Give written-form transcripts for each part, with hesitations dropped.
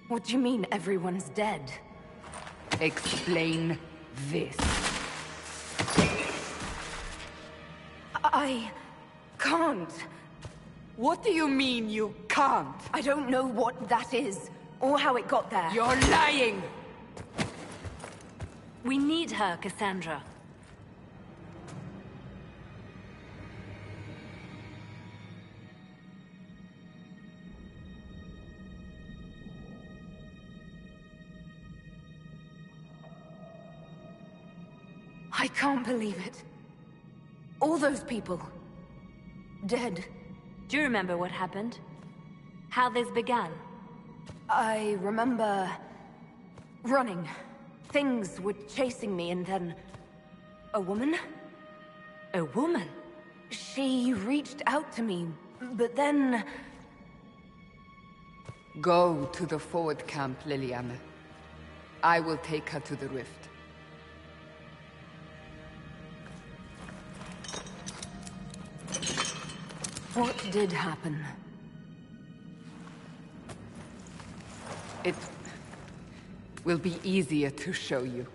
What do you mean everyone's dead? Explain this. I can't. What do you mean you can't? I don't know what that is, or how it got there. You're lying! We need her, Cassandra. I can't believe it. All those people... dead. Do you remember what happened? How this began? I remember... running. Things were chasing me, and then... a woman? A woman? She reached out to me, but then... Go to the forward camp, Leliana. I will take her to the rift. What did happen? It will be easier to show you.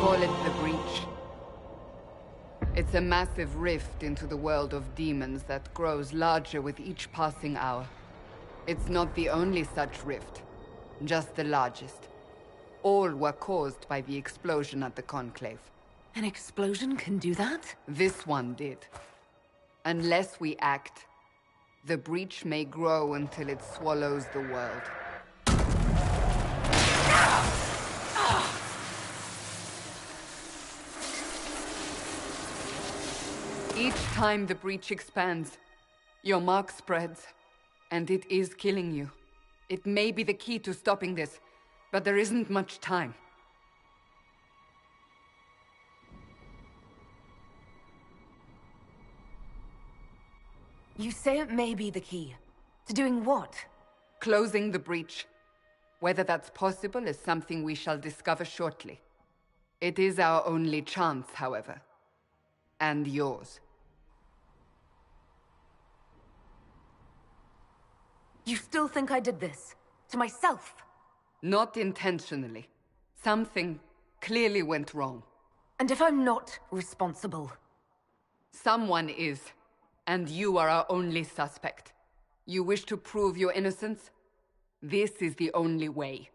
Call it the Breach. It's a massive rift into the world of demons that grows larger with each passing hour. It's not the only such rift, just the largest. All were caused by the explosion at the Conclave. An explosion can do that? This one did. Unless we act, the Breach may grow until it swallows the world. Each time the Breach expands, your mark spreads, and it is killing you. It may be the key to stopping this, but there isn't much time. You say it may be the key. To doing what? Closing the Breach. Whether that's possible is something we shall discover shortly. It is our only chance, however. And yours. You still think I did this? To myself? Not intentionally. Something clearly went wrong. And if I'm not responsible? Someone is. And you are our only suspect. You wish to prove your innocence? This is the only way.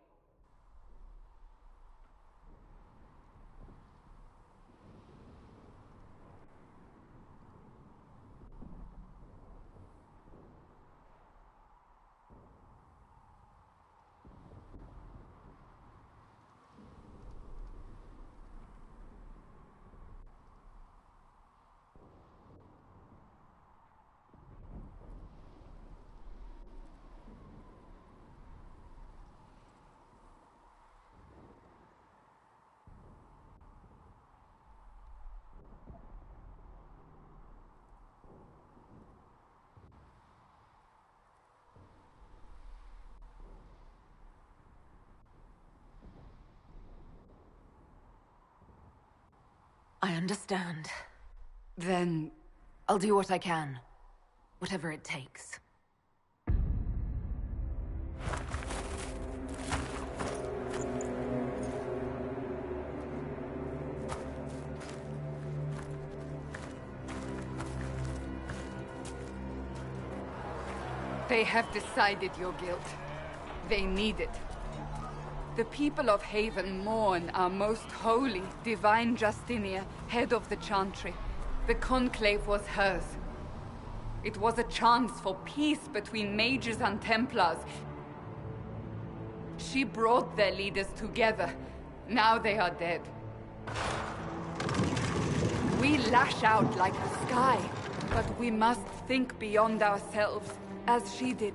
I understand. Then... I'll do what I can. Whatever it takes. They have decided your guilt. They need it. The people of Haven mourn our most holy, divine Justinia, head of the Chantry. The Conclave was hers. It was a chance for peace between mages and Templars. She brought their leaders together. Now they are dead. We lash out like the sky, but we must think beyond ourselves, as she did.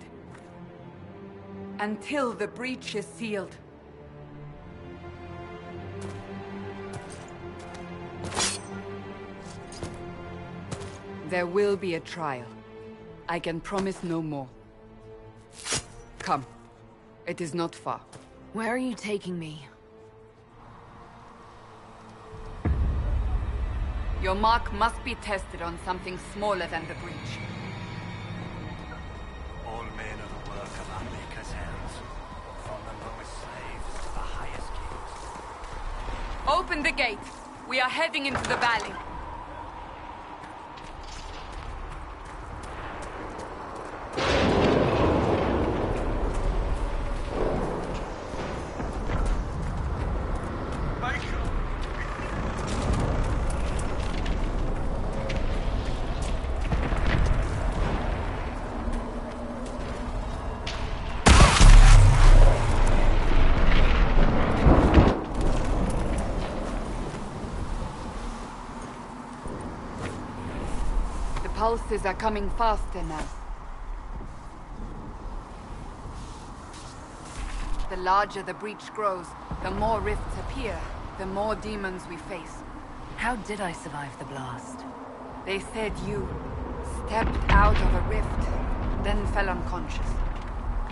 Until the breach is sealed. There will be a trial. I can promise no more. Come. It is not far. Where are you taking me? Your mark must be tested on something smaller than the breach. All men are the work of our Maker's hands, from the lowest slaves to the highest kings. Open the gate. We are heading into the valley. Pulses are coming faster now. The larger the breach grows, the more rifts appear, the more demons we face. How did I survive the blast? They said you stepped out of a rift, then fell unconscious.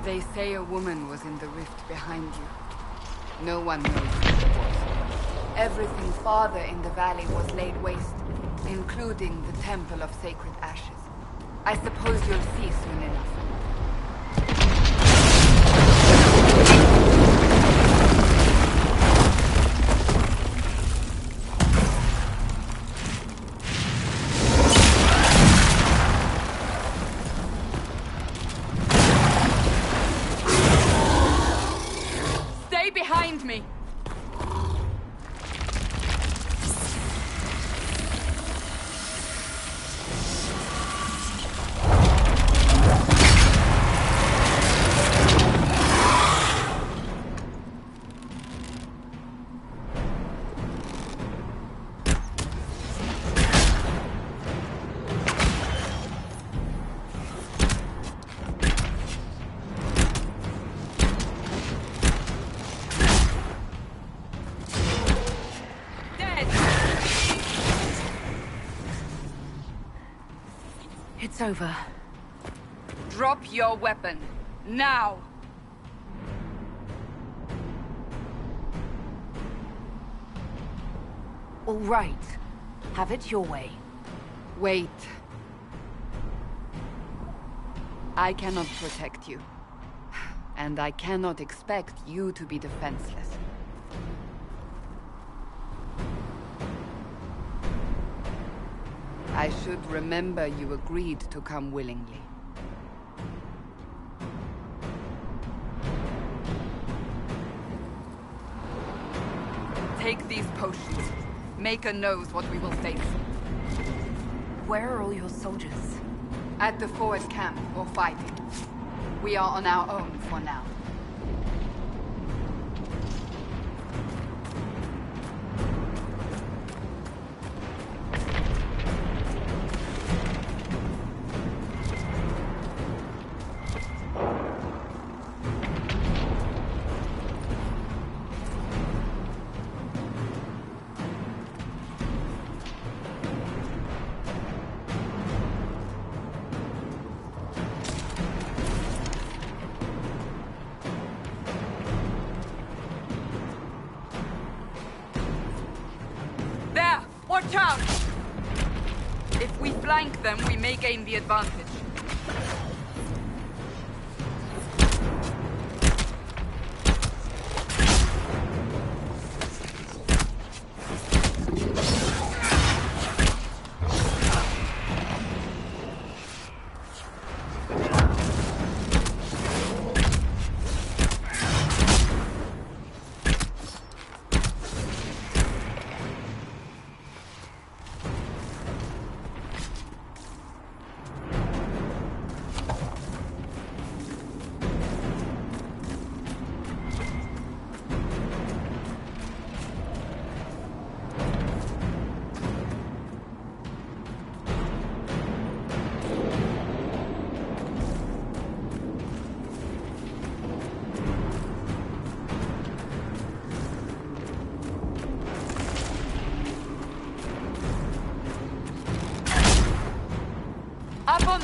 They say a woman was in the rift behind you. No one knows who she was. Everything farther in the valley was laid waste, including the Temple of Sacred Ashes. I suppose you'll see soon enough. Stay behind me! It's over. Drop your weapon. Now! All right. Have it your way. Wait. I cannot protect you. And I cannot expect you to be defenseless. I should remember you agreed to come willingly. Take these potions. Maker knows what we will face. Where are all your soldiers? At the forward camp, or fighting. We are on our own for now. Watch out! If we flank them, we may gain the advantage.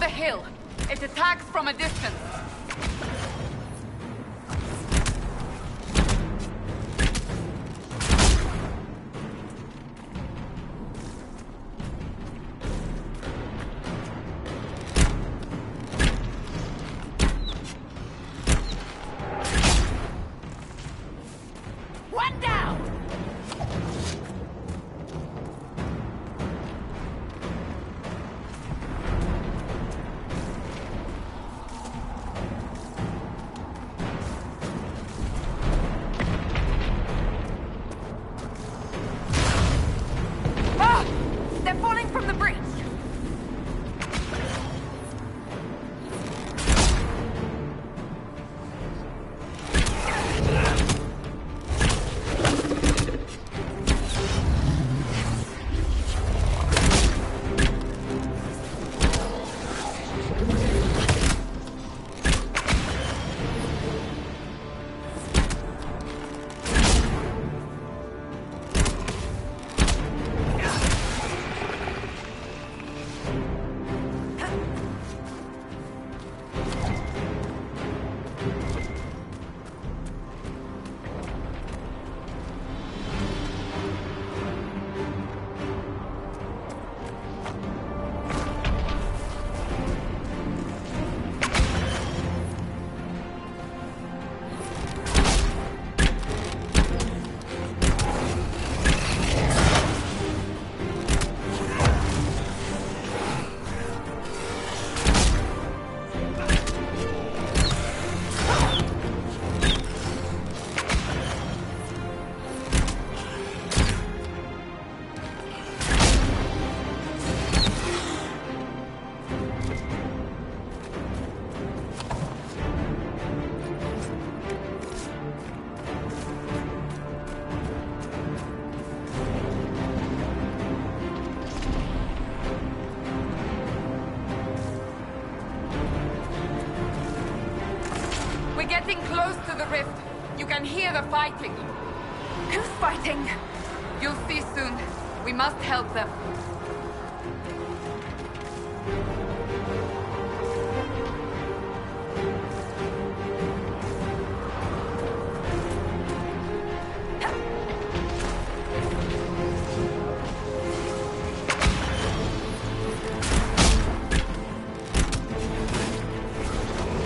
the hill. It attacks from a distance. One down! Ah! They're falling from the breach! We're getting close to the rift. You can hear the fighting. Who's fighting? You'll see soon. We must help them.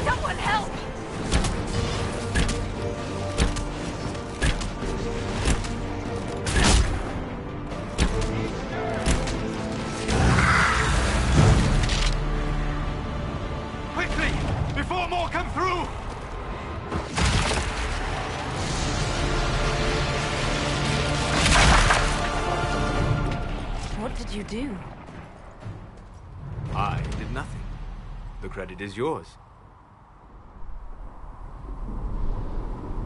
Someone help! Quickly! Before more come through! What did you do? I did nothing. The credit is yours.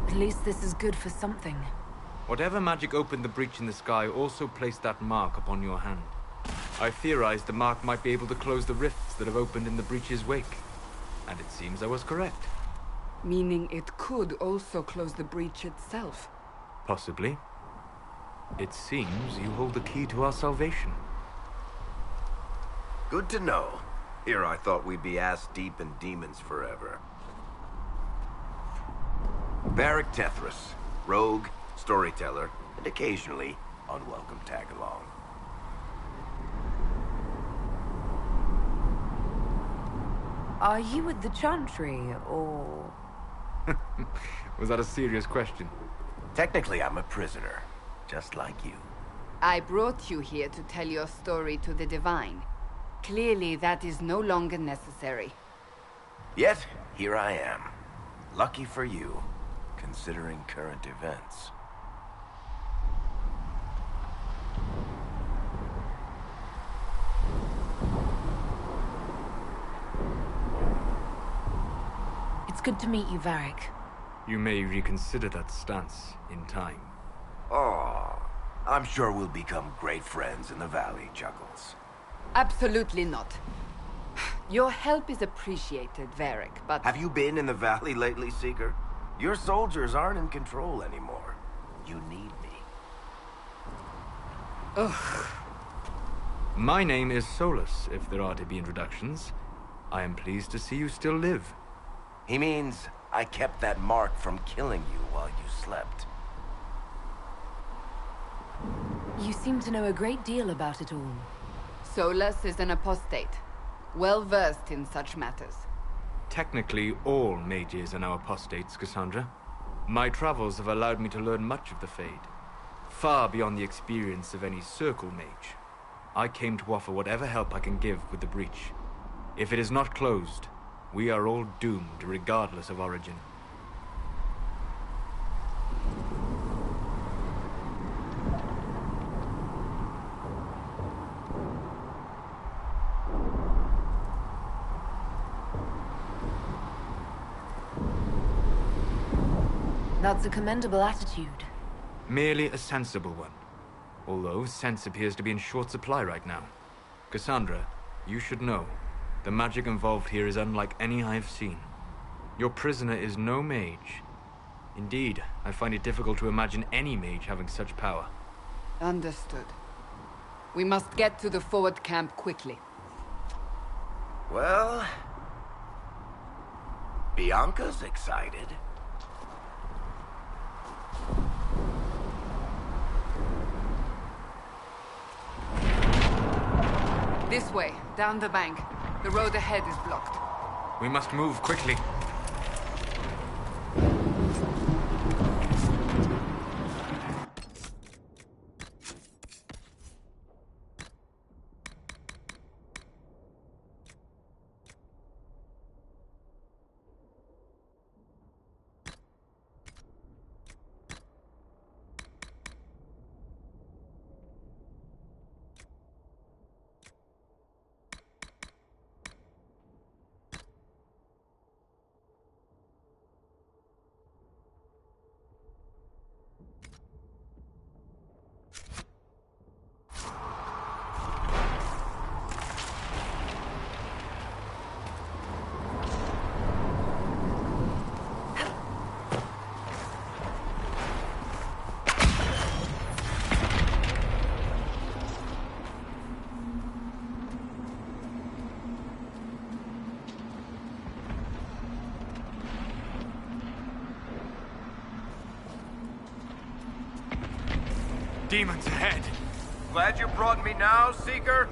At least this is good for something. Whatever magic opened the breach in the sky also placed that mark upon your hand. I theorized the mark might be able to close the rifts that have opened in the breach's wake. And it seems I was correct. Meaning it could also close the breach itself. Possibly. It seems you hold the key to our salvation. Good to know. Here I thought we'd be ass-deep in demons forever. Varric Tethras, rogue, storyteller, and occasionally unwelcome tag-along. Are you with the Chantry, or...? Was that a serious question? Technically, I'm a prisoner, just like you. I brought you here to tell your story to the Divine. Clearly, that is no longer necessary. Yet, here I am. Lucky for you, considering current events. It's good to meet you, Varric. You may reconsider that stance in time. Oh, I'm sure we'll become great friends in the valley, Chuckles. Absolutely not. Your help is appreciated, Varric, but... Have you been in the valley lately, Seeker? Your soldiers aren't in control anymore. You need me. Ugh. My name is Solus, if there are to be introductions. I am pleased to see you still live. He means I kept that mark from killing you while you slept. You seem to know a great deal about it all. Solas is an apostate, well-versed in such matters. Technically, all mages are now apostates, Cassandra. My travels have allowed me to learn much of the Fade, far beyond the experience of any Circle mage. I came to offer whatever help I can give with the breach. If it is not closed, we are all doomed regardless of origin. That's a commendable attitude. Merely a sensible one. Although sense appears to be in short supply right now. Cassandra, you should know, the magic involved here is unlike any I have seen. Your prisoner is no mage. Indeed, I find it difficult to imagine any mage having such power. Understood. We must get to the forward camp quickly. Well... Bianca's excited. This way, down the bank. The road ahead is blocked. We must move quickly. Demons ahead! Glad you brought me now, Seeker?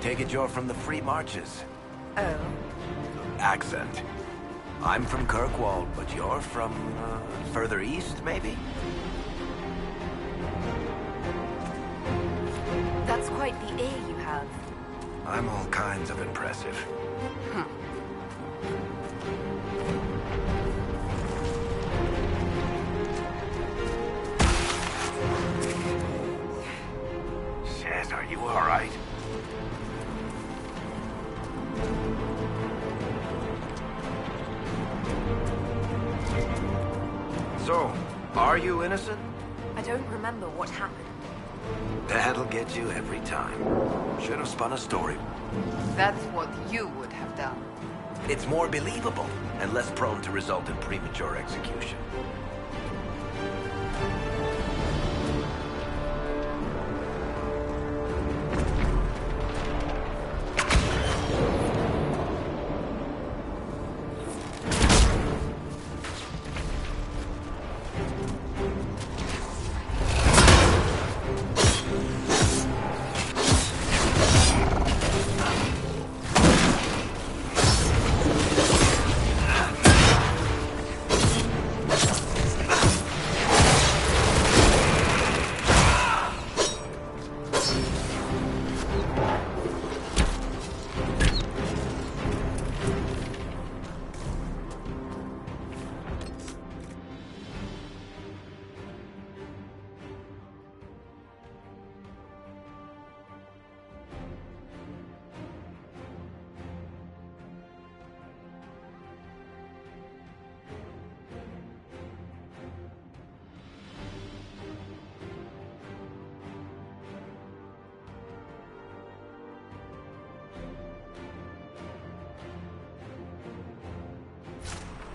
Take it you're from the Free Marches. Oh. Accent. I'm from Kirkwall, but you're from, further east, maybe? That's quite the ear you have. I'm all kinds of impressive. Huh. Shaz, are you all right? So, are you innocent? I don't remember what happened. That'll get you every time. Should have spun a story. That's what you would have done. It's more believable and less prone to result in premature execution.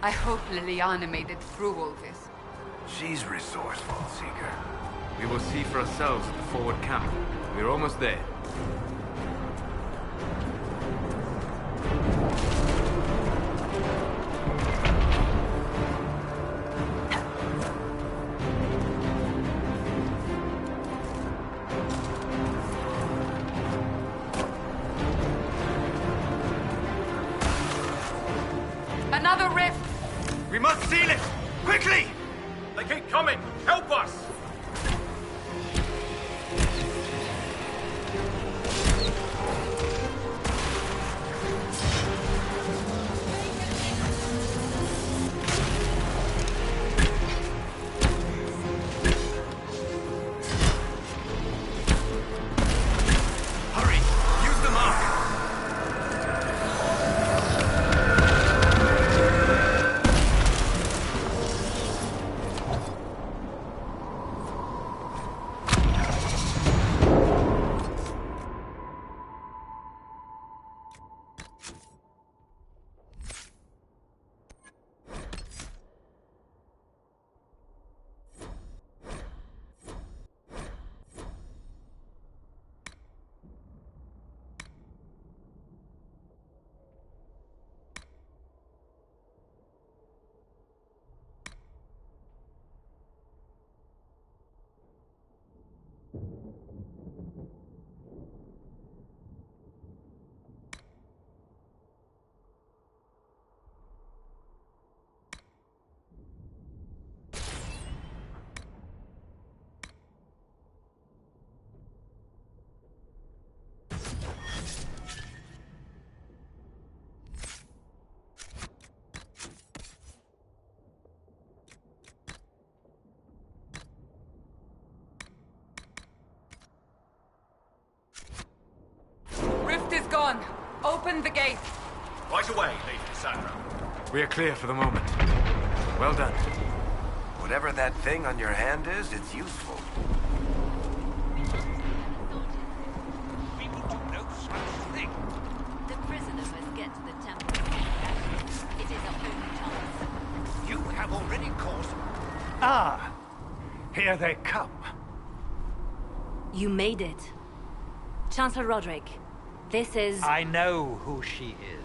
I hope Liliana made it through all this. She's resourceful, Seeker. We will see for ourselves at the forward camp. We're almost there. Another rift! We must seal it! Quickly! They keep coming! Help us! Hurry! Use the mark! Rift is gone. Open the gate. Right away, Lady Cassandra. We are clear for the moment. Well done. Whatever that thing on your hand is, it's useful. We will do no such thing. The prisoner must get to the temple. It is our only chance. You have already caused... Ah, here they come. You made it. Chancellor Roderick, this is... I know who she is.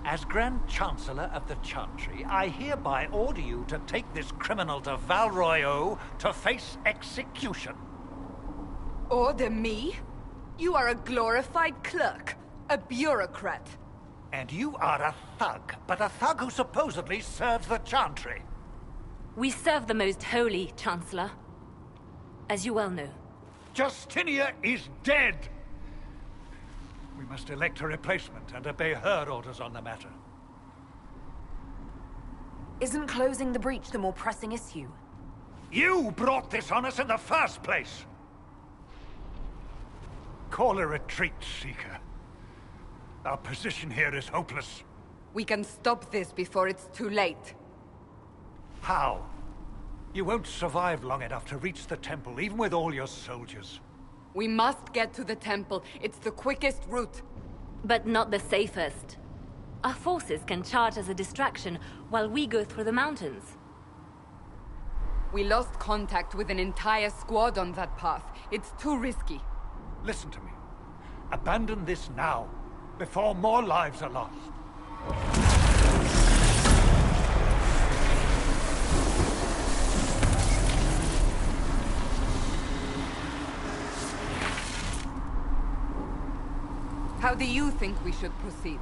As Grand Chancellor of the Chantry, I hereby order you to take this criminal to Val Royeaux to face execution. Order me? You are a glorified clerk, a bureaucrat. And you are a thug, but a thug who supposedly serves the Chantry. We serve the most holy, Chancellor. As you well know. Justinia is dead! We must elect a replacement and obey her orders on the matter. Isn't closing the breach the more pressing issue? You brought this on us in the first place! Call a retreat, Seeker. Our position here is hopeless. We can stop this before it's too late. How? You won't survive long enough to reach the temple, even with all your soldiers. We must get to the temple. It's the quickest route. But not the safest. Our forces can charge as a distraction while we go through the mountains. We lost contact with an entire squad on that path. It's too risky. Listen to me. Abandon this now, before more lives are lost. How do you think we should proceed?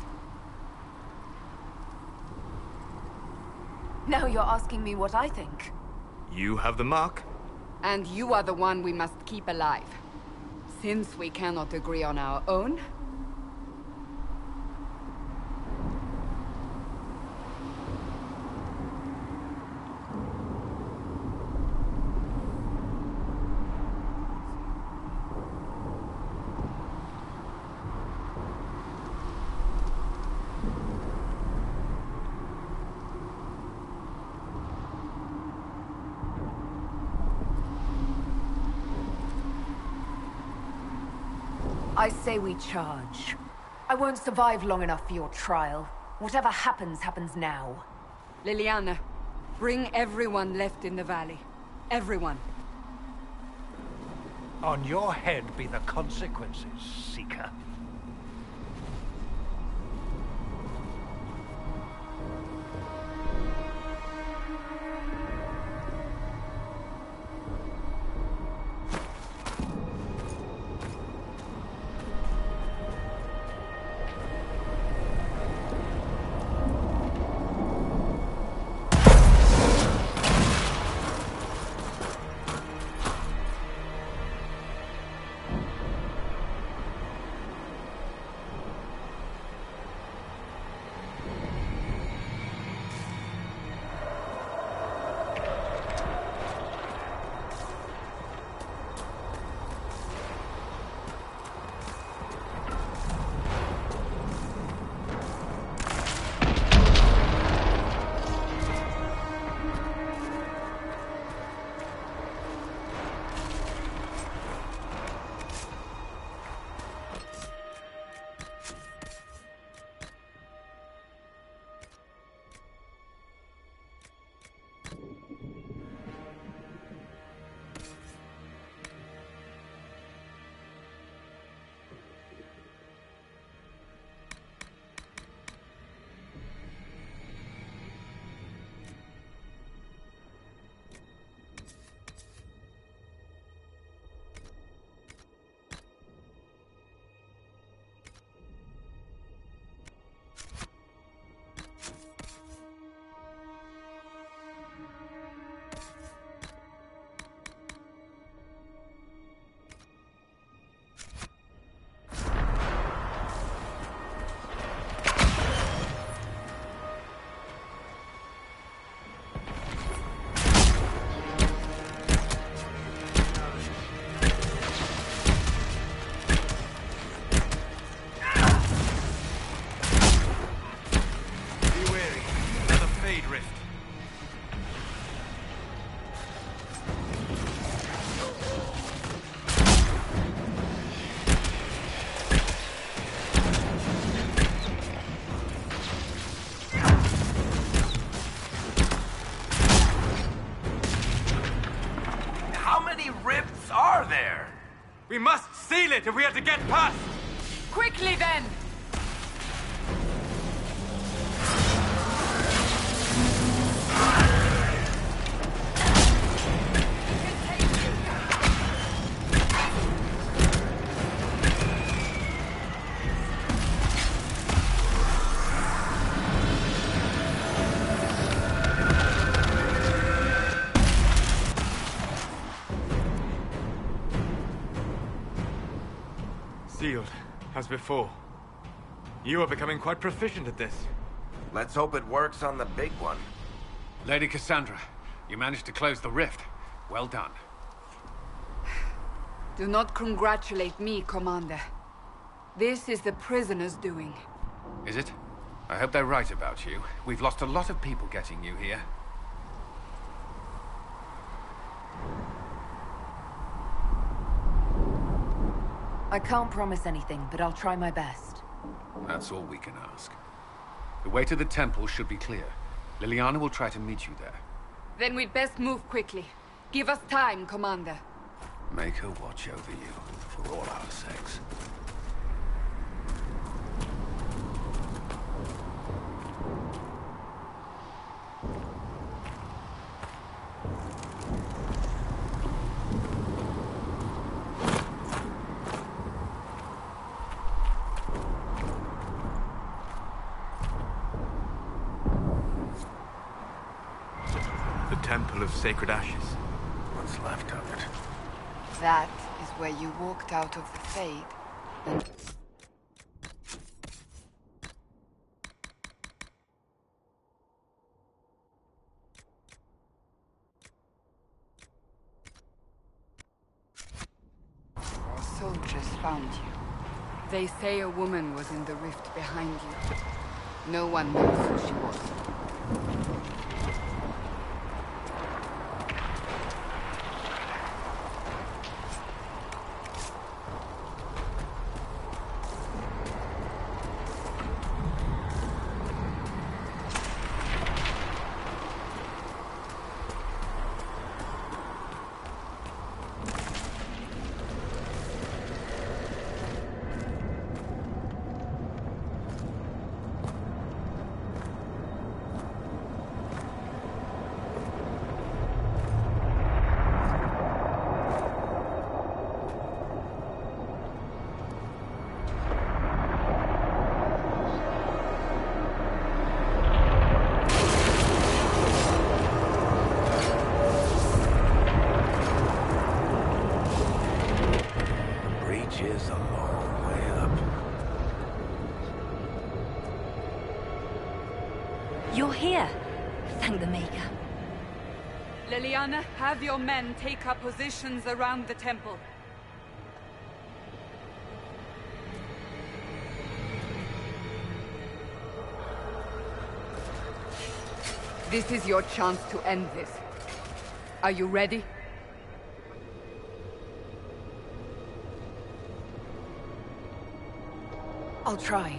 Now you're asking me what I think. You have the mark. And you are the one we must keep alive. Since we cannot agree on our own... I say we charge. I won't survive long enough for your trial. Whatever happens, happens now. Leliana, bring everyone left in the valley. Everyone. On your head be the consequences, Seeker. We must seal it if we are to get past! Quickly then! as before. You are becoming quite proficient at this. Let's hope it works on the big one. Lady Cassandra, you managed to close the rift. Well done. Do not congratulate me, Commander. This is the prisoners' doing. Is it? I hope they're right about you. We've lost a lot of people getting you here. I can't promise anything, but I'll try my best. That's all we can ask. The way to the temple should be clear. Leliana will try to meet you there. Then we'd best move quickly. Give us time, Commander. Make her watch over you, for all our sakes. Temple of Sacred Ashes. What's left of it? That is where you walked out of the Fade. And our soldiers found you. They say a woman was in the rift behind you. No one knows who she was. Is a long way up. You're here. Thank the Maker. Leliana, have your men take up positions around the temple. This is your chance to end this. Are you ready? I'll try,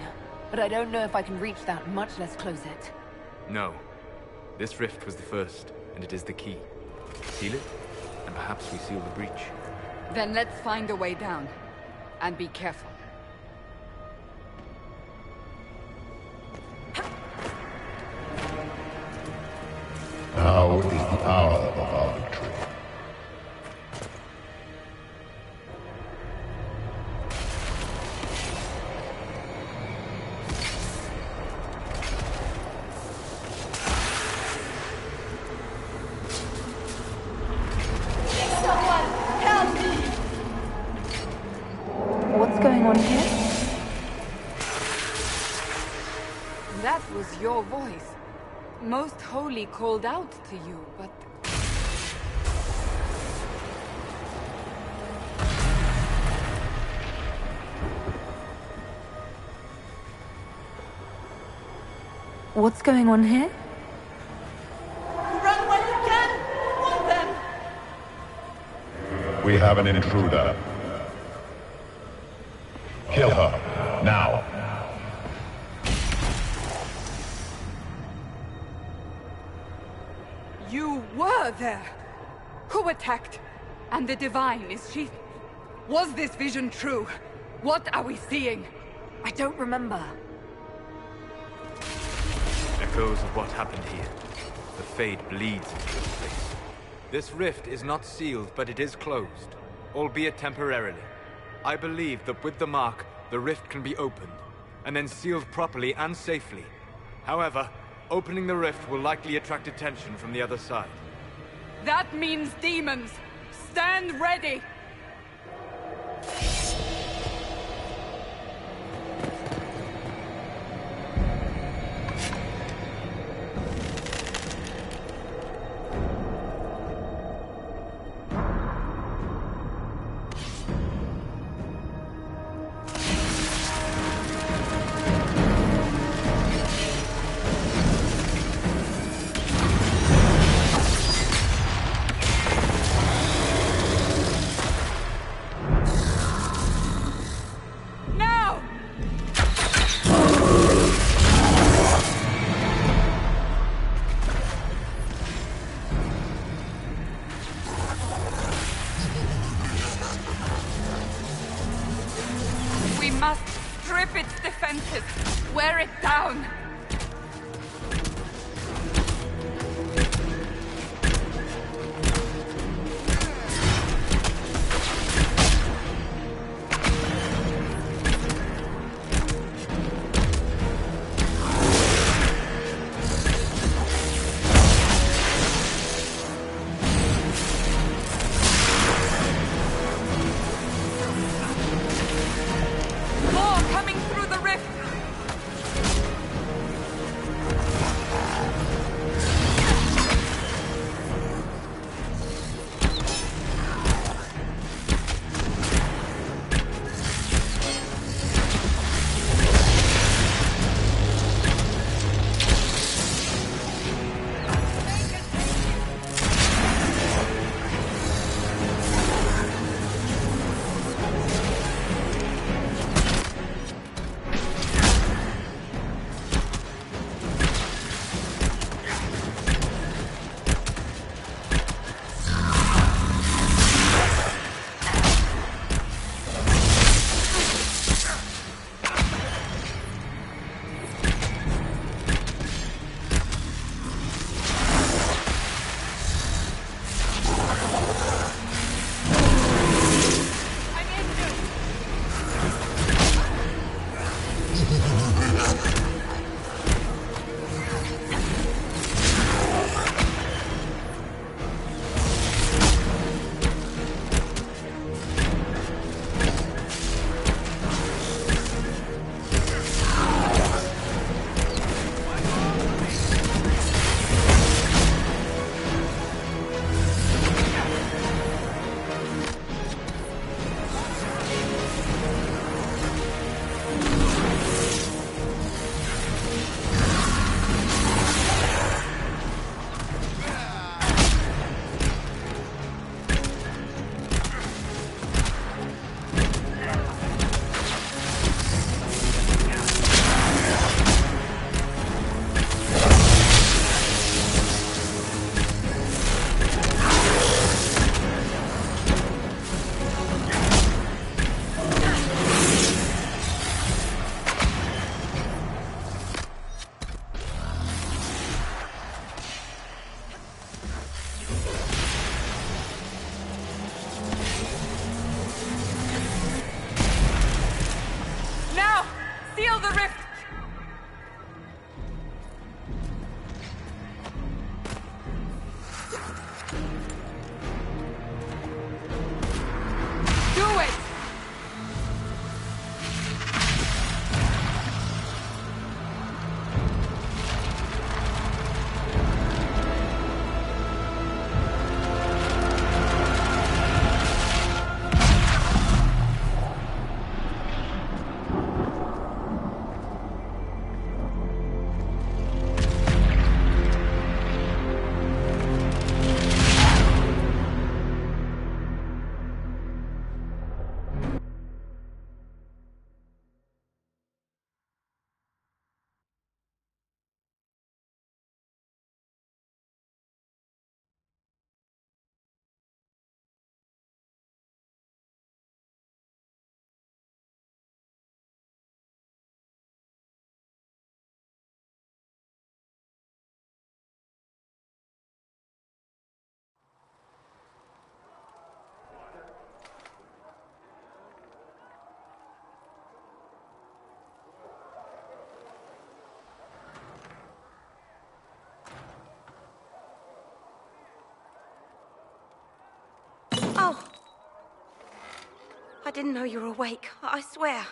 but I don't know if I can reach that, much less close it. No. This rift was the first, and it is the key. Seal it, and perhaps we seal the breach. Then let's find a way down. And be careful. Now is the hour of our victory. What's going on here? That was your voice. Most Holy called out to you, but... What's going on here? Run when you can! Want them! We have an intruder. Kill her, now. You were there! Who attacked? And the Divine, is she... Was this vision true? What are we seeing? I don't remember. Echoes of what happened here. The Fade bleeds into this place. This rift is not sealed, but it is closed, albeit temporarily. I believe that with the mark, the rift can be opened, and then sealed properly and safely. However, opening the rift will likely attract attention from the other side. That means demons! Stand ready! its defenses. Wear it down. Oh! I didn't know you were awake, I swear.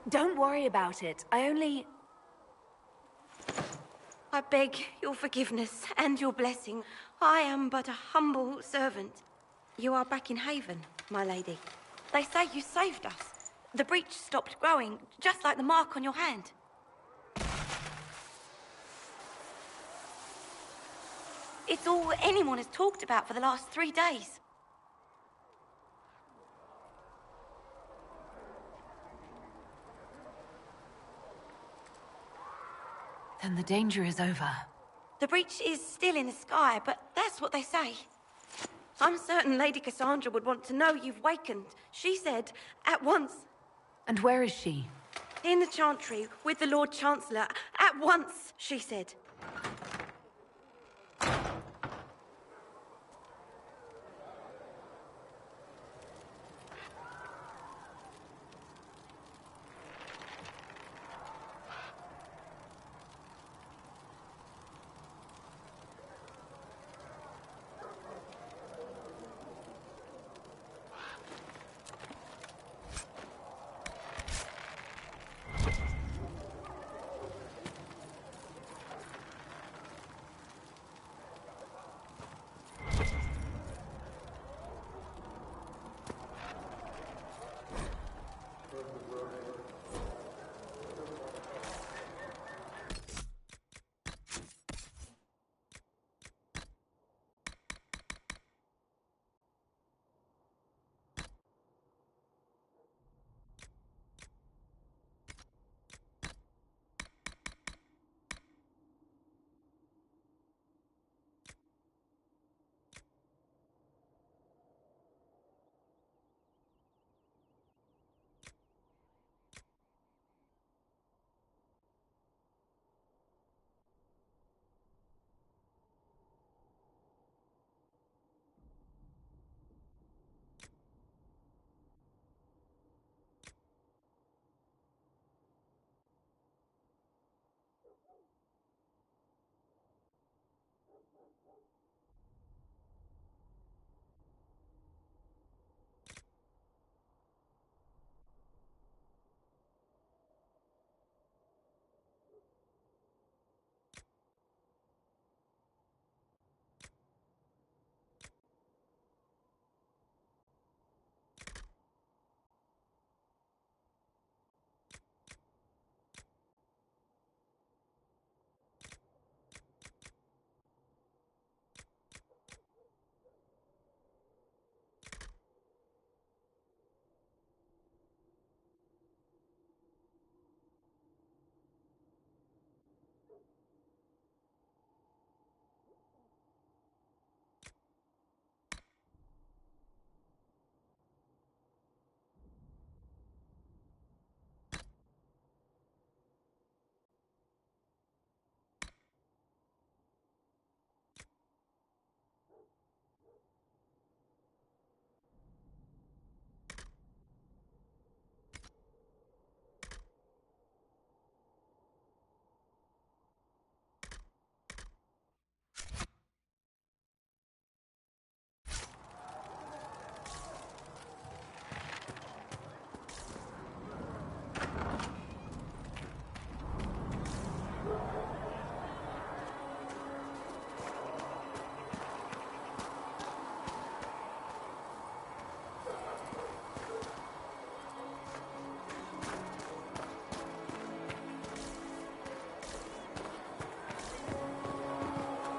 Don't worry about it. I beg your forgiveness and your blessing. I am but a humble servant. You are back in Haven, my lady. They say you saved us. The breach stopped growing, just like the mark on your hand. It's all anyone has talked about for the last 3 days. Then the danger is over. The breach is still in the sky, but that's what they say. I'm certain Lady Cassandra would want to know you've wakened. She said, at once. And where is she? In the Chantry, with the Lord Chancellor. At once, she said.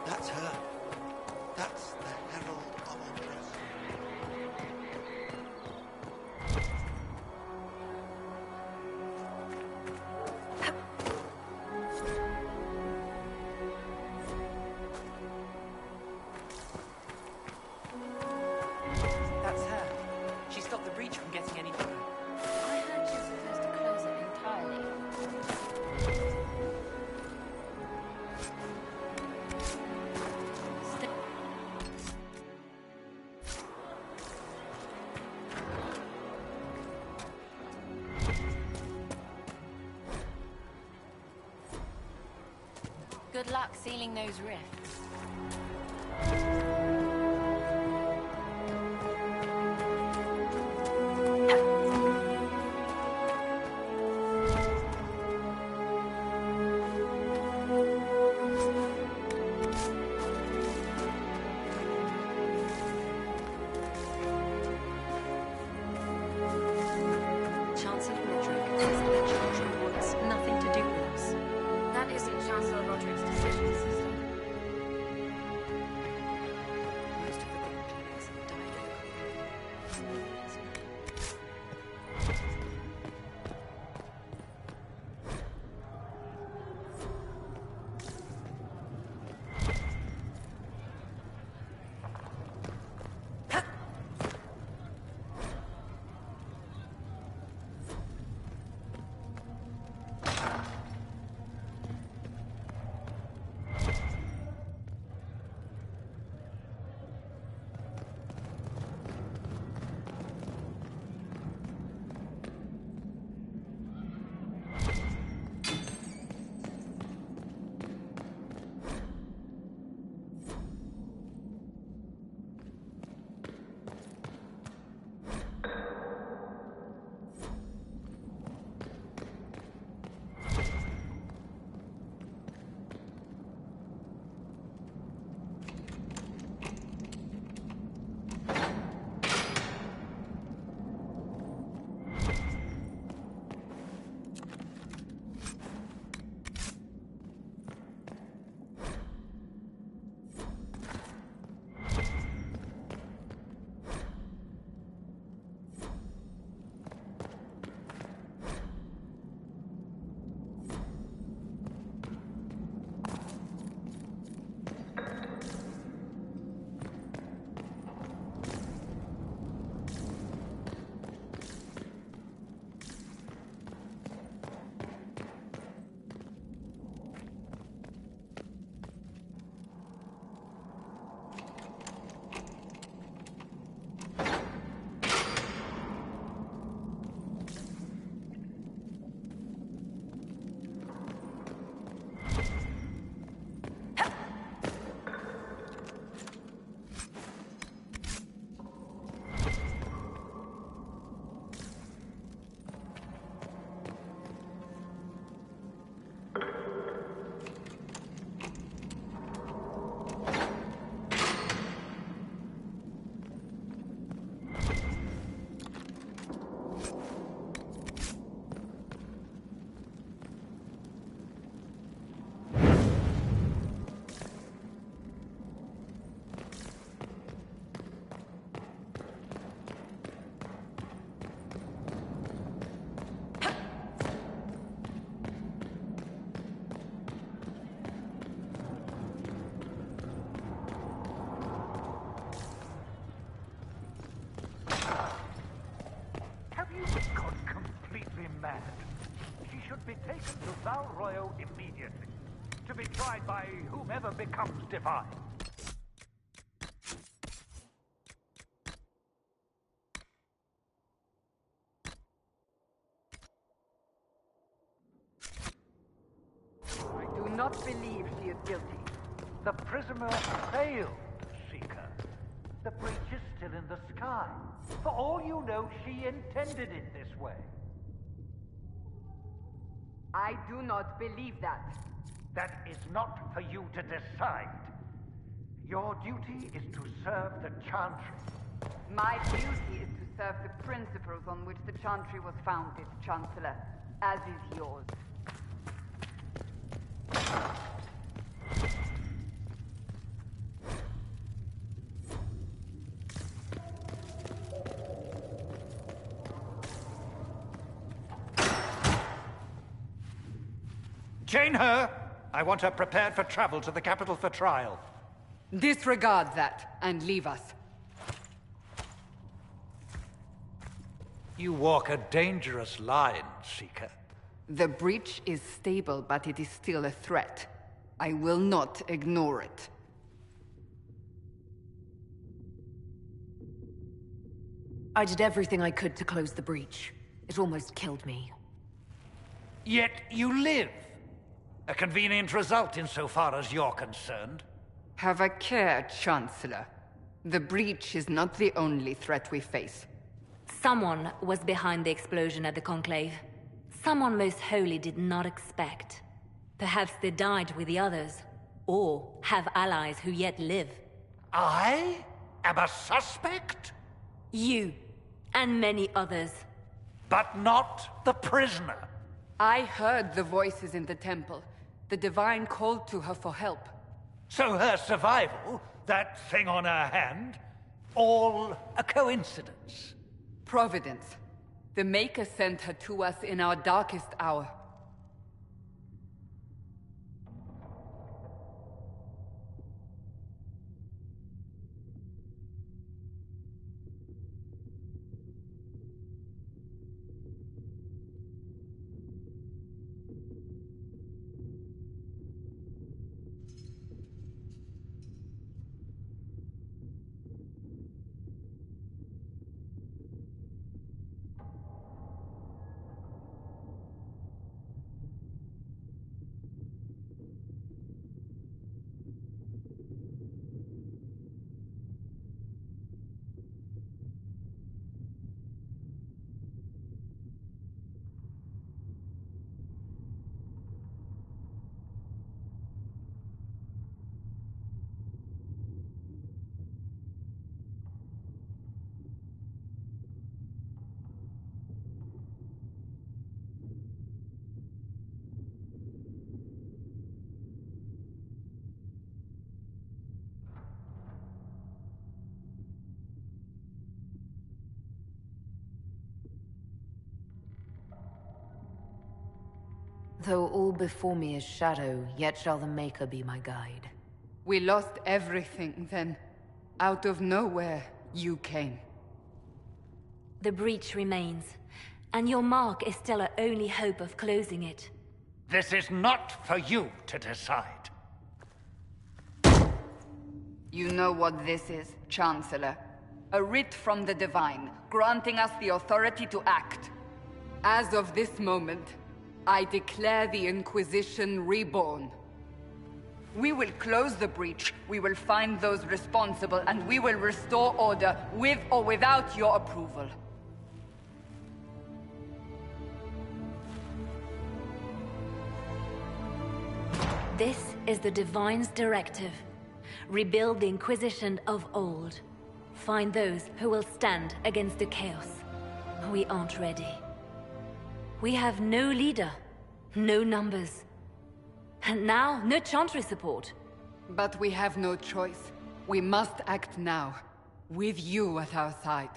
That's her. That's the Herald of Andros. That's her. She stopped the breach from getting any bigger. I heard she was supposed to close it entirely. Good luck sealing those rifts. mad. She should be taken to Val Royo immediately, to be tried by whomever becomes divine. I do not believe she is guilty. The prisoner failed, Seeker. The breach is still in the sky. For all you know, she intended it this way. I do not believe that. That is not for you to decide. Your duty is to serve the Chantry. My duty is to serve the principles on which the Chantry was founded, Chancellor, as is yours. Chain her! I want her prepared for travel to the capital for trial. Disregard that, and leave us. You walk a dangerous line, Seeker. The breach is stable, but it is still a threat. I will not ignore it. I did everything I could to close the breach. It almost killed me. Yet you live. A convenient result insofar as you're concerned. Have a care, Chancellor. The breach is not the only threat we face. Someone was behind the explosion at the Conclave. Someone Most Holy did not expect. Perhaps they died with the others, or have allies who yet live. I am a suspect? You, and many others. But not the prisoner. I heard the voices in the temple. The Divine called to her for help. So her survival, that thing on her hand, all a coincidence? Providence. The Maker sent her to us in our darkest hour. Though all before me is shadow, yet shall the Maker be my guide. We lost everything then. Out of nowhere, you came. The breach remains, and your mark is still our only hope of closing it. This is not for you to decide. You know what this is, Chancellor. A writ from the Divine, granting us the authority to act. As of this moment, I declare the Inquisition reborn. We will close the breach, we will find those responsible, and we will restore order, with or without your approval. This is the Divine's directive. Rebuild the Inquisition of old. Find those who will stand against the chaos. We aren't ready. We have no leader, no numbers. And now, no Chantry support. But we have no choice. We must act now, with you at our side.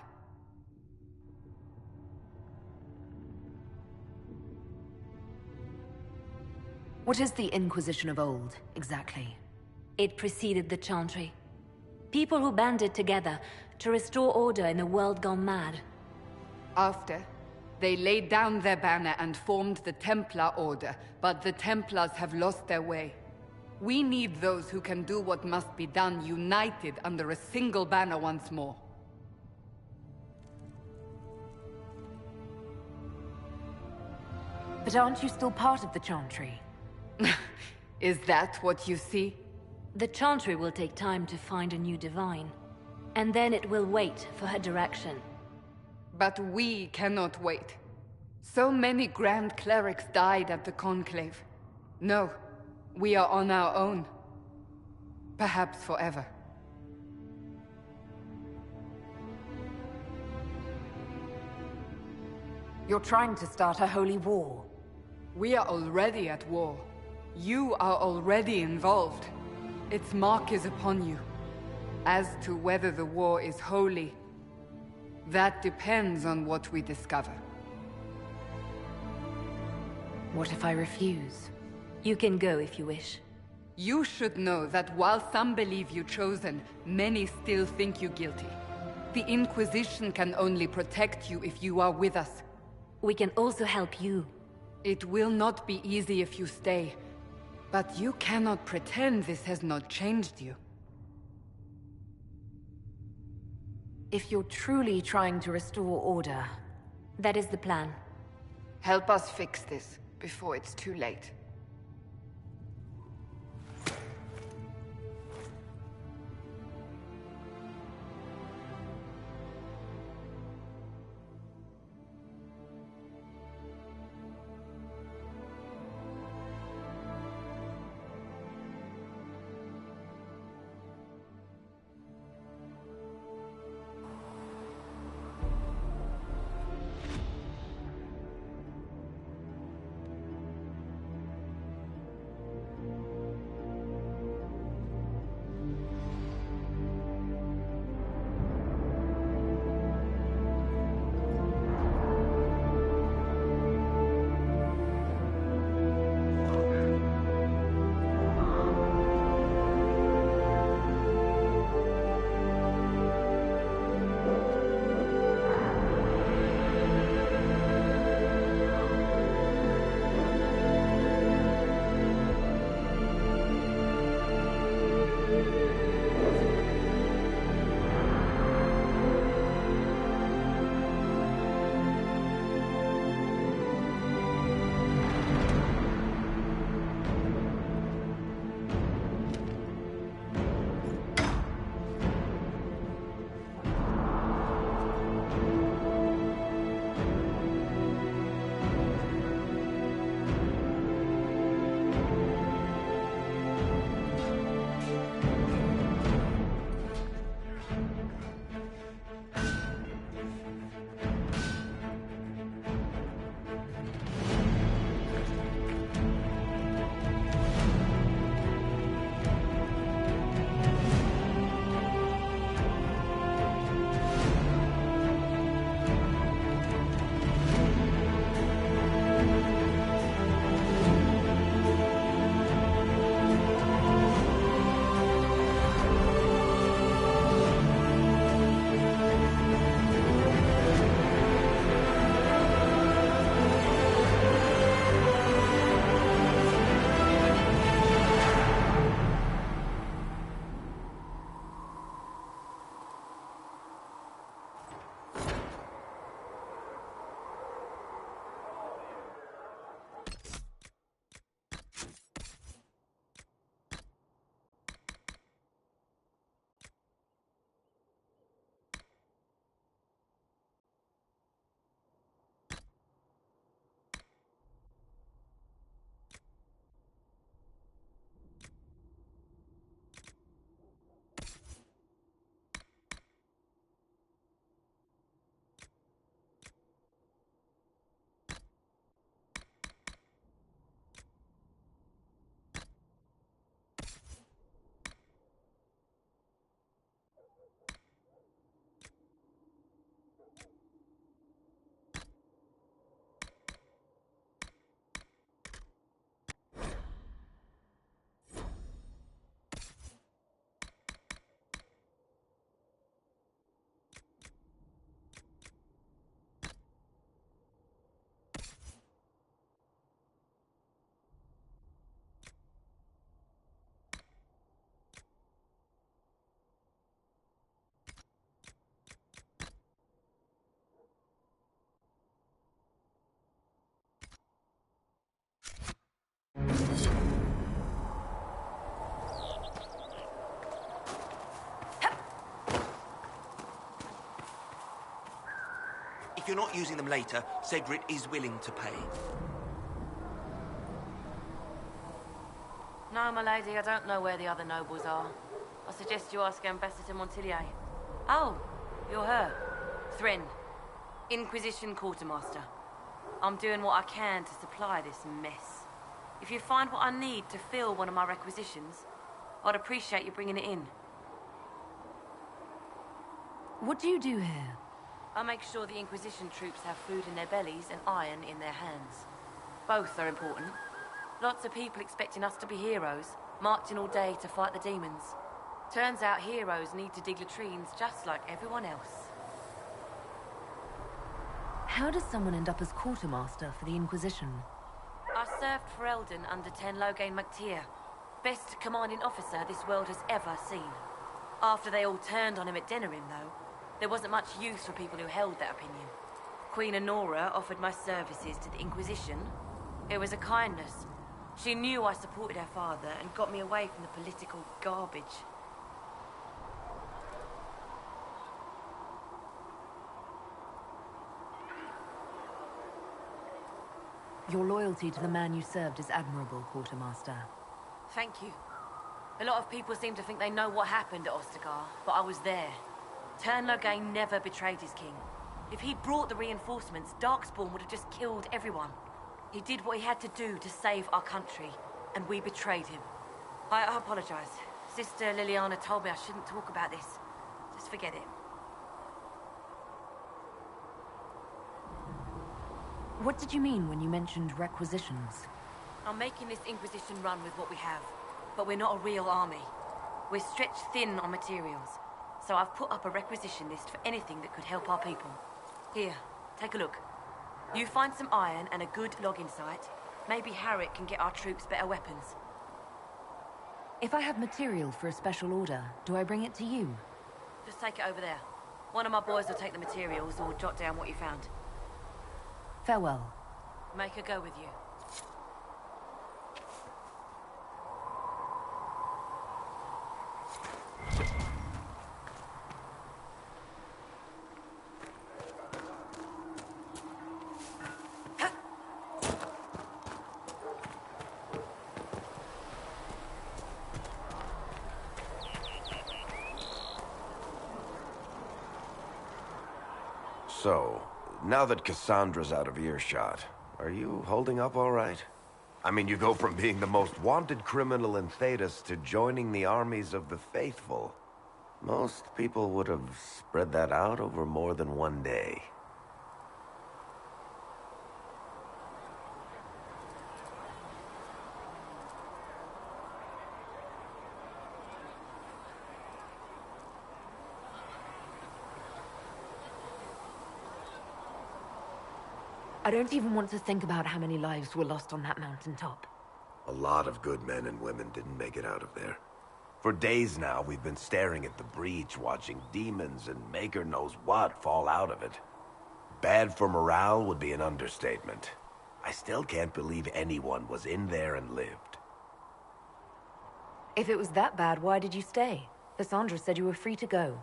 What is the Inquisition of old, exactly? It preceded the Chantry. People who banded together to restore order in a world gone mad. After, They laid down their banner and formed the Templar Order, but the Templars have lost their way. We need those who can do what must be done, united under a single banner once more. But aren't you still part of the Chantry? Is that what you see? The Chantry will take time to find a new divine. And then it will wait for her direction. But we cannot wait. So many Grand Clerics died at the Conclave. No, we are on our own. Perhaps forever. You're trying to start a holy war. We are already at war. You are already involved. Its mark is upon you. As to whether the war is holy, that depends on what we discover. What if I refuse? You can go if you wish. You should know that while some believe you chosen, many still think you guilty. The Inquisition can only protect you if you are with us. We can also help you. It will not be easy if you stay, but you cannot pretend this has not changed you. If you're truly trying to restore order... That is the plan. Help us fix this before it's too late. If you're not using them later, Cedric is willing to pay. No, my lady, I don't know where the other nobles are. I suggest you ask Ambassador Montilyet. Oh, you're her. Thrin, Inquisition Quartermaster. I'm doing what I can to supply this mess. If you find what I need to fill one of my requisitions, I'd appreciate you bringing it in. What do you do here? I make sure the Inquisition troops have food in their bellies and iron in their hands. Both are important. Lots of people expecting us to be heroes, marching all day to fight the demons. Turns out heroes need to dig latrines just like everyone else. How does someone end up as quartermaster for the Inquisition? I served for Eldon under Ten Loghain MacTier, best commanding officer this world has ever seen. After they all turned on him at Denerim, though, there wasn't much use for people who held that opinion. Queen Honora offered my services to the Inquisition. It was a kindness. She knew I supported her father and got me away from the political garbage. Your loyalty to the man you served is admirable, Quartermaster. Thank you. A lot of people seem to think they know what happened at Ostagar, but I was there. Ten Loghain never betrayed his king. If he'd brought the reinforcements, Darkspawn would have just killed everyone. He did what he had to do to save our country, and we betrayed him. I apologize. Sister Leliana told me I shouldn't talk about this. Just forget it. What did you mean when you mentioned requisitions? I'm making this Inquisition run with what we have, but we're not a real army. We're stretched thin on materials, so I've put up a requisition list for anything that could help our people. Here, take a look. You find some iron and a good login site, maybe Harrick can get our troops better weapons. If I have material for a special order, do I bring it to you? Just take it over there. One of my boys will take the materials or jot down what you found. Farewell. Make her go with you. So, now that Cassandra's out of earshot, are you holding up all right? I mean, you go from being the most wanted criminal in Thedas to joining the armies of the faithful. Most people would have spread that out over more than one day. I don't even want to think about how many lives were lost on that mountaintop. A lot of good men and women didn't make it out of there. For days now, we've been staring at the breach, watching demons and maker knows what fall out of it. Bad for morale would be an understatement. I still can't believe anyone was in there and lived. If it was that bad, why did you stay? Cassandra said you were free to go.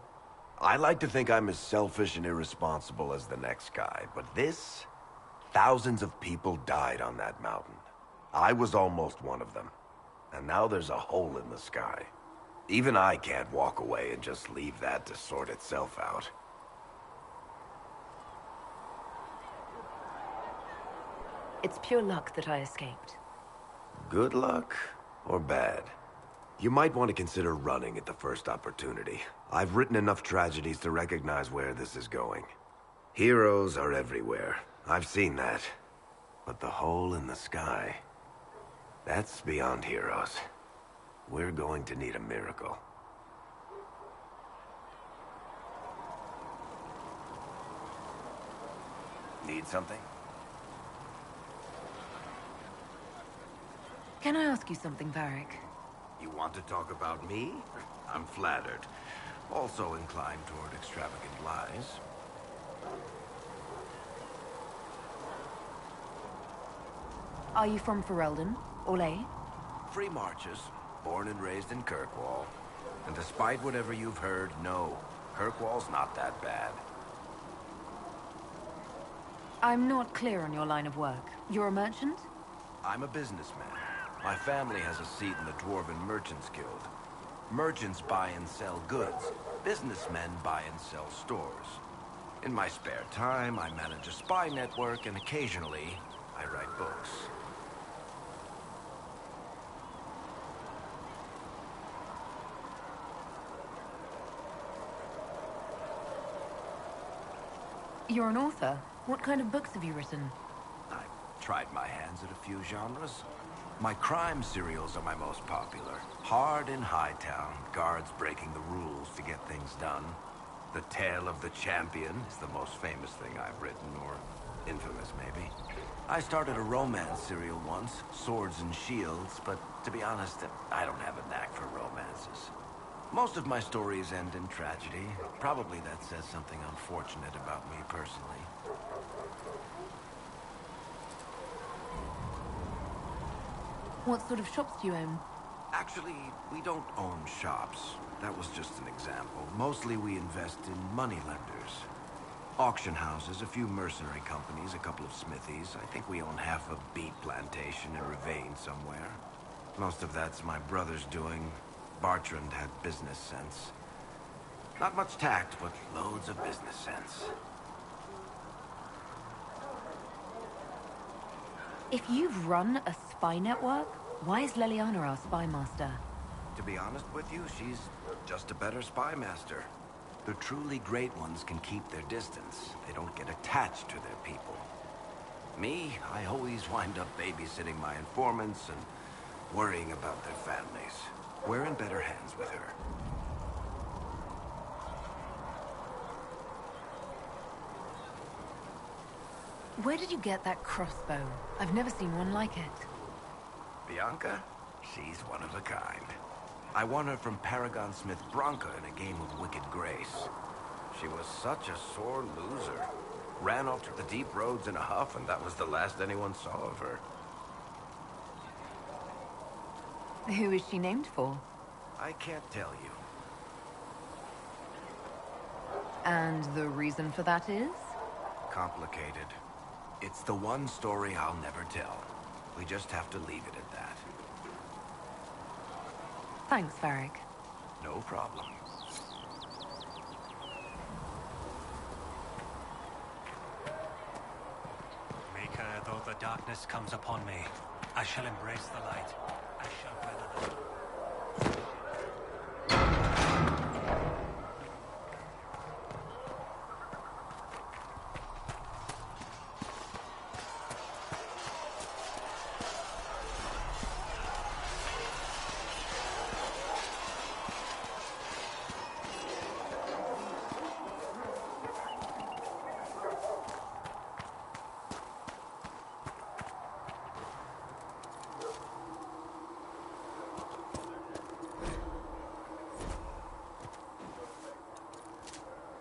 I like to think I'm as selfish and irresponsible as the next guy, but this... Thousands of people died on that mountain. I was almost one of them. And now there's a hole in the sky. Even I can't walk away and just leave that to sort itself out. It's pure luck that I escaped. Good luck or bad? You might want to consider running at the first opportunity. I've written enough tragedies to recognize where this is going. Heroes are everywhere. I've seen that. But the hole in the sky... that's beyond heroes. We're going to need a miracle. Need something? Can I ask you something, Varric? You want to talk about me? I'm flattered. Also inclined toward extravagant lies. Are you from Ferelden? Orlais? Free Marches, born and raised in Kirkwall. And despite whatever you've heard, no, Kirkwall's not that bad. I'm not clear on your line of work. You're a merchant? I'm a businessman. My family has a seat in the Dwarven Merchants Guild. Merchants buy and sell goods. Businessmen buy and sell stores. In my spare time, I manage a spy network, and occasionally, I write books. You're an author. What kind of books have you written? I've tried my hands at a few genres. My crime serials are my most popular. Hard in Hightown, guards breaking the rules to get things done. The Tale of the Champion is the most famous thing I've written, or infamous maybe. I started a romance serial once, Swords and Shields, but to be honest, I don't have a knack for romances. Most of my stories end in tragedy. Probably that says something unfortunate about me personally. What sort of shops do you own? Actually, we don't own shops. That was just an example. Mostly we invest in money lenders. Auction houses, a few mercenary companies, a couple of smithies. I think we own half a beet plantation in Ravane somewhere. Most of that's my brother's doing. Bartrand had business sense. Not much tact, but loads of business sense. If you've run a spy network, why is Leliana our spy master? To be honest with you, she's just a better spy master. The truly great ones can keep their distance. They don't get attached to their people. Me, I always wind up babysitting my informants and worrying about their families. We're in better hands with her. Where did you get that crossbow? I've never seen one like it. Bianca? She's one of a kind. I won her from Paragon Smith Bronca in a game of Wicked Grace. She was such a sore loser. Ran off to the deep roads in a huff, and that was the last anyone saw of her. Who is she named for? I can't tell you. And the reason for that is? Complicated. It's the one story I'll never tell. We just have to leave it at that. Thanks, Varric. No problem. Mika, though the darkness comes upon me, I shall embrace the light. I shall weather the...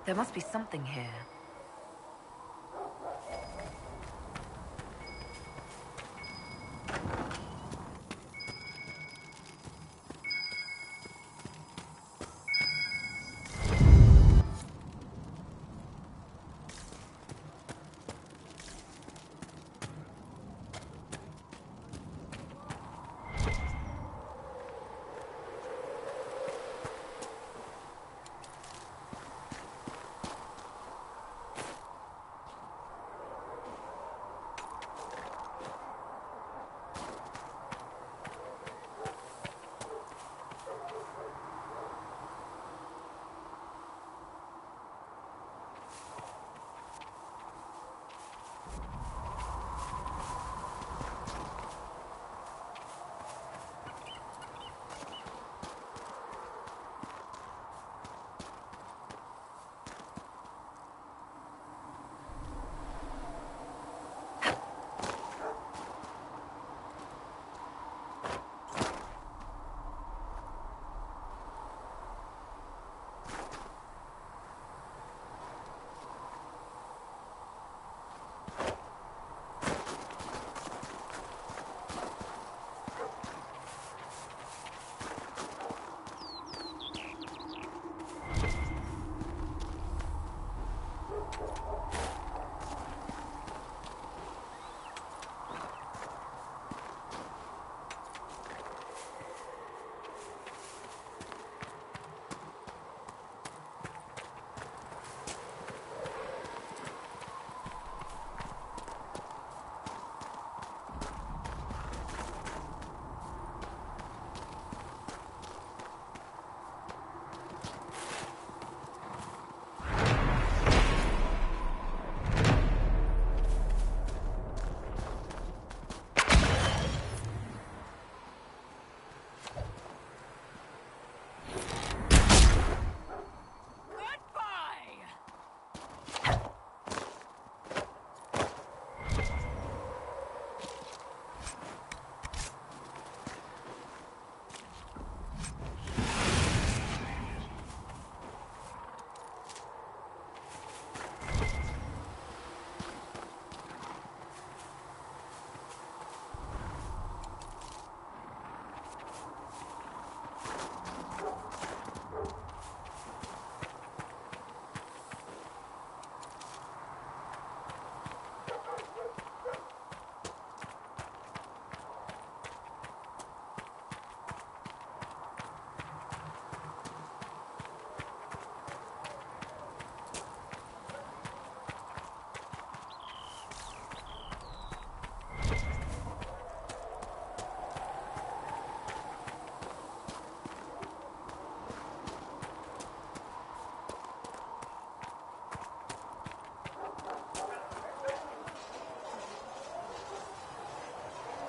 There must be something here.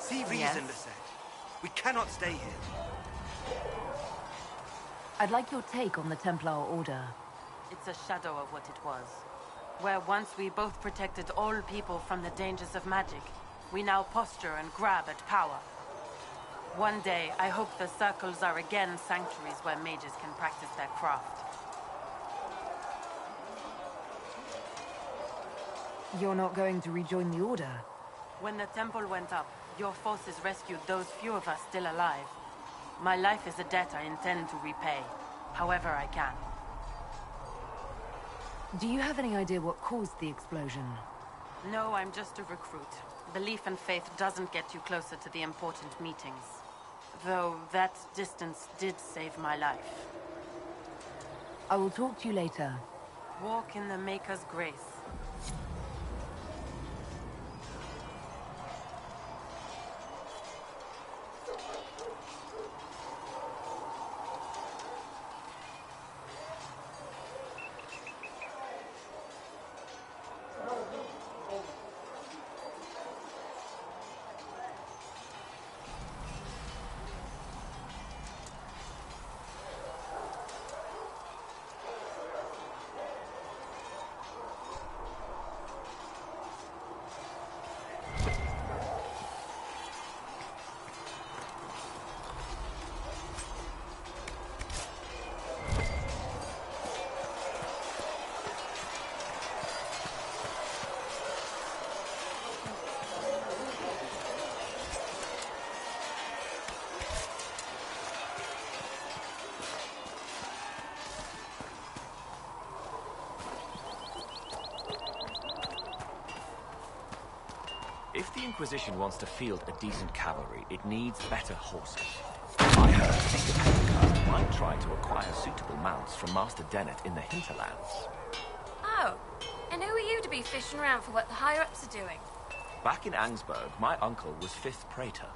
See reason, Yes? Lisette. We cannot stay here. I'd like your take on the Templar Order. It's a shadow of what it was. Where once we both protected all people from the dangers of magic, we now posture and grab at power. One day, I hope the circles are again sanctuaries where mages can practice their craft. You're not going to rejoin the Order? When the temple went up, your forces rescued those few of us still alive. My life is a debt I intend to repay, however I can. Do you have any idea what caused the explosion? No, I'm just a recruit. Belief and faith doesn't get you closer to the important meetings. Though that distance did save my life. I will talk to you later. Walk in the Maker's grace. If the Inquisition wants to field a decent cavalry, it needs better horses. I heard Mr. Pentecost might try to acquire suitable mounts from Master Dennett in the hinterlands. Oh, and who are you to be fishing around for what the higher-ups are doing? Back in Angsburg, my uncle was 5th Praetor.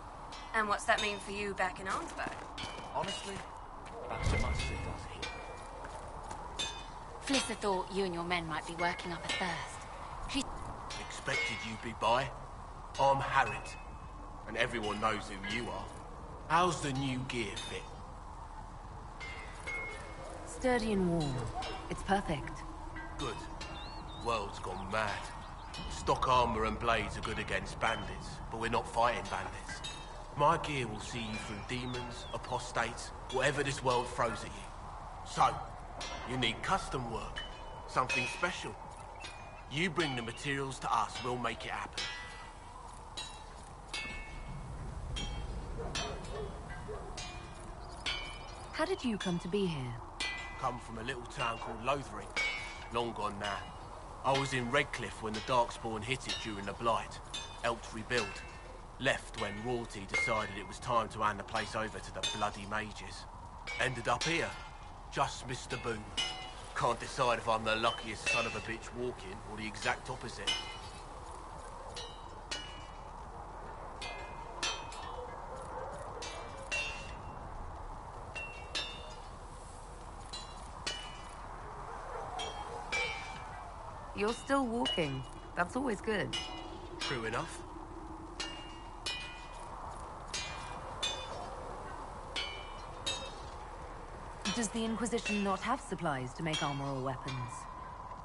And what's that mean for you back in Arnsberg? Honestly, about so much as it does here. Flissa thought you and your men might be working up a thirst. She Expected you'd be by. I'm Harrod, and everyone knows who you are. How's the new gear fit? Sturdy and warm. It's perfect. Good. World's gone mad. Stock armor and blades are good against bandits, but we're not fighting bandits. My gear will see you through demons, apostates, whatever this world throws at you. So, you need custom work. Something special. You bring the materials to us, we'll make it happen. How did you come to be here? Come from a little town called Lothering. Long gone now. I was in Redcliffe when the Darkspawn hit it during the Blight. Helped rebuild. Left when royalty decided it was time to hand the place over to the bloody mages. Ended up here. Just missed the boom. Can't decide if I'm the luckiest son of a bitch walking or the exact opposite. You're still walking. That's always good. True enough. Does the Inquisition not have supplies to make armor or weapons?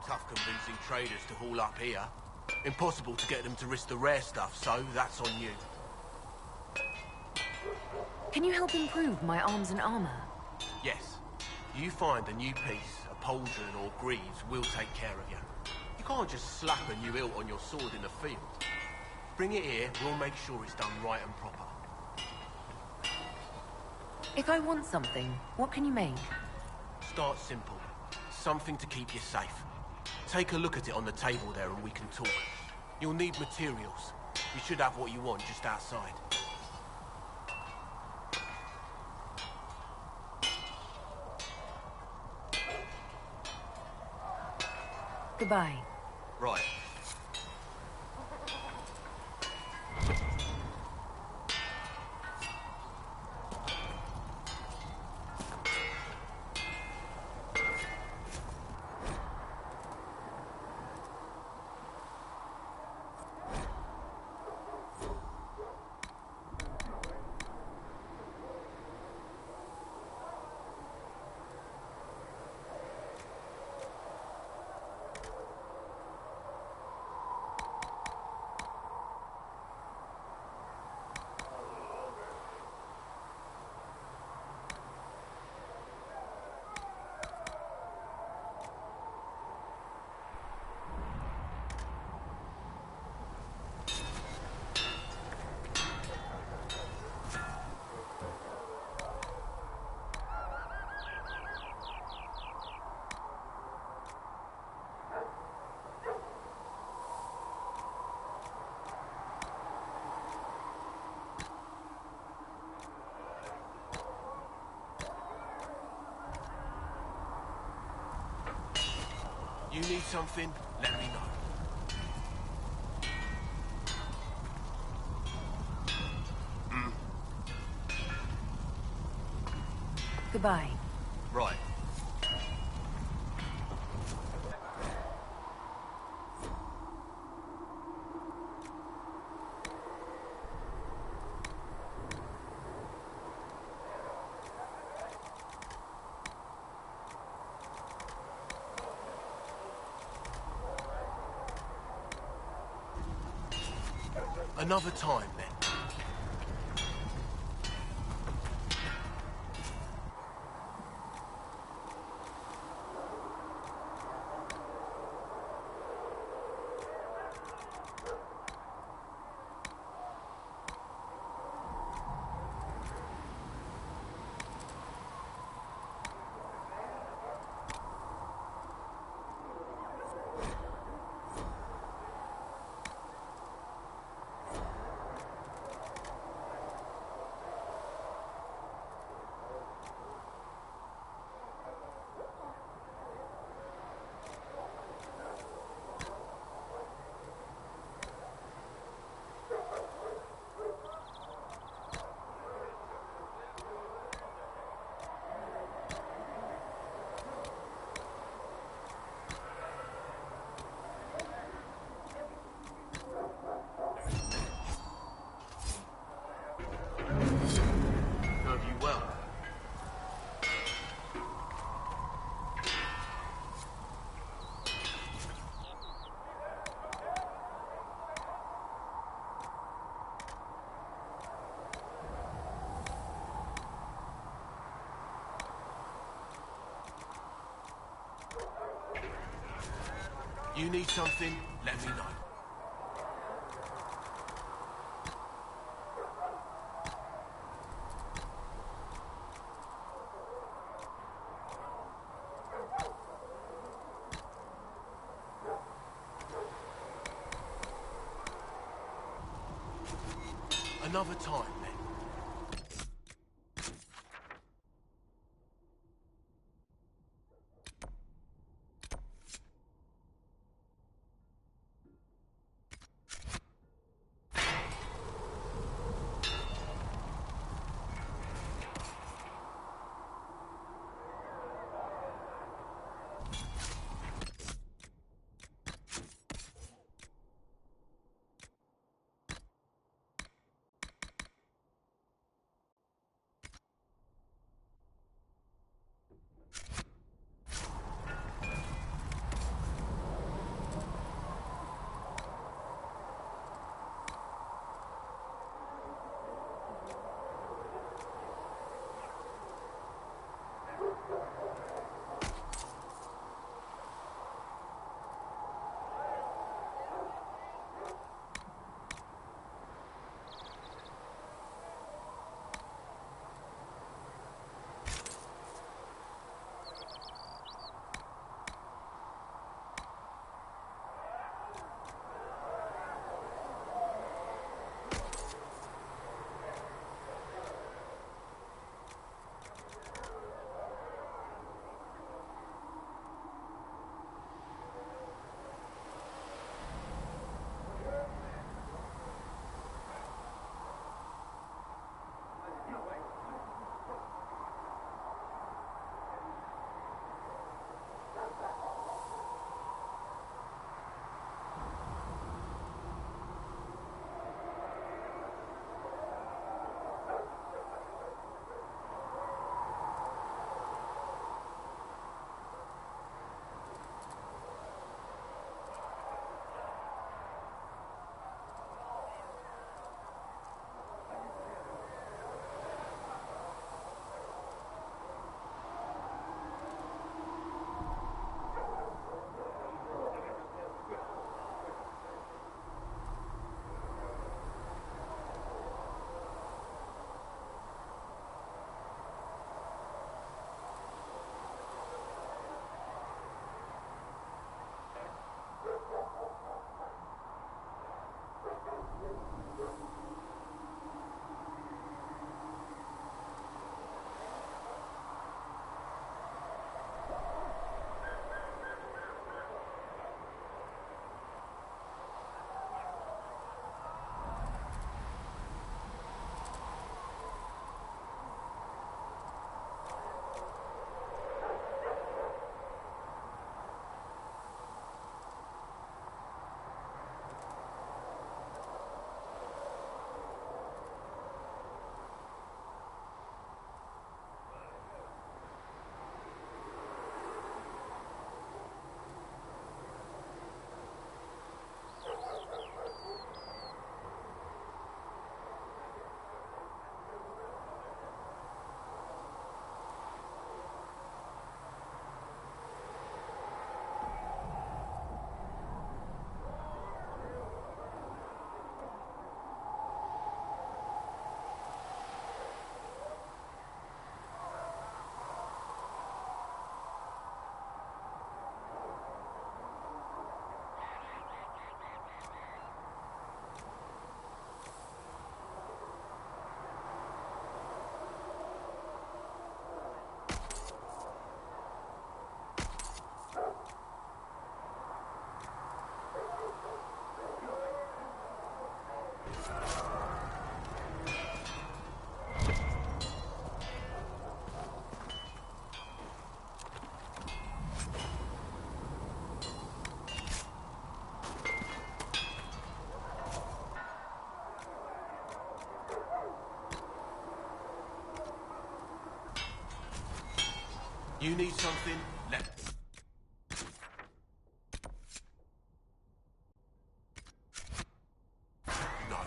Tough convincing traders to haul up here. Impossible to get them to risk the rare stuff, so that's on you. Can you help improve my arms and armor? Yes. You find a new piece, a pauldron or greaves, we'll take care of you. You can't just slap a new hilt on your sword in the field. Bring it here, we'll make sure it's done right and proper. If I want something, what can you make? Start simple. Something to keep you safe. Take a look at it on the table there and we can talk. You'll need materials. You should have what you want just outside. Goodbye. Right. need something, let me know. Goodbye. Right. Another time, then. Serve you well. You need something, let me know. Another time, then. You need something? Let... No.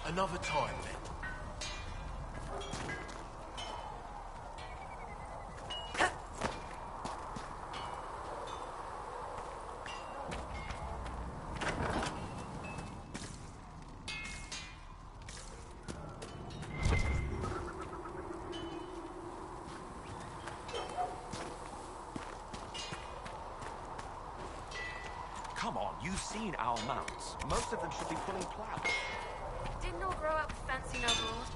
Another time, then. Come on, you've seen our mounts. Most of them should be pulling plows. Didn't all grow up with fancy nobles.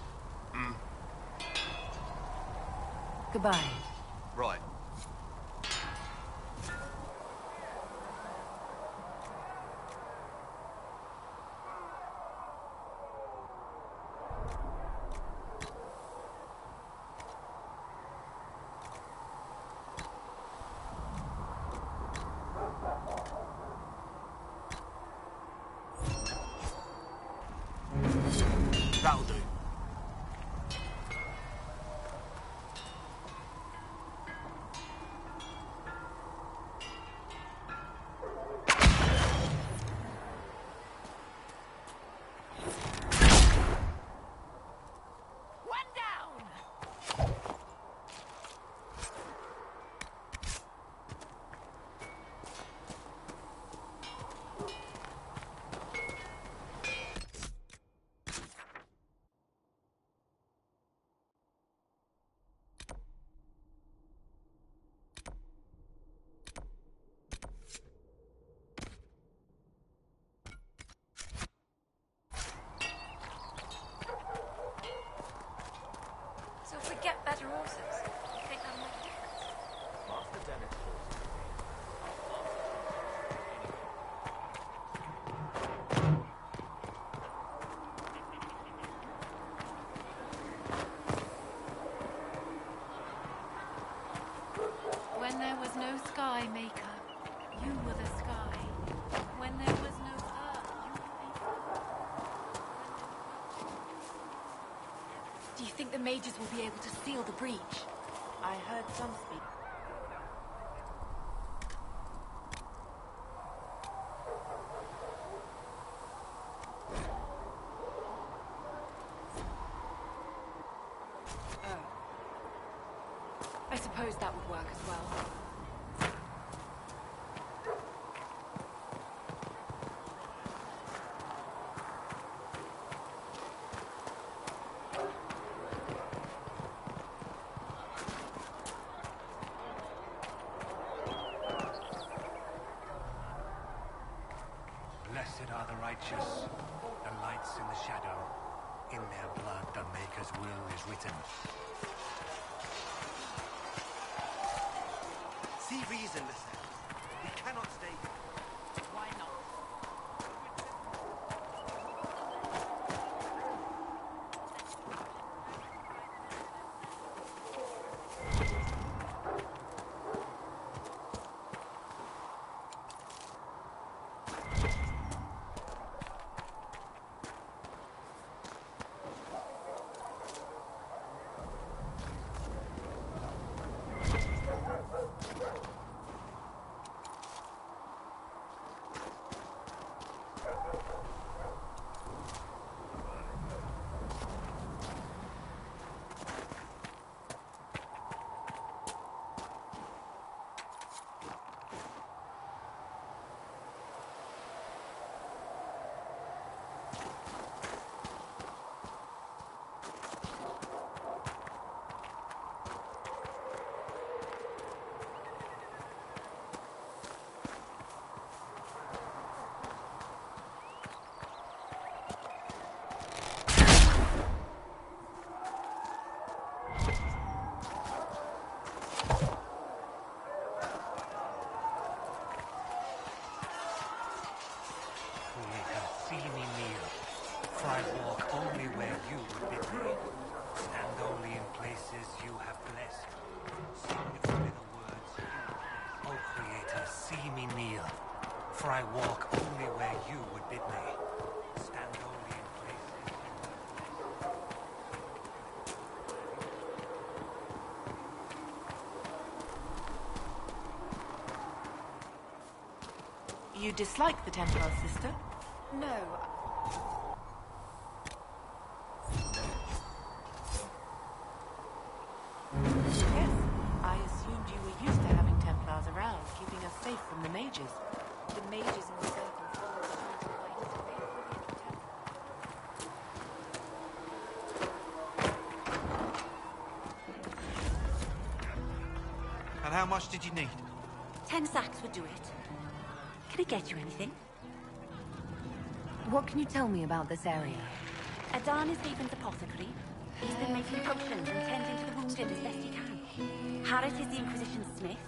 Goodbye. Right. That'll do. So if we get better horses, you think that'll make a difference? Master Dennett's horses. When there was no sky, Maker, you were the sky. When there was no earth, you were Do you think the mages will be able to seal the breach? I heard some speak. I suppose that would work as well. Blessed are the righteous, the lights in the shadow. In their blood the Maker's will is written. See reason, listen. We cannot stay here. Why not? I walk only where you would bid me. Stand only in places. You dislike the Templars, sister? No. Yes. I assumed you were used to having Templars around, keeping us safe from the mages. The mages in the circle follow the Hunter Knights. And how much did you need? 10 sacks would do it. Can I get you anything? What can you tell me about this area? Adan is Haven's apothecary. He's been making potions and tending to the wounded as best he can. Harris is the Inquisition's smith.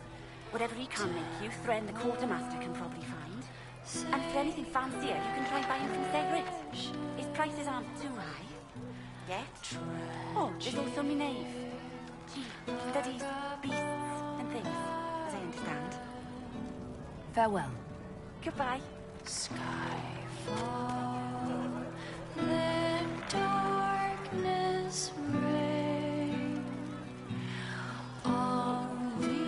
Whatever he can make you, Thren the quartermaster can probably find. And for anything fancier, you can try and buy him from Segret. His prices aren't too high. Yet. Oh, there's also Minave. She studies beasts and things, as I understand. Farewell. Goodbye. Skyfall, let darkness reign on me.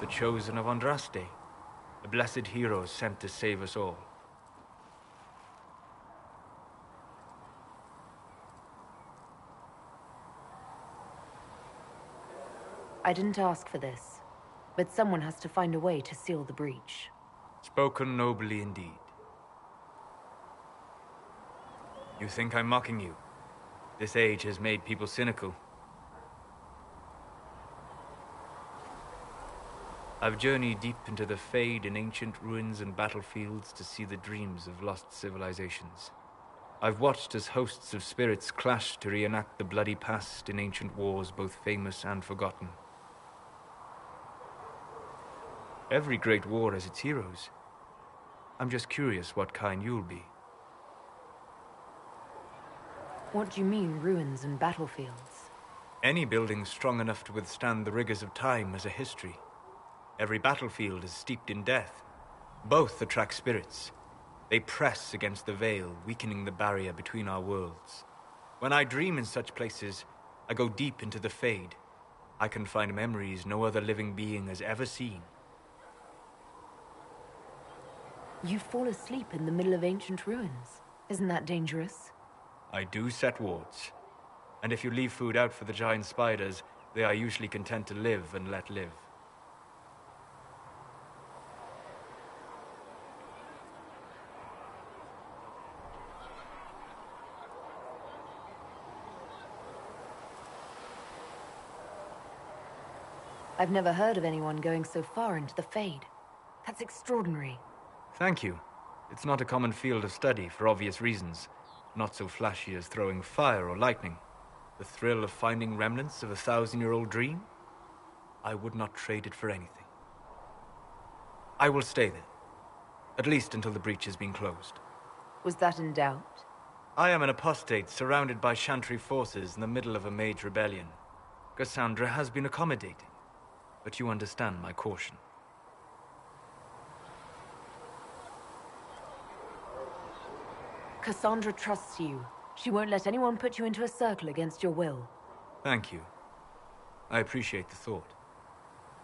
The chosen of Andraste, a blessed hero sent to save us all. I didn't ask for this, but someone has to find a way to seal the breach. Spoken nobly indeed. You think I'm mocking you? This age has made people cynical. I've journeyed deep into the Fade in ancient ruins and battlefields to see the dreams of lost civilizations. I've watched as hosts of spirits clash to reenact the bloody past in ancient wars both famous and forgotten. Every great war has its heroes. I'm just curious what kind you'll be. What do you mean, ruins and battlefields? Any building strong enough to withstand the rigors of time has a history. Every battlefield is steeped in death. Both attract spirits. They press against the veil, weakening the barrier between our worlds. When I dream in such places, I go deep into the Fade. I can find memories no other living being has ever seen. You fall asleep in the middle of ancient ruins. Isn't that dangerous? I do set wards. And if you leave food out for the giant spiders, they are usually content to live and let live. I've never heard of anyone going so far into the Fade. That's extraordinary. Thank you. It's not a common field of study for obvious reasons. Not so flashy as throwing fire or lightning. The thrill of finding remnants of a 1,000-year-old dream? I would not trade it for anything. I will stay there. At least until the breach has been closed. Was that in doubt? I am an apostate surrounded by Chantry forces in the middle of a mage rebellion. Cassandra has been accommodating, but you understand my caution. Cassandra trusts you. She won't let anyone put you into a circle against your will. Thank you. I appreciate the thought.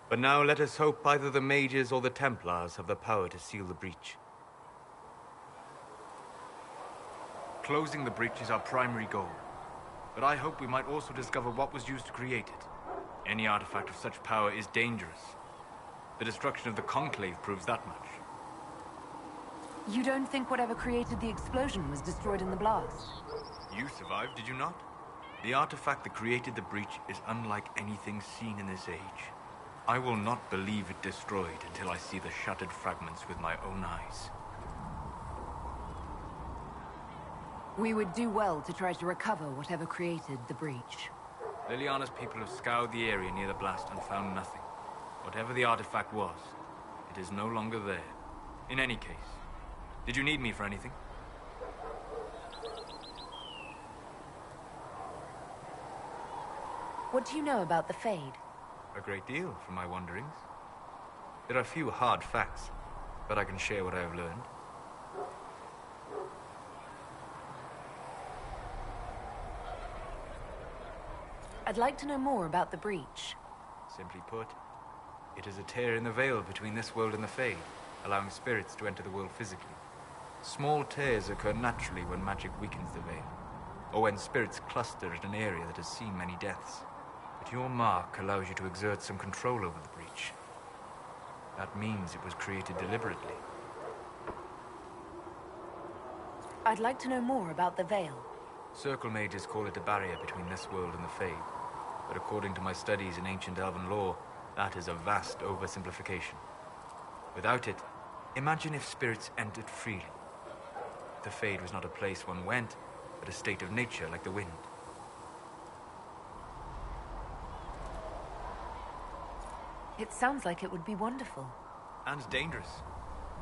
But now let us hope either the mages or the Templars have the power to seal the breach. Closing the breach is our primary goal. But I hope we might also discover what was used to create it. Any artifact of such power is dangerous. The destruction of the Conclave proves that much. You don't think whatever created the explosion was destroyed in the blast? You survived, did you not? The artifact that created the breach is unlike anything seen in this age. I will not believe it destroyed until I see the shattered fragments with my own eyes. We would do well to try to recover whatever created the breach. Liliana's people have scoured the area near the blast and found nothing. Whatever the artifact was, it is no longer there. In any case, did you need me for anything? What do you know about the Fade? A great deal from my wanderings. There are few hard facts, but I can share what I have learned. I'd like to know more about the Breach. Simply put, it is a tear in the veil between this world and the Fade, allowing spirits to enter the world physically. Small tears occur naturally when magic weakens the veil, or when spirits cluster at an area that has seen many deaths. But your mark allows you to exert some control over the Breach. That means it was created deliberately. I'd like to know more about the Veil. Circle mages call it a barrier between this world and the Fade. But according to my studies in ancient elven lore, that is a vast oversimplification. Without it, imagine if spirits entered freely. The Fade was not a place one went, but a state of nature like the wind. It sounds like it would be wonderful. And dangerous.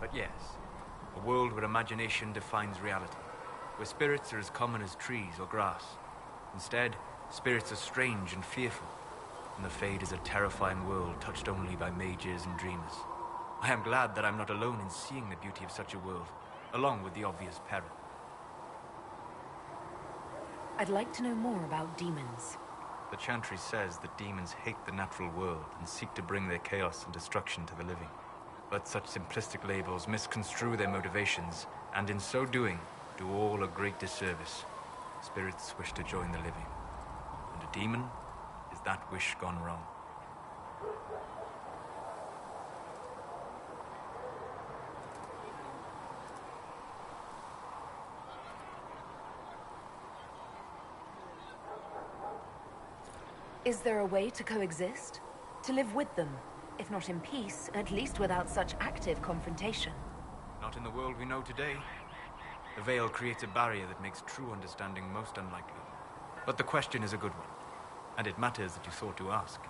But yes, a world where imagination defines reality, where spirits are as common as trees or grass. Instead, spirits are strange and fearful, and the Fade is a terrifying world touched only by mages and dreamers. I am glad that I'm not alone in seeing the beauty of such a world, along with the obvious peril. I'd like to know more about demons. The Chantry says that demons hate the natural world and seek to bring their chaos and destruction to the living. But such simplistic labels misconstrue their motivations, and in so doing, do all a great disservice. Spirits wish to join the living, and a demon is that wish gone wrong. Is there a way to coexist? To live with them? If not in peace, at least without such active confrontation. Not in the world we know today. The Veil creates a barrier that makes true understanding most unlikely. But the question is a good one, and it matters that you thought to ask.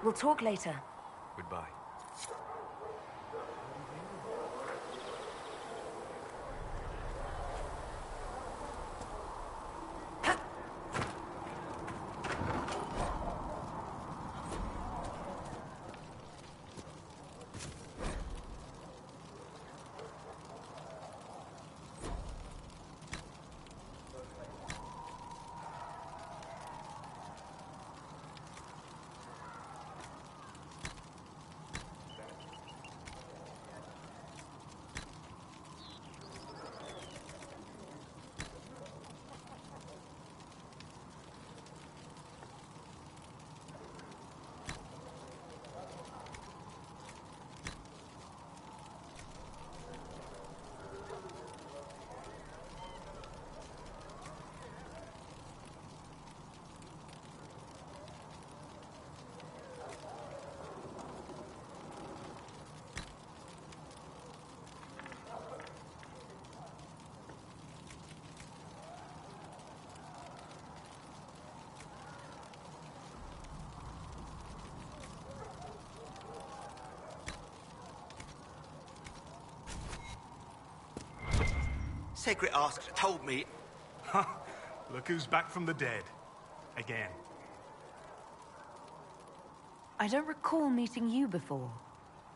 We'll talk later. Goodbye. Sacred Ask told me... Look who's back from the dead. Again. I don't recall meeting you before.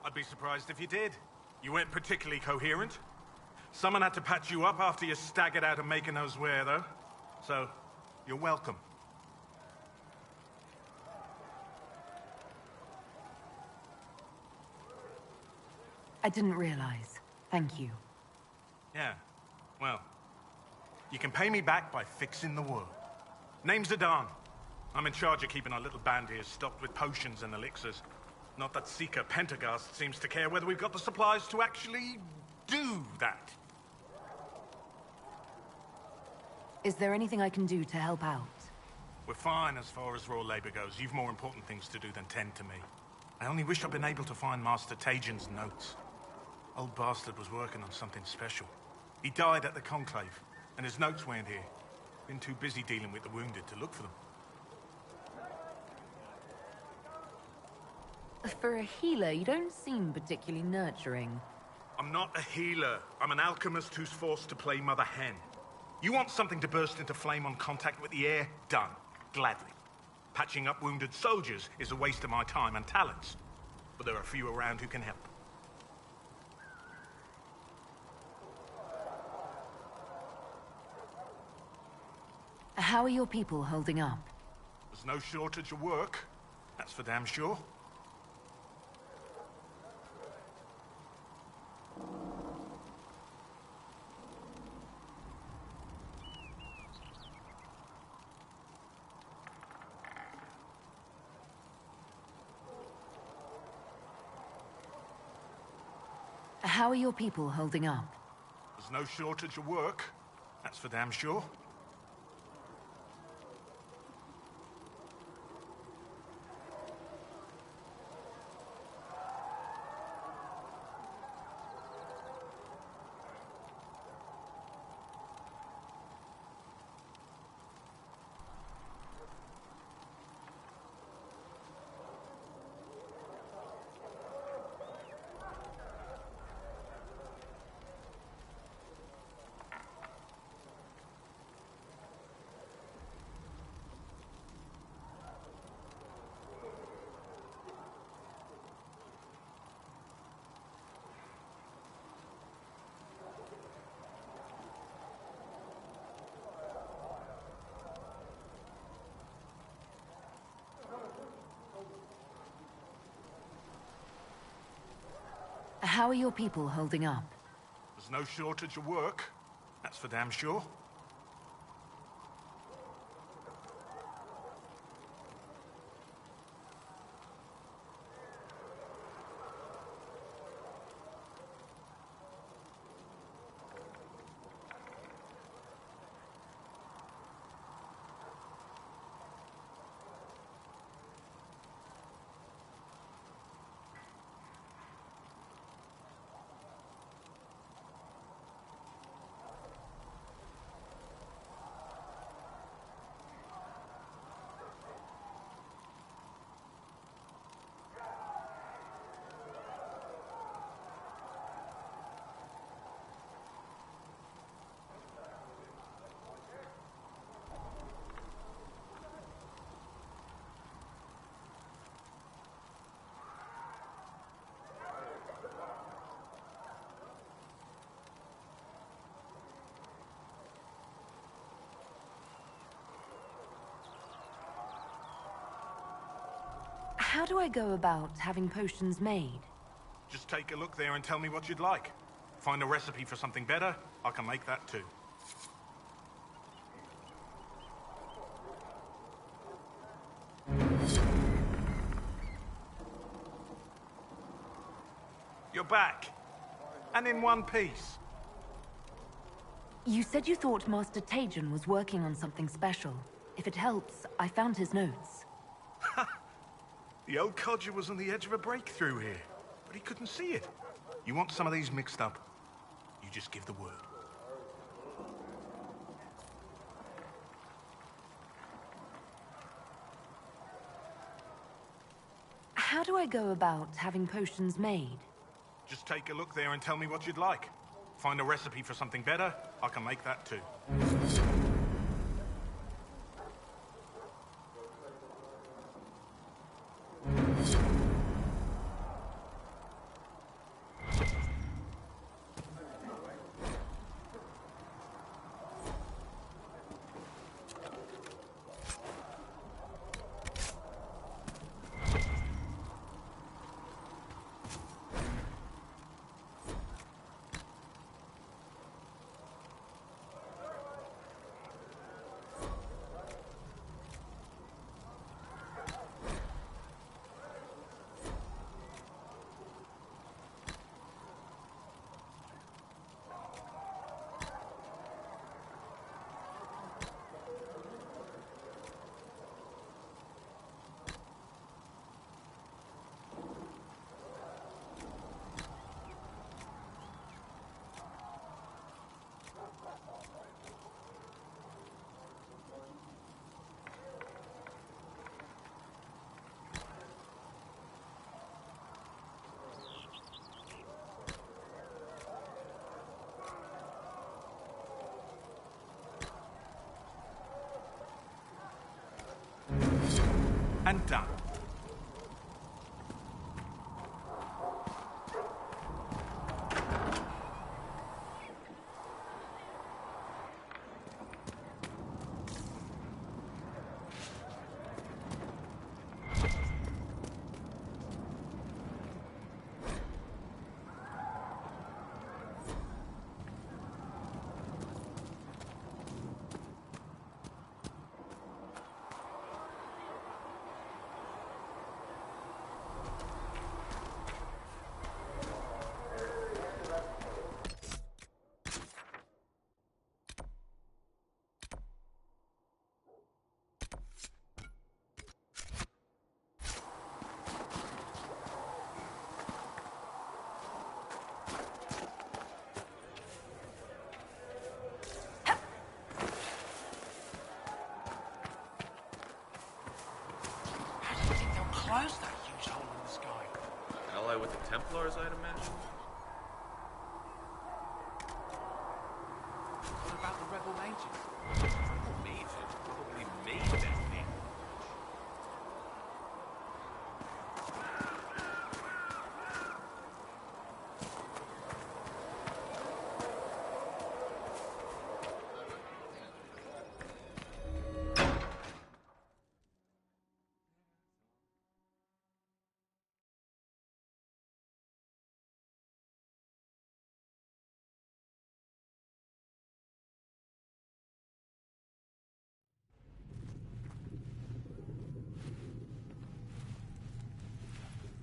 I'd be surprised if you did. You weren't particularly coherent. Someone had to patch you up after you staggered out of making those wear, though. So, you're welcome. I didn't realize. Thank you. Yeah. Well, you can pay me back by fixing the world. Name's Adan. I'm in charge of keeping our little band here stocked with potions and elixirs. Not that Seeker Pentagast seems to care whether we've got the supplies to actually do that. Is there anything I can do to help out? We're fine as far as raw labor goes. You've more important things to do than tend to me. I only wish I'd been able to find Master Tajin's notes. Old bastard was working on something special. He died at the Conclave. And his notes weren't here. Been too busy dealing with the wounded to look for them. For a healer, you don't seem particularly nurturing. I'm not a healer. I'm an alchemist who's forced to play Mother Hen. You want something to burst into flame on contact with the air? Done. Gladly. Patching up wounded soldiers is a waste of my time and talents. But there are a few around who can help. How are your people holding up? There's no shortage of work. That's for damn sure. How are your people holding up? There's no shortage of work. That's for damn sure. How are your people holding up? There's no shortage of work. That's for damn sure. How do I go about having potions made? Just take a look there and tell me what you'd like. Find a recipe for something better, I can make that too. You're back. And in one piece. You said you thought Master Tejan was working on something special. If it helps, I found his notes. The old codger was on the edge of a breakthrough here, but he couldn't see it. You want some of these mixed up? You just give the word. How do I go about having potions made? Just take a look there and tell me what you'd like. Find a recipe for something better, I can make that too.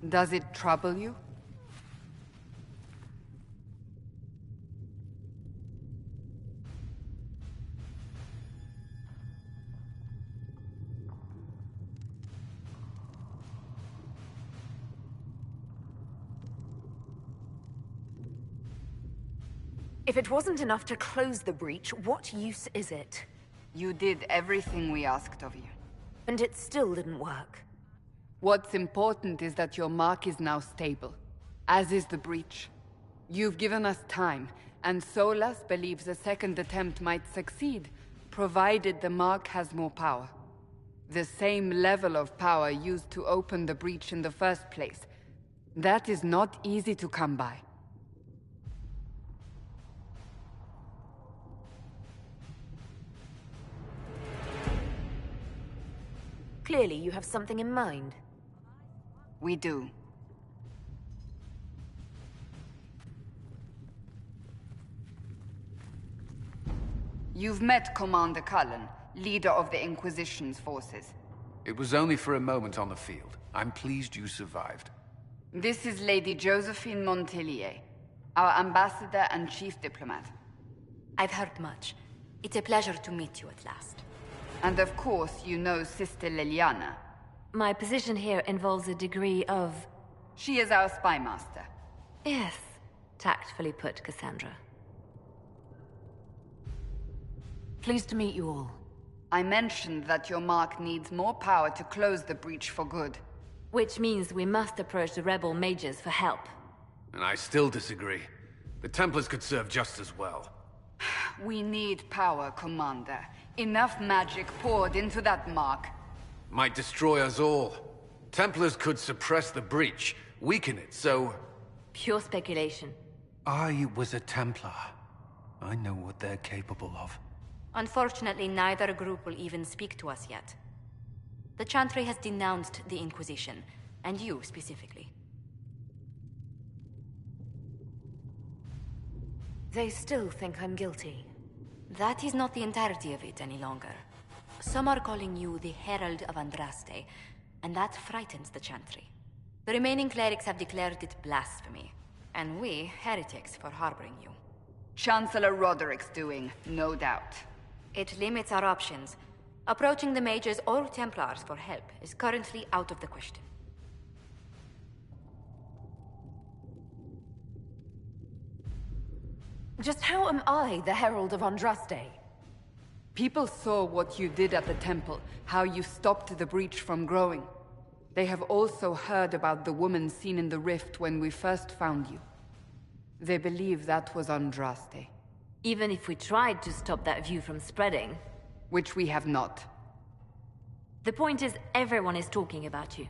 Does it trouble you? If it wasn't enough to close the breach, what use is it? You did everything we asked of you. And it still didn't work. What's important is that your mark is now stable, as is the breach. You've given us time, and Solas believes a second attempt might succeed, provided the mark has more power. The same level of power used to open the breach in the first place. That is not easy to come by. Clearly, you have something in mind. We do. You've met Commander Cullen, leader of the Inquisition's forces. It was only for a moment on the field. I'm pleased you survived. This is Lady Josephine Montelier, our ambassador and chief diplomat. I've heard much. It's a pleasure to meet you at last. And of course, you know Sister Leliana. My position here involves a degree of... She is our spy master. Yes, tactfully put, Cassandra. Pleased to meet you all. I mentioned that your mark needs more power to close the breach for good. Which means we must approach the rebel mages for help. And I still disagree. The Templars could serve just as well. We need power, Commander. Enough magic poured into that mark. Might destroy us all. Templars could suppress the breach, weaken it, so... Pure speculation. I was a Templar. I know what they're capable of. Unfortunately, neither group will even speak to us yet. The Chantry has denounced the Inquisition, and you specifically. They still think I'm guilty. That is not the entirety of it any longer. Some are calling you the Herald of Andraste, and that frightens the Chantry. The remaining clerics have declared it blasphemy, and we, heretics, for harboring you. Chancellor Roderick's doing, no doubt. It limits our options. Approaching the mages or Templars for help is currently out of the question. Just how am I the Herald of Andraste? People saw what you did at the temple, how you stopped the breach from growing. They have also heard about the woman seen in the rift when we first found you. They believe that was Andraste. Even if we tried to stop that view from spreading... Which we have not. The point is, everyone is talking about you.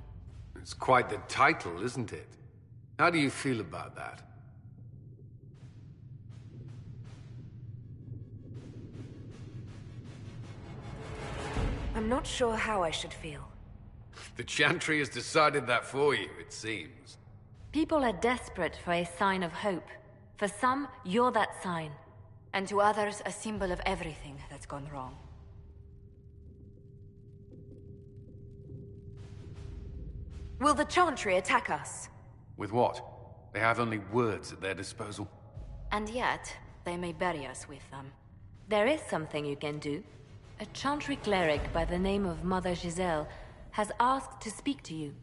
It's quite the title, isn't it? How do you feel about that? I'm not sure how I should feel. The Chantry has decided that for you, it seems. People are desperate for a sign of hope. For some, you're that sign. And to others, a symbol of everything that's gone wrong. Will the Chantry attack us? With what? They have only words at their disposal. And yet, they may bury us with them. There is something you can do. A Chantry cleric by the name of Mother Giselle has asked to speak to you.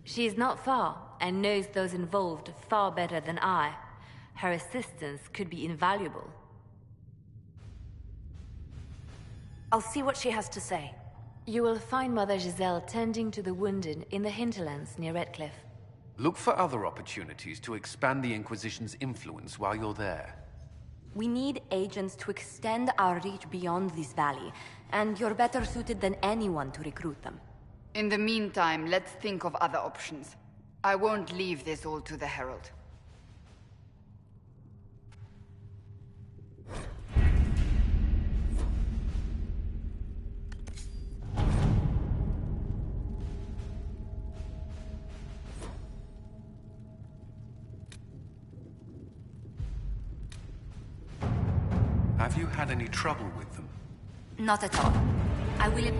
She is not far, and knows those involved far better than I. Her assistance could be invaluable. I'll see what she has to say. You will find Mother Giselle tending to the wounded in the hinterlands near Redcliffe. Look for other opportunities to expand the Inquisition's influence while you're there. We need agents to extend our reach beyond this valley, and you're better suited than anyone to recruit them. In the meantime, let's think of other options. I won't leave this all to the Herald. Have you had any trouble with them? Not at all. I will...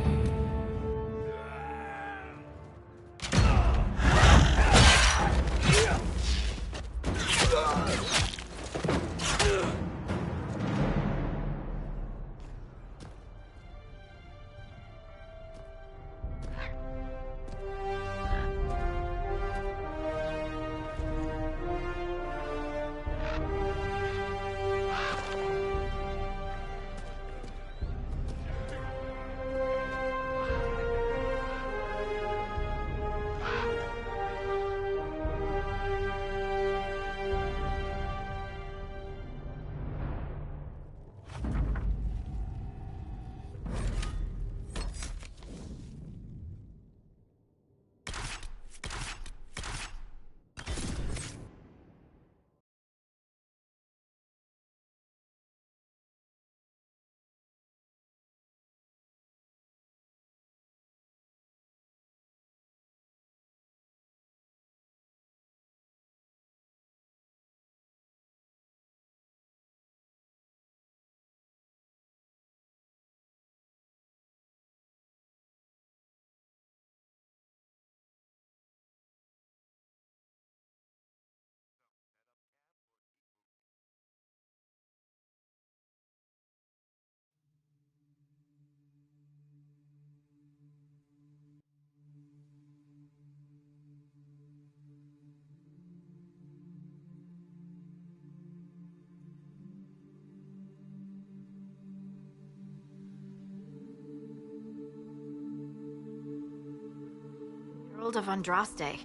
Herald of Andraste.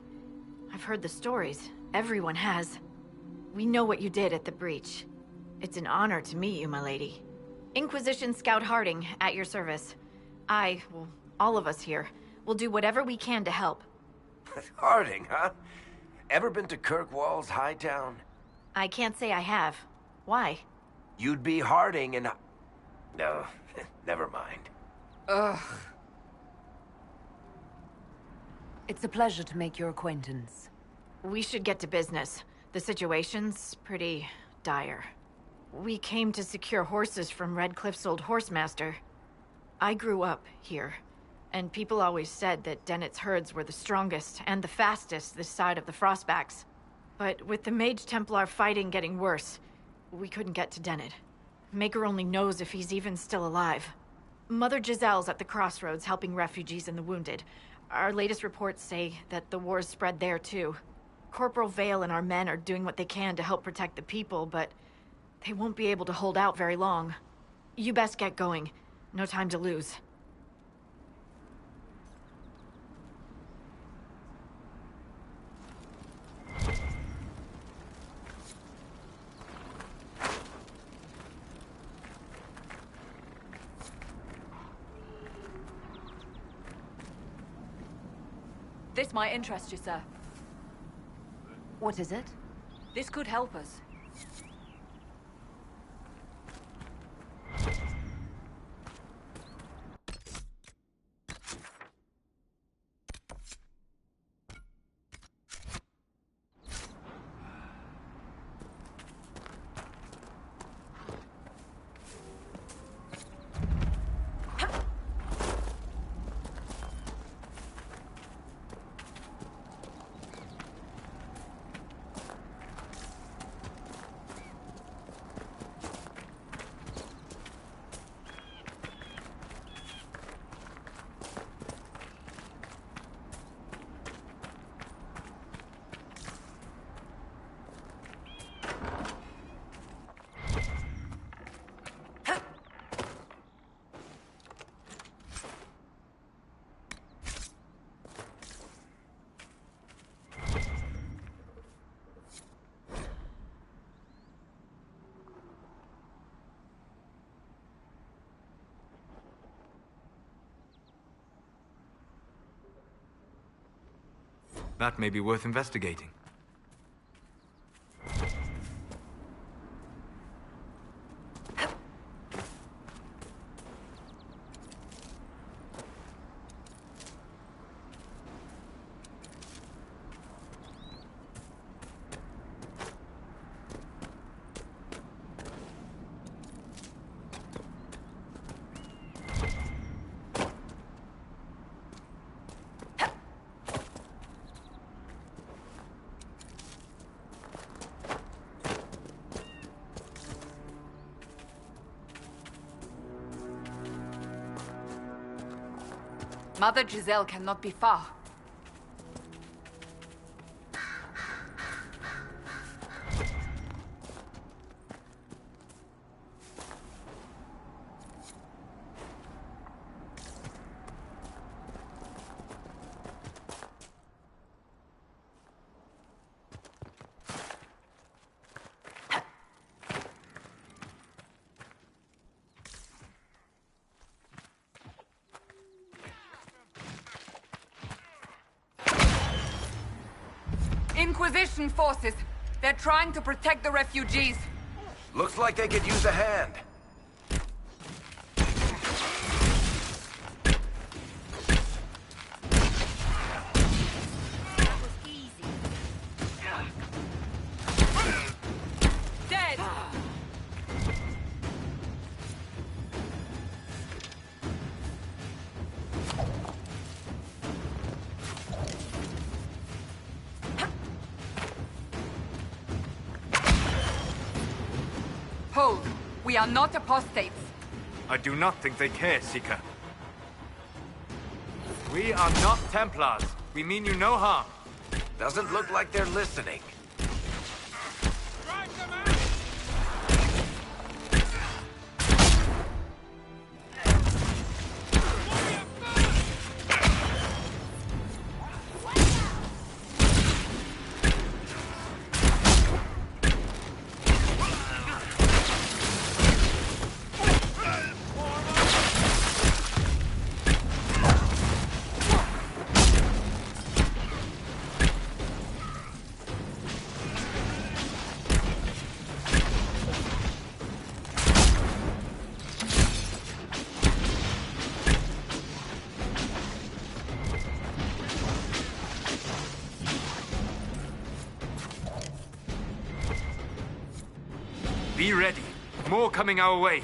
I've heard the stories. Everyone has. We know what you did at the breach. It's an honor to meet you, my lady. Inquisition Scout Harding, at your service. Well, all of us here, will do whatever we can to help. Harding, huh? Ever been to Kirkwall's Hightown? I can't say I have. Why? You'd be Harding and... No, never mind. Ugh. It's a pleasure to make your acquaintance. We should get to business. The situation's pretty dire. We came to secure horses from Redcliffe's old horsemaster. I grew up here, and people always said that Dennett's herds were the strongest and the fastest this side of the Frostbacks. But with the Mage Templar fighting getting worse, we couldn't get to Dennett. Maker only knows if he's even still alive. Mother Giselle's at the crossroads helping refugees and the wounded. Our latest reports say that the war's spread there too. Corporal Vale and our men are doing what they can to help protect the people, but they won't be able to hold out very long. You best get going. No time to lose. This might interest you, sir. What is it? This could help us. That may be worth investigating. Mother Giselle cannot be far. Inquisition forces. They're trying to protect the refugees. Looks like they could use a hand. Dead! Hold. We are not apostates. I do not think they care, Seeker. We are not Templars. We mean you no harm. Doesn't look like they're listening. Be ready. More coming our way.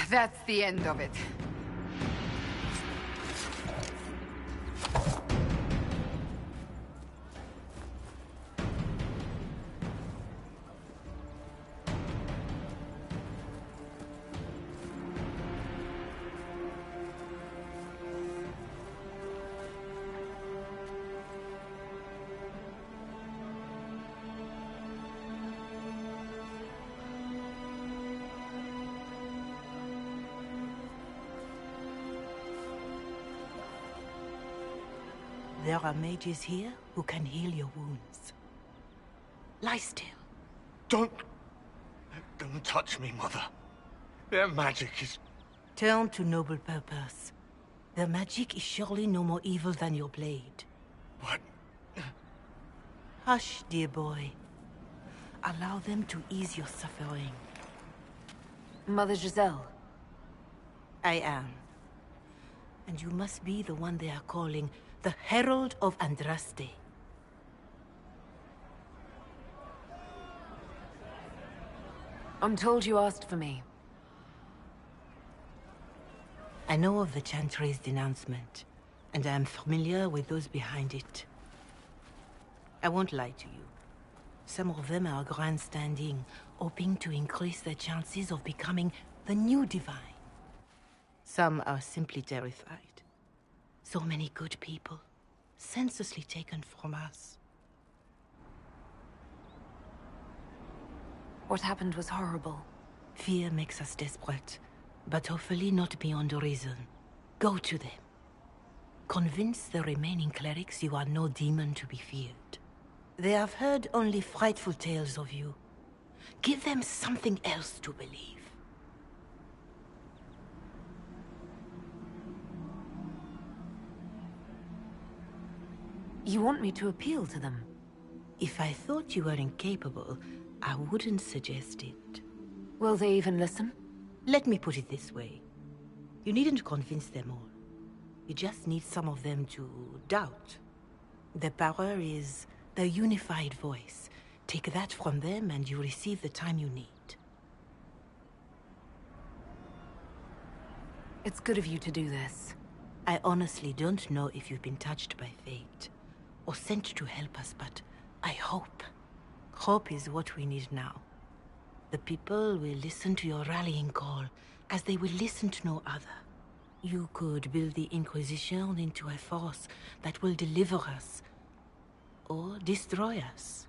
That's the end of it. There are mages here who can heal your wounds. Lie still. Don't touch me, Mother. Their magic is... Turn to noble purpose. Their magic is surely no more evil than your blade. What? Hush, dear boy. Allow them to ease your suffering. Mother Giselle. I am. And you must be the one they are calling the Herald of Andraste. I'm told you asked for me. I know of the Chantry's denouncement, and I am familiar with those behind it. I won't lie to you. Some of them are grandstanding, hoping to increase their chances of becoming the new divine. Some are simply terrified. So many good people, senselessly taken from us. What happened was horrible. Fear makes us desperate, but hopefully not beyond reason. Go to them. Convince the remaining clerics you are no demon to be feared. They have heard only frightful tales of you. Give them something else to believe. You want me to appeal to them? If I thought you were incapable, I wouldn't suggest it. Will they even listen? Let me put it this way. You needn't convince them all. You just need some of them to doubt. Their power is the unified voice. Take that from them and you receive the time you need. It's good of you to do this. I honestly don't know if you've been touched by fate, or sent to help us, but I hope. Hope is what we need now. The people will listen to your rallying call, as they will listen to no other. You could build the Inquisition into a force that will deliver us, or destroy us.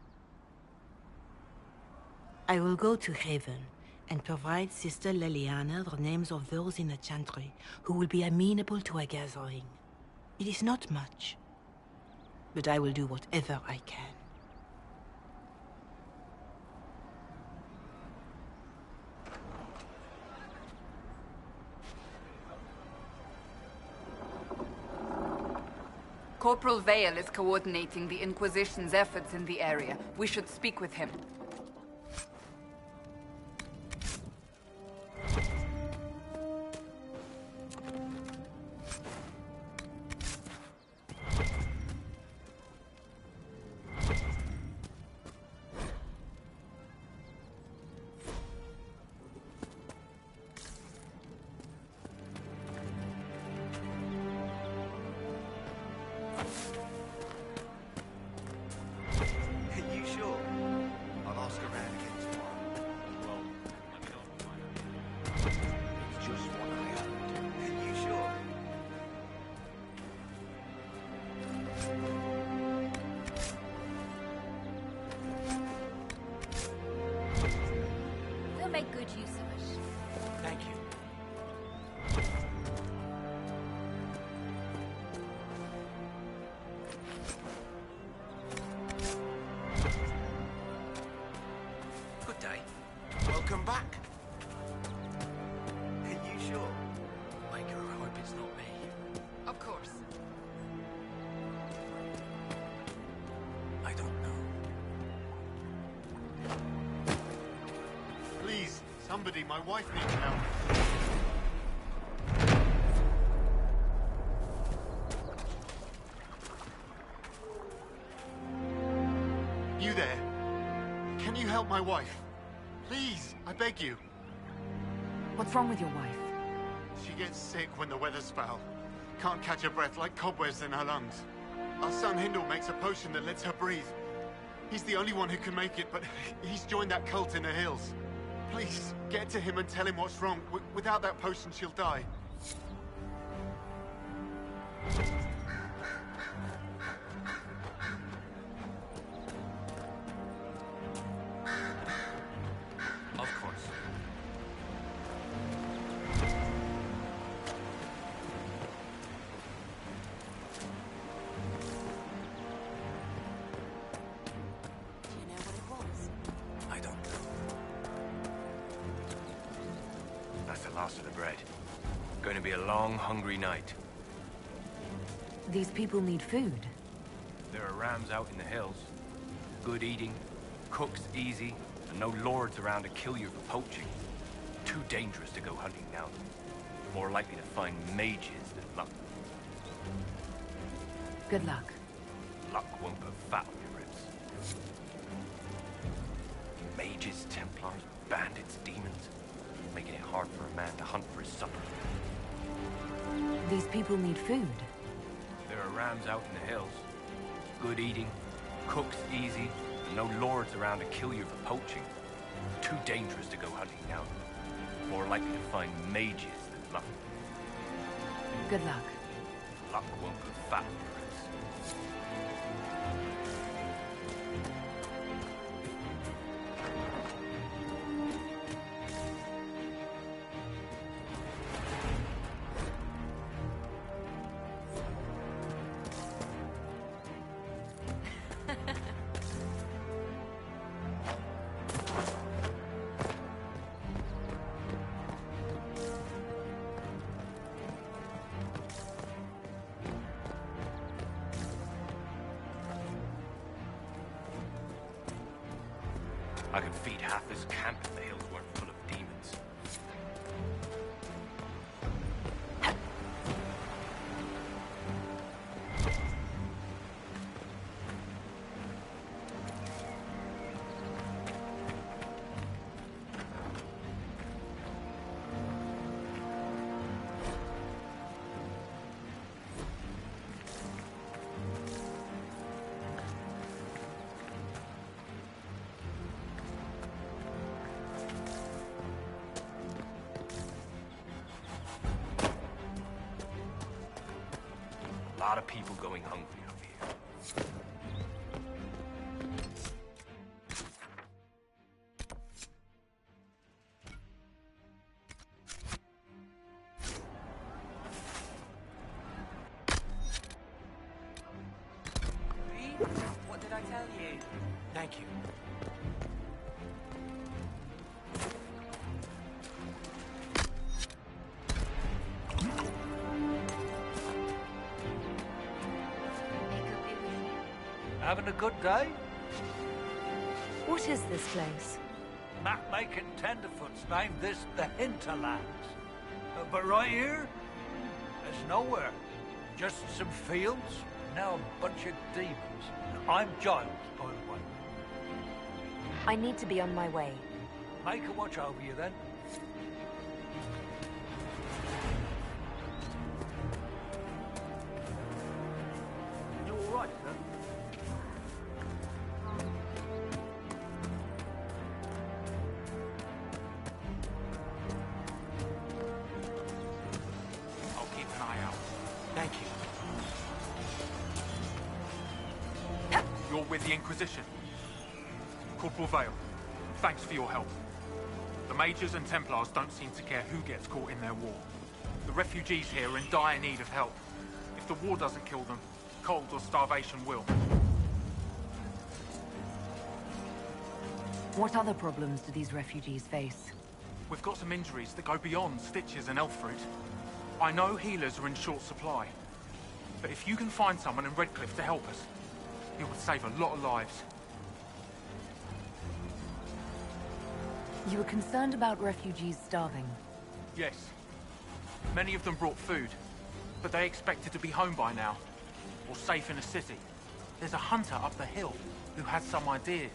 I will go to Haven and provide Sister Leliana the names of those in the Chantry who will be amenable to a gathering. It is not much, but I will do whatever I can. Corporal Vale is coordinating the Inquisition's efforts in the area. We should speak with him. They'll make good use of it. Thank you. Good day. Welcome back. Are you sure? Make her hope it's not me. Of course. I don't know. Please, somebody, my wife needs help. You there? Can you help my wife? Please, I beg you. What's wrong with your wife? She gets sick when the weather's foul. Can't catch her breath like cobwebs in her lungs. Our son Hindle makes a potion that lets her breathe. He's the only one who can make it, but he's joined that cult in the hills. Please, get to him and tell him what's wrong. Without that potion, she'll die. Of course. Do you know what it was? I don't know. That's the last of the bread. Going to be a long, hungry night. These people need food. There are rams out in the hills. Good eating, cooks easy, and no lords around to kill you for poaching. Too dangerous to go hunting now. More likely to find mages than luck. Good luck. Luck won't put fat on your ribs. Mages, Templars, bandits, demons. Making it hard for a man to hunt for his supper. These people need food. rams out in the hills. Good eating, cooks easy, and no lords around to kill you for poaching. Too dangerous to go hunting now. More likely to find mages than luck. Good luck. Luck won't go fat, Prince. I could feed half this camp if the hills weren't full of demons. A lot of people going hungry over here. What did I tell you? Thank you. Having a good day? What is this place? Map-making tenderfoots named this the Hinterlands. But right here, there's nowhere. Just some fields, now a bunch of demons. I'm Giles, by the way. I need to be on my way. Make a watch over you then. You all right, sir? I'll keep an eye out. Thank you. You're with the Inquisition. Corporal Vale, thanks for your help. The Mages and Templars don't seem to care who gets caught in their war. The refugees here are in dire need of help. If the war doesn't kill them, cold or starvation will. What other problems do these refugees face? We've got some injuries that go beyond stitches and elf fruit. I know healers are in short supply. But if you can find someone in Redcliffe to help us, it would save a lot of lives. You were concerned about refugees starving. Yes. Many of them brought food, but they expected to be home by now, or safe in a city. There's a hunter up the hill who has some ideas.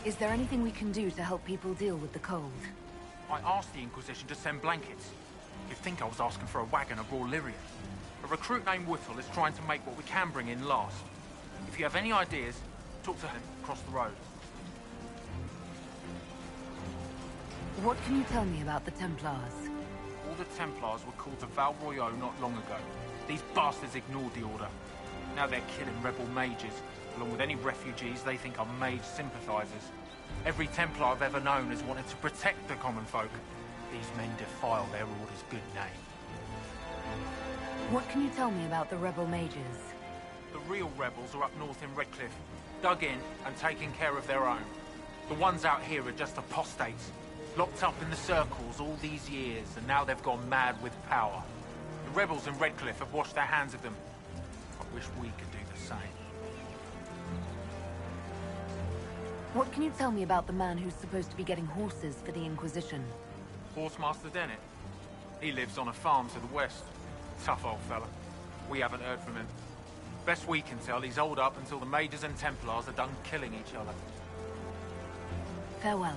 Is there anything we can do to help people deal with the cold? I asked the Inquisition to send blankets. You'd think I was asking for a wagon of raw Lyria. A recruit named Whittle is trying to make what we can bring in last. If you have any ideas, talk to him across the road. What can you tell me about the Templars? All the Templars were called to Val Royeaux not long ago. These bastards ignored the order. Now they're killing rebel mages, along with any refugees they think are mage sympathizers. Every Templar I've ever known has wanted to protect the common folk. These men defile their order's good name. What can you tell me about the rebel mages? The real rebels are up north in Redcliffe, dug in and taking care of their own. The ones out here are just apostates, locked up in the circles all these years, and now they've gone mad with power. The rebels in Redcliffe have washed their hands of them. I wish we could do the same. What can you tell me about the man who's supposed to be getting horses for the Inquisition? Horsemaster Dennett. He lives on a farm to the west. Tough old fella. We haven't heard from him. Best we can tell, he's holed up until the Mages and Templars are done killing each other. Farewell.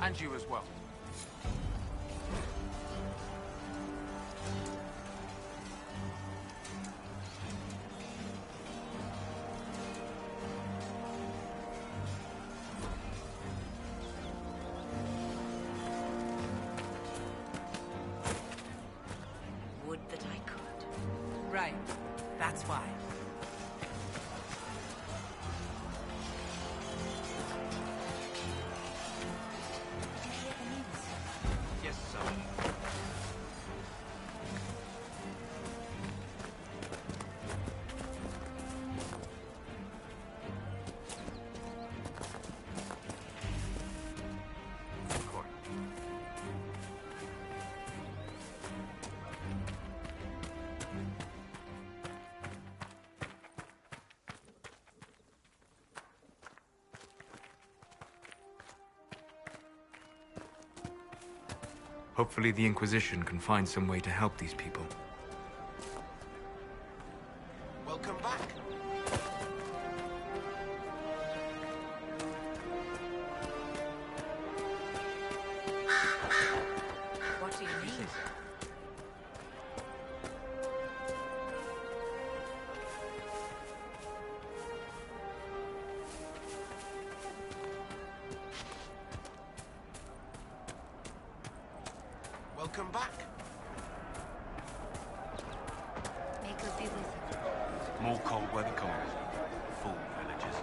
And you as well. that's why. Yes, sir. Hopefully the Inquisition can find some way to help these people. Welcome back. What do you need? Welcome back. May God be with you. More cold weather coming. Fool villagers.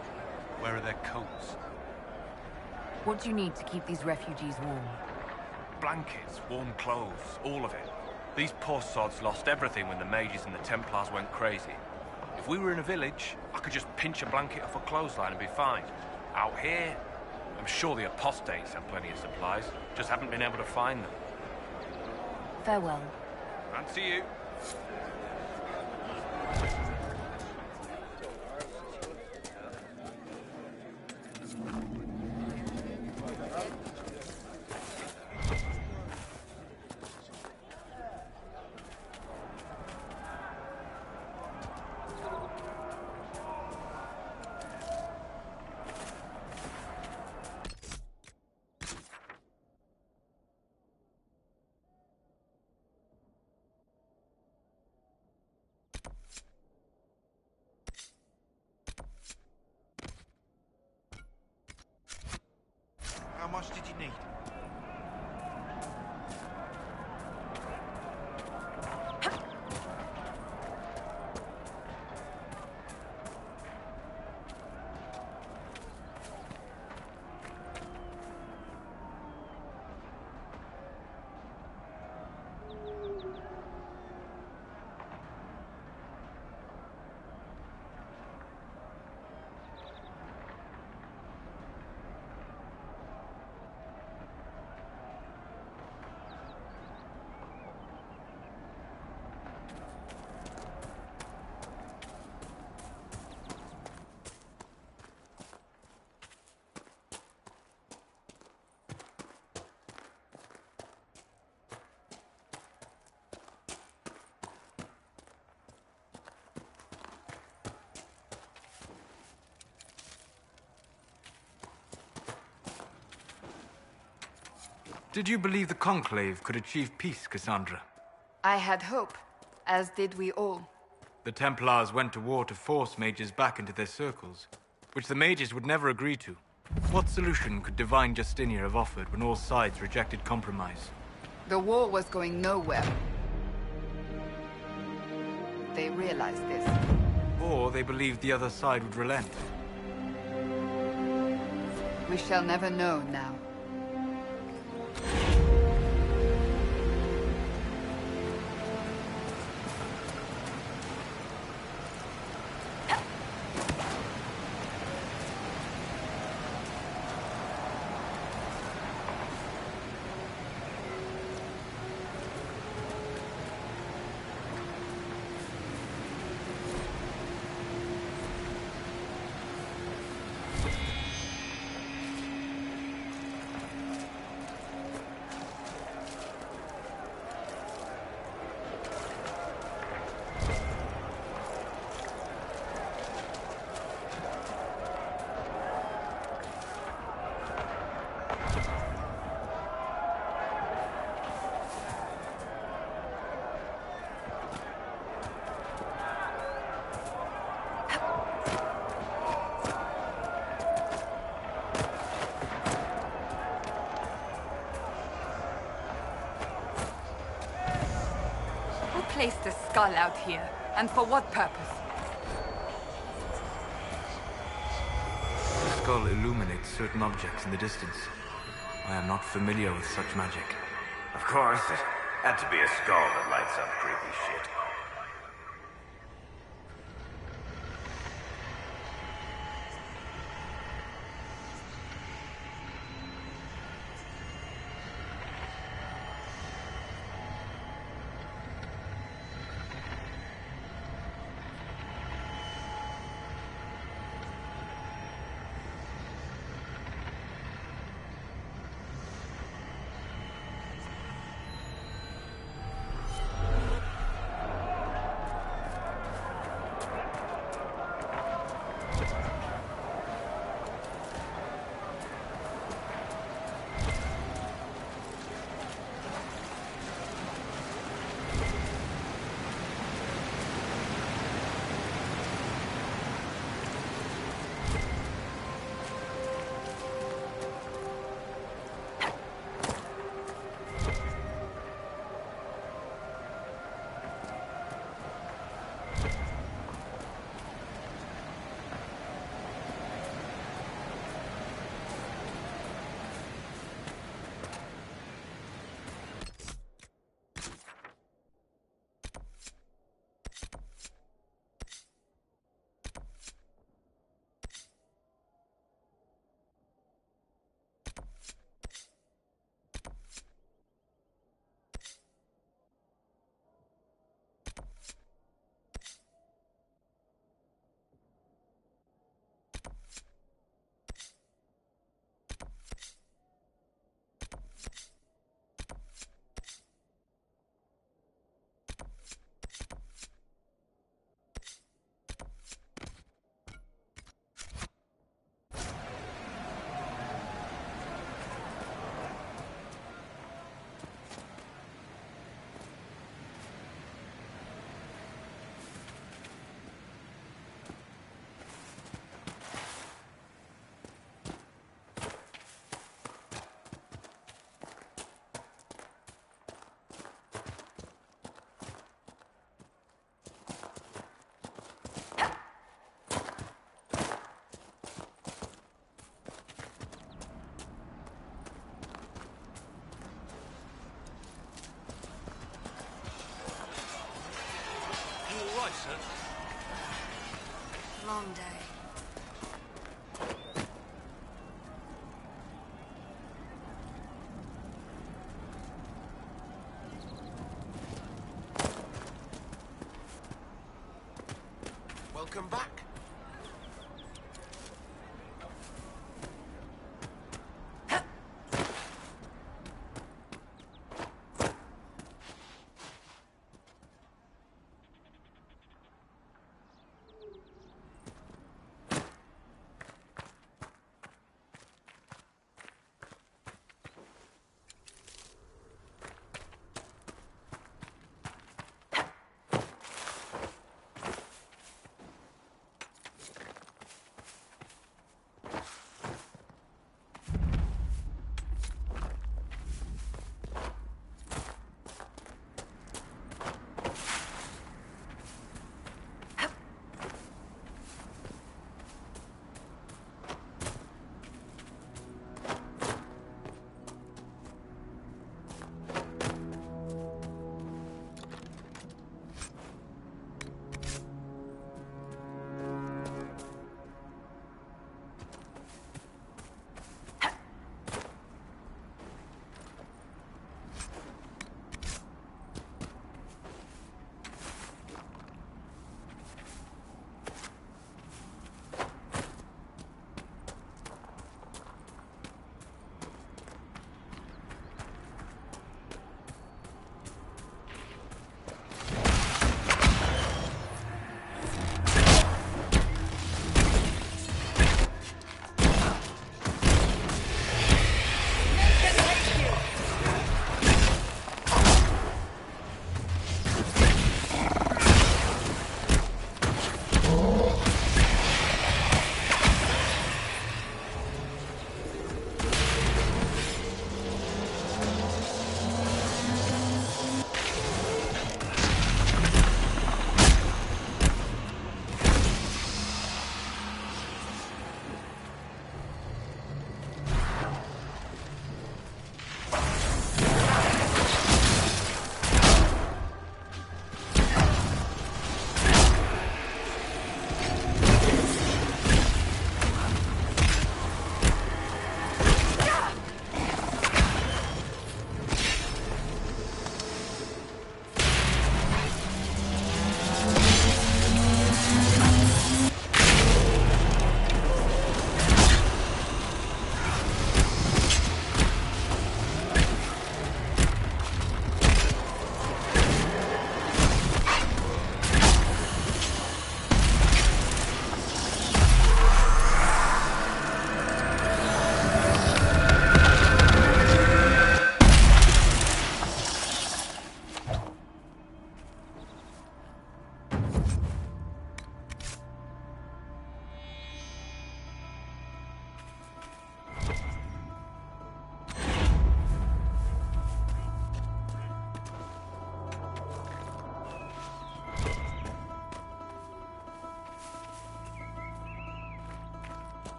Where are their coats? What do you need to keep these refugees warm? Blankets, warm clothes, all of it. These poor sods lost everything when the mages and the Templars went crazy. If we were in a village, I could just pinch a blanket off a clothesline and be fine. Out here, I'm sure the apostates have plenty of supplies, just haven't been able to find them. Farewell. And to you. How much did you need? Did you believe the Conclave could achieve peace, Cassandra? I had hope, as did we all. The Templars went to war to force mages back into their circles, which the mages would never agree to. What solution could Divine Justinia have offered when all sides rejected compromise? The war was going nowhere. They realized this. Or they believed the other side would relent. We shall never know now. Who placed a skull out here? And for what purpose? The skull illuminates certain objects in the distance. I am not familiar with such magic. Of course, it had to be a skull that lights up creepy shit. Long day. Welcome back.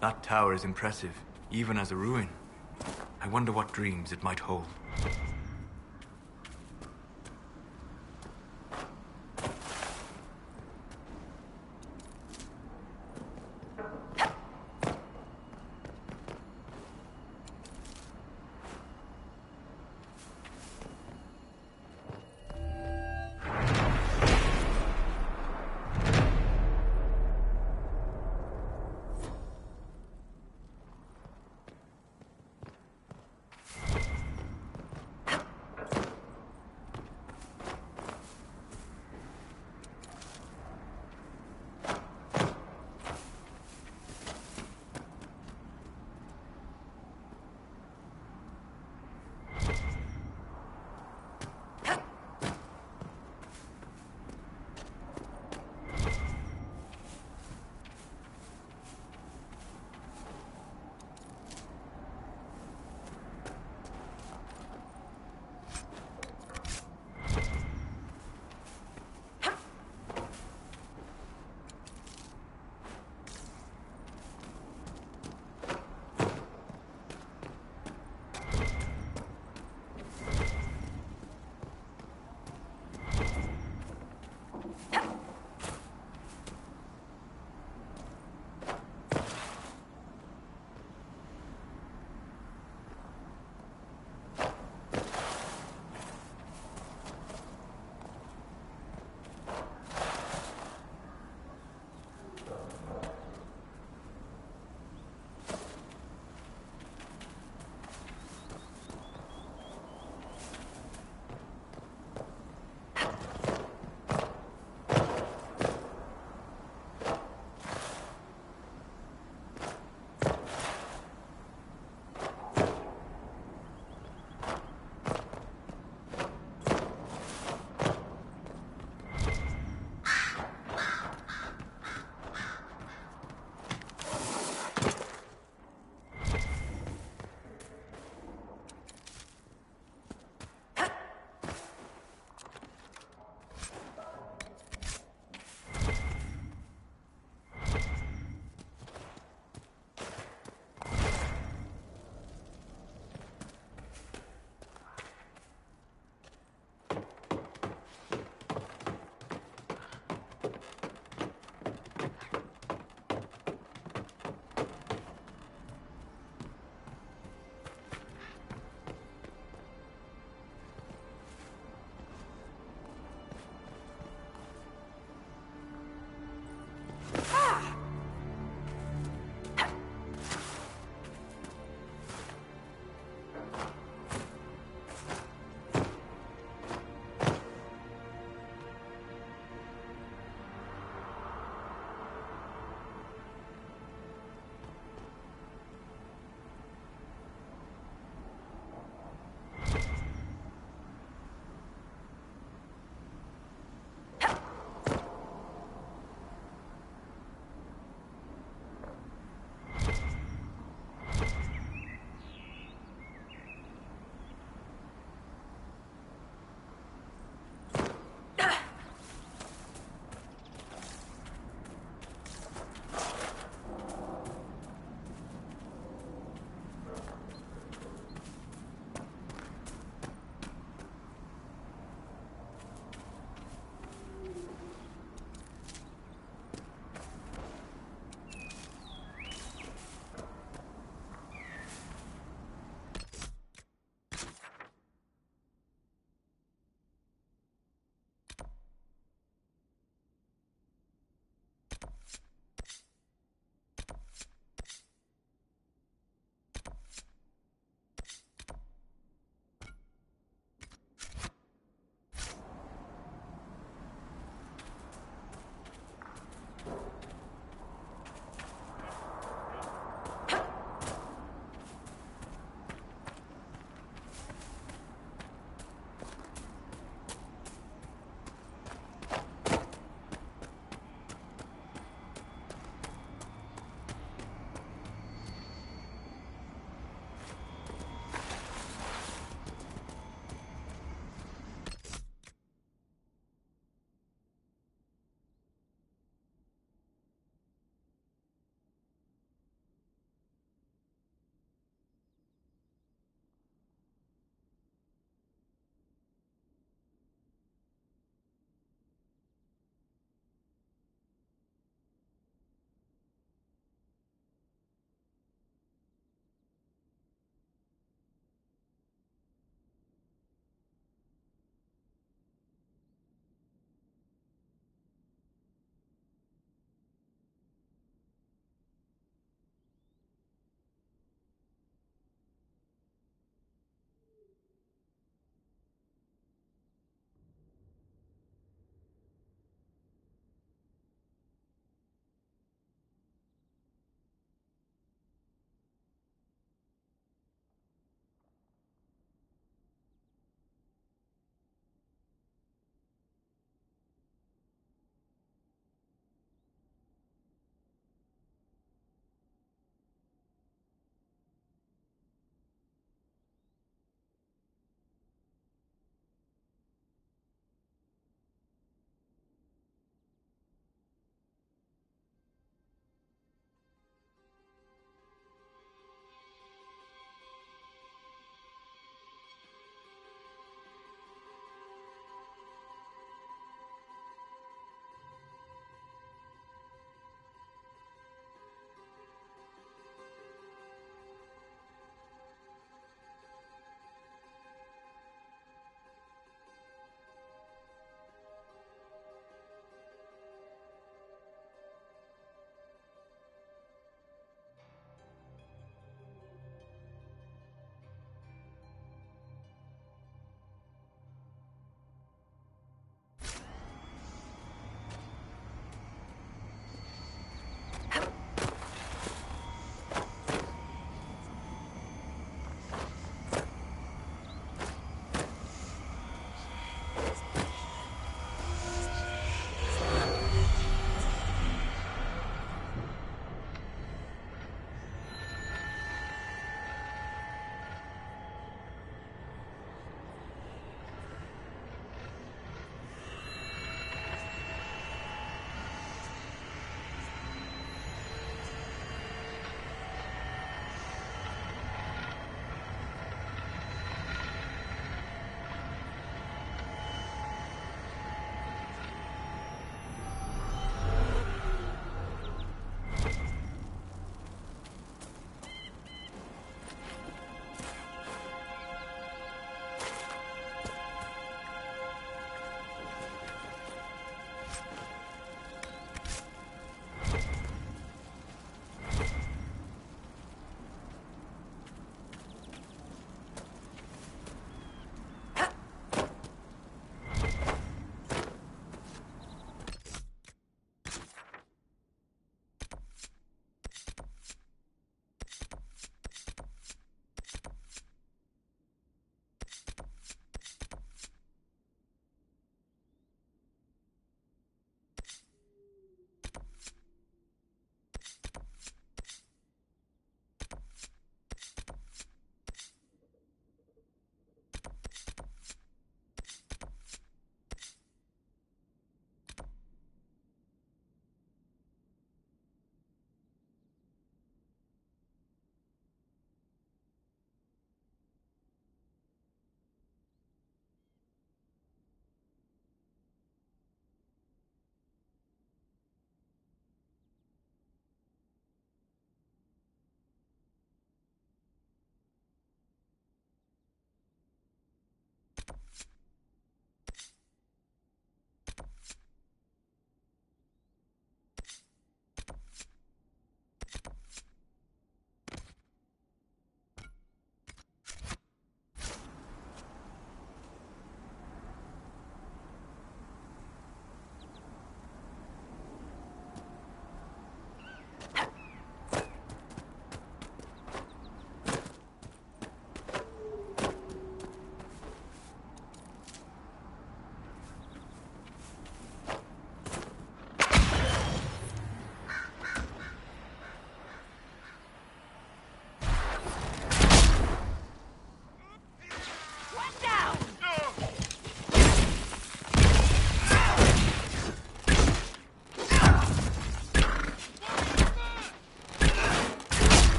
That tower is impressive, even as a ruin. I wonder what dreams it might hold.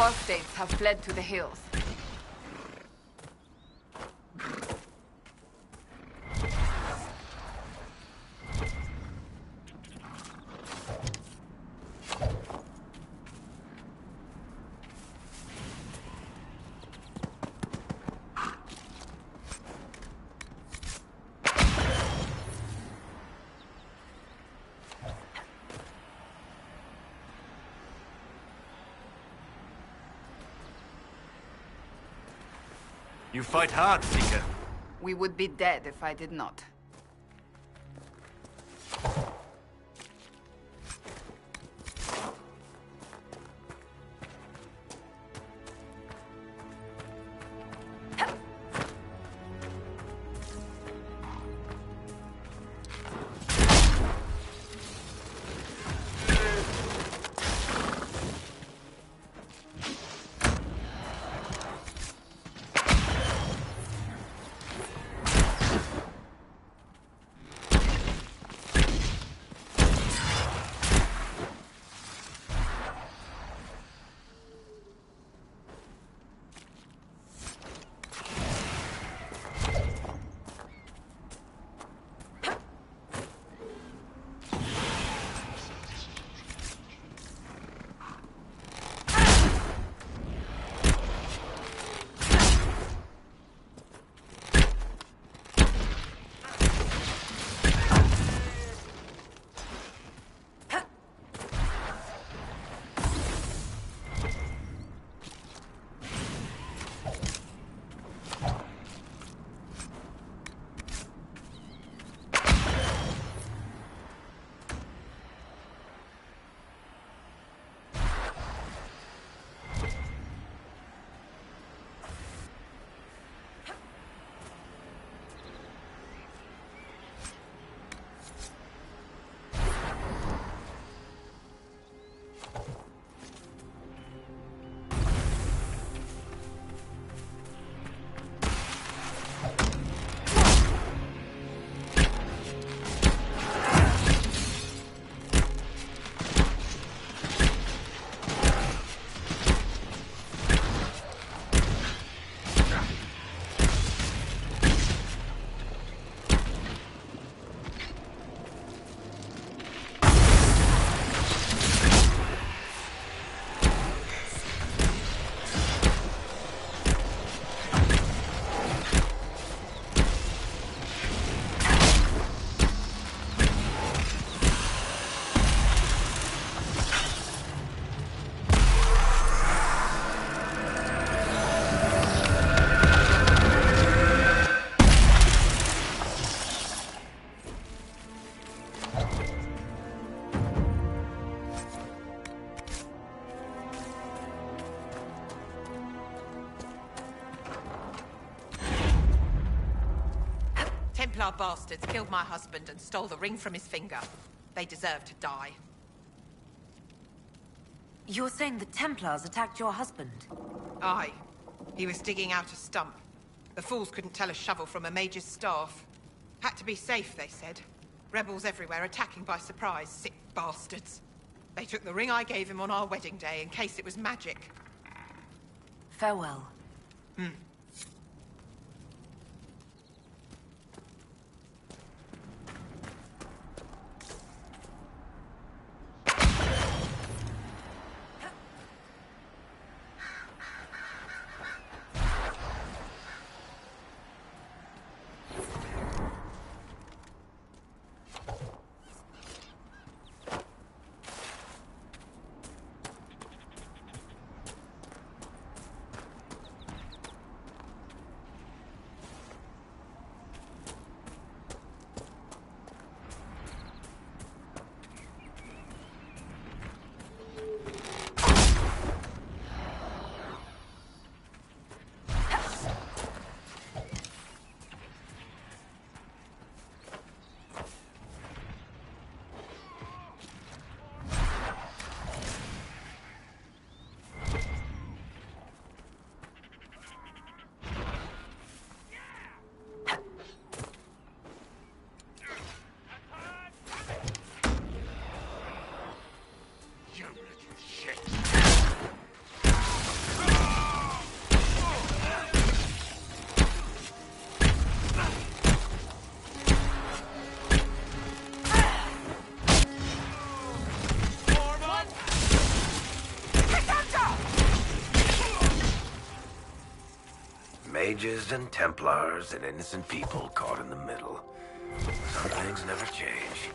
apostates have fled to the hills. You fight hard, Seeker. We would be dead if I did not. Templar bastards killed my husband and stole the ring from his finger. They deserve to die. You're saying the Templars attacked your husband? Aye. He was digging out a stump. The fools couldn't tell a shovel from a mage's staff. Had to be safe, they said. Rebels everywhere attacking by surprise, sick bastards. They took the ring I gave him on our wedding day in case it was magic. Farewell. Mages and Templars and innocent people caught in the middle. Some things never change.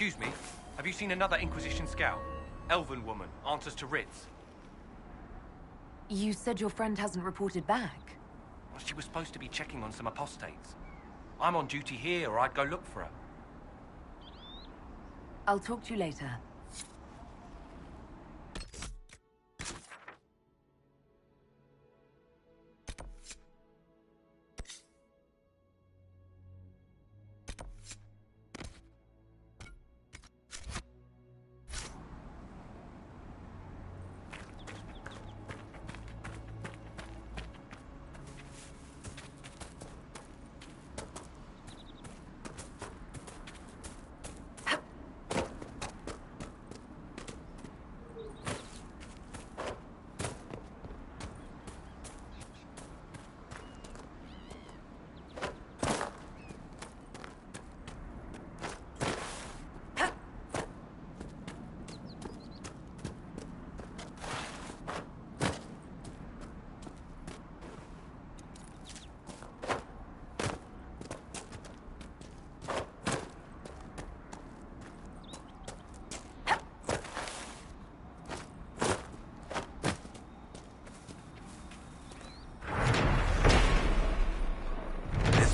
Excuse me, have you seen another Inquisition scout? Elven woman, answers to writs. You said your friend hasn't reported back. Well, she was supposed to be checking on some apostates. I'm on duty here, or I'd go look for her. I'll talk to you later.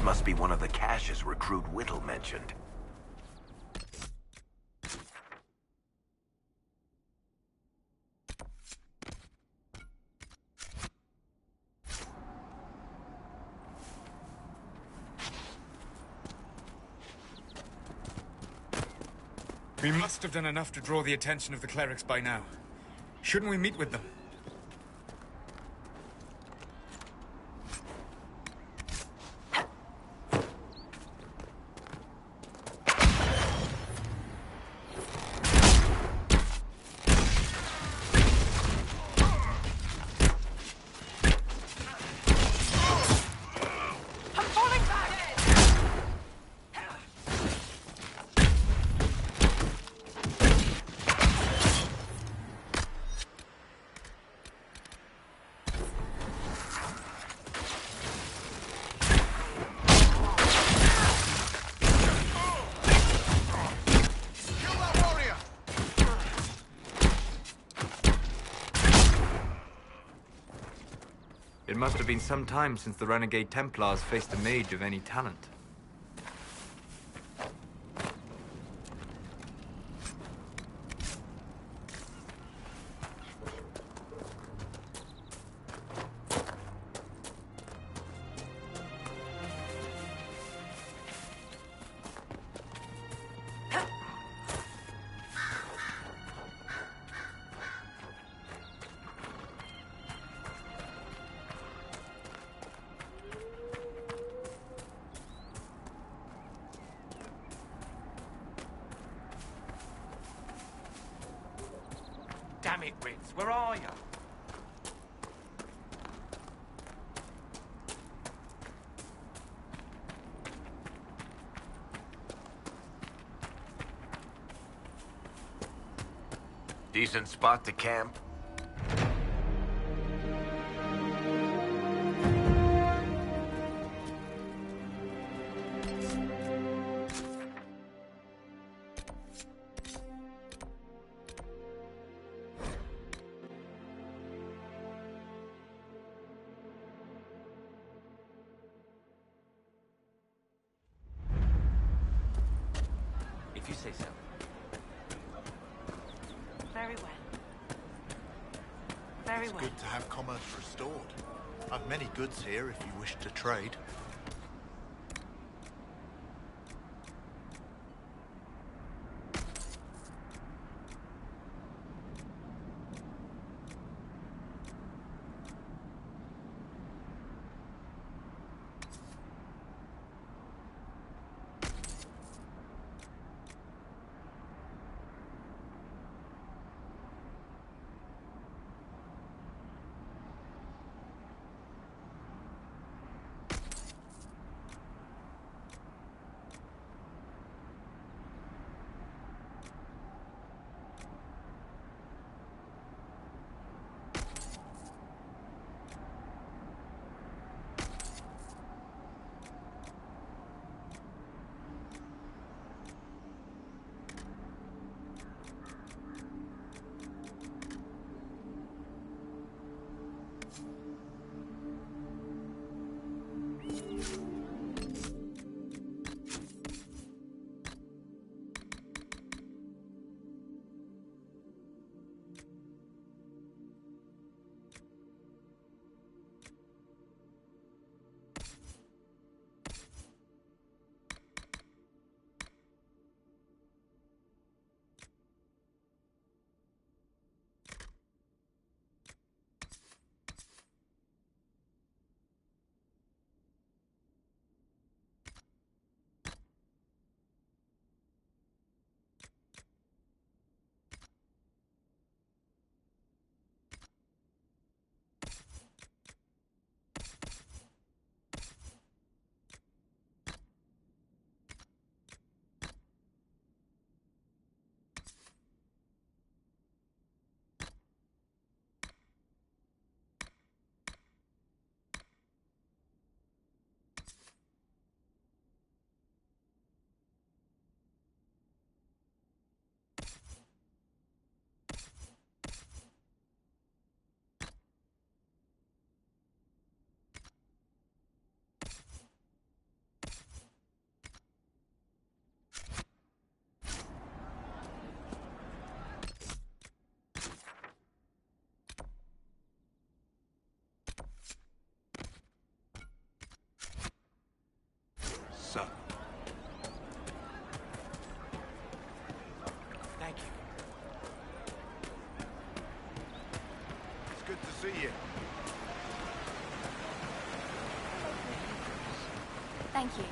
Must be one of the caches Recruit Whittle mentioned. We must have done enough to draw the attention of the clerics by now. Shouldn't we meet with them? It must have been some time since the renegade Templars faced a mage of any talent. Damn it, Ritz, where are you? Decent spot to camp. If you say so. Very well. Very It's well. good to have commerce restored. I've many goods here if you wish to trade. sir. Thank you. It's good to see you. Thank you.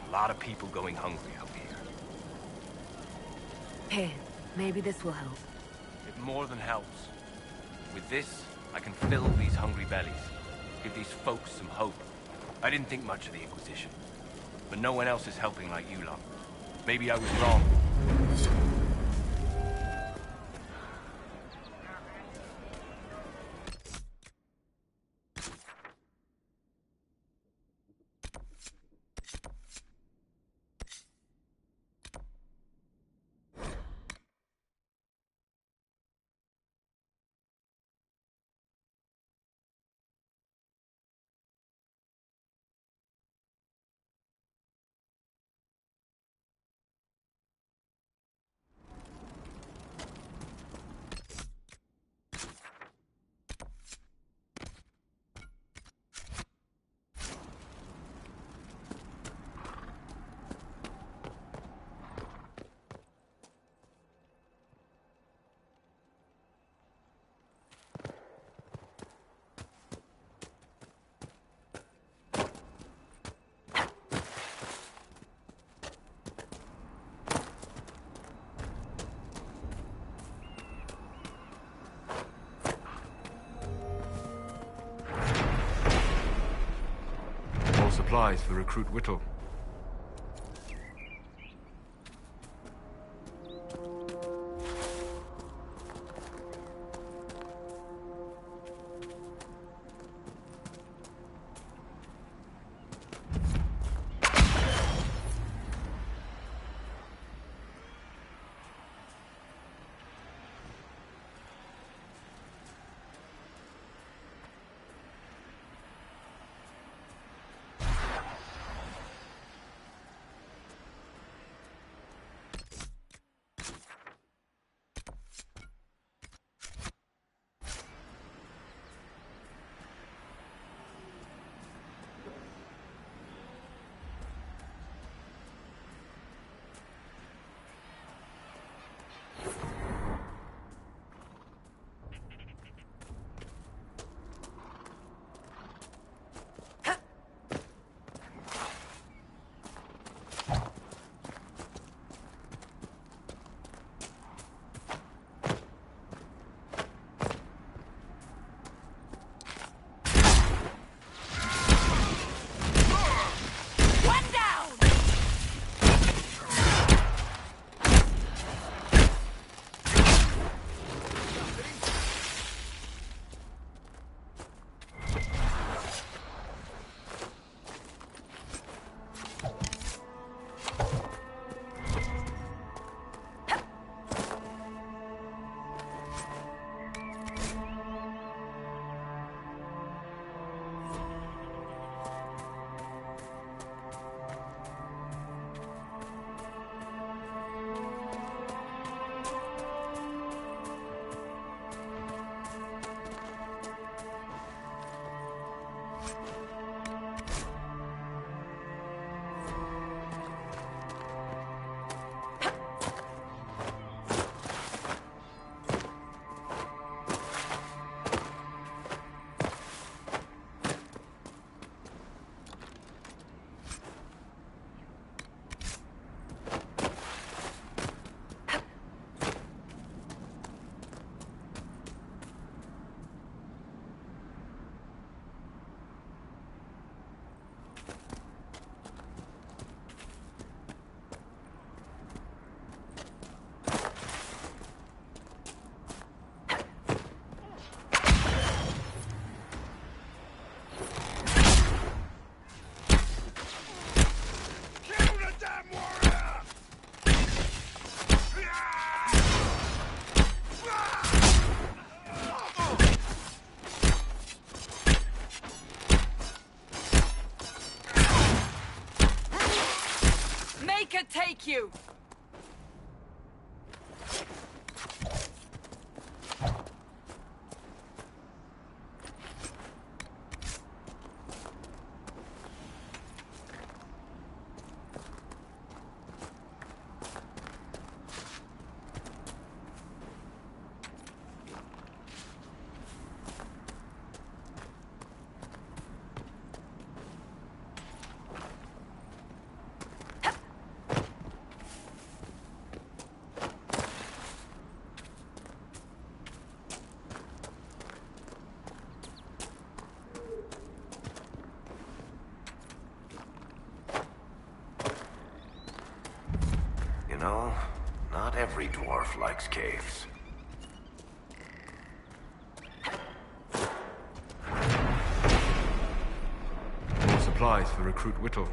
A lot of people going hungry out here. Here, maybe this will help. It more than helps. With this, I can fill these hungry bellies. Give these folks some hope. I didn't think much of the Inquisition. But no one else is helping like you lot. Maybe I was wrong. Supplies for Recruit Whittle. Take you! every dwarf likes caves. More supplies for Recruit Whittle.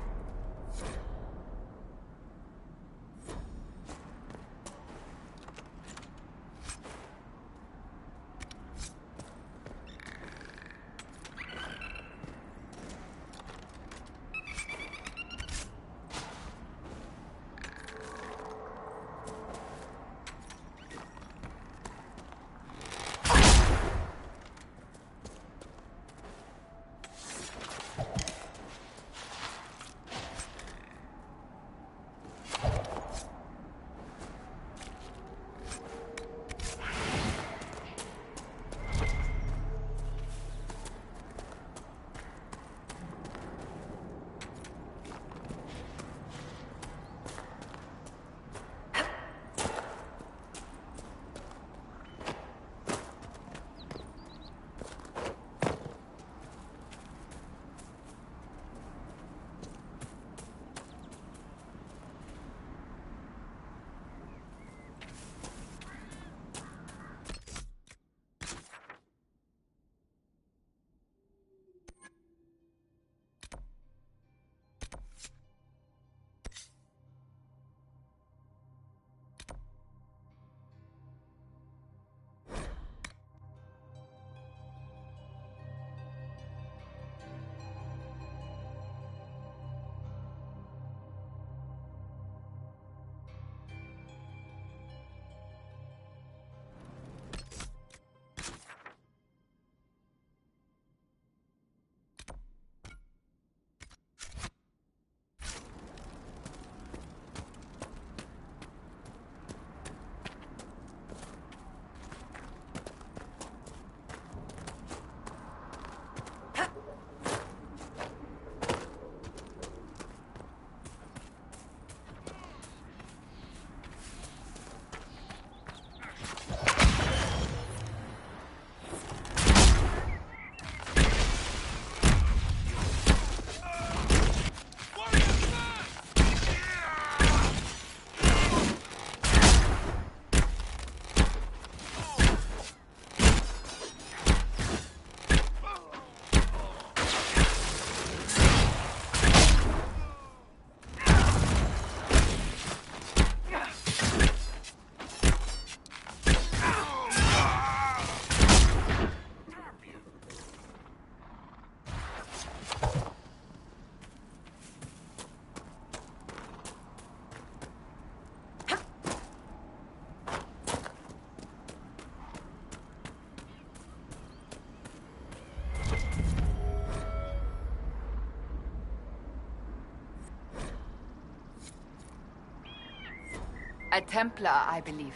A Templar, I believe.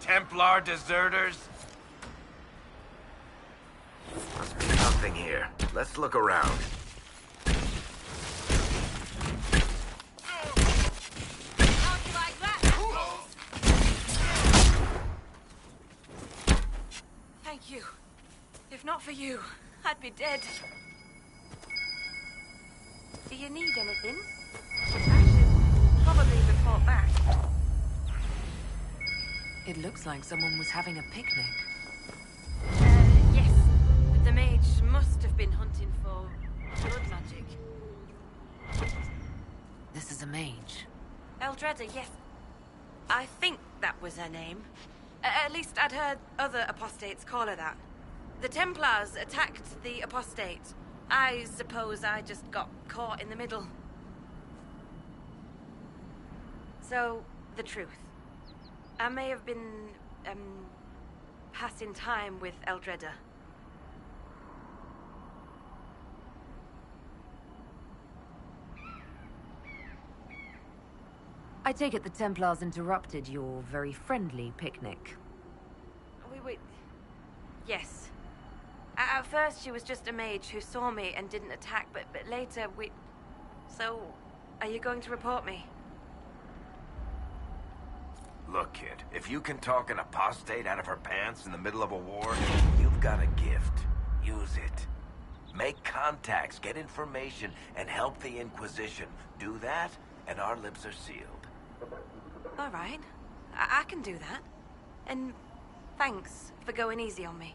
Templar deserters? Must be something here. Let's look around. Thank you. If not for you, I'd be dead. Do you need anything? I should probably report back. It looks like someone was having a picnic. Yes. The mage must have been hunting for blood magic. This is a mage. Eldreda, yes. I think that was her name. At least I'd heard other apostates call her that. The Templars attacked the apostate. I suppose I just got caught in the middle. So, the truth. I may have been, passing time with Eldreda. I take it the Templars interrupted your very friendly picnic. Yes. At first, she was just a mage who saw me and didn't attack, but later So, are you going to report me? Look, kid, if you can talk an apostate out of her pants in the middle of a war, you've got a gift. Use it. Make contacts, get information, and help the Inquisition. Do that, and our lips are sealed. All right. I can do that. And thanks for going easy on me.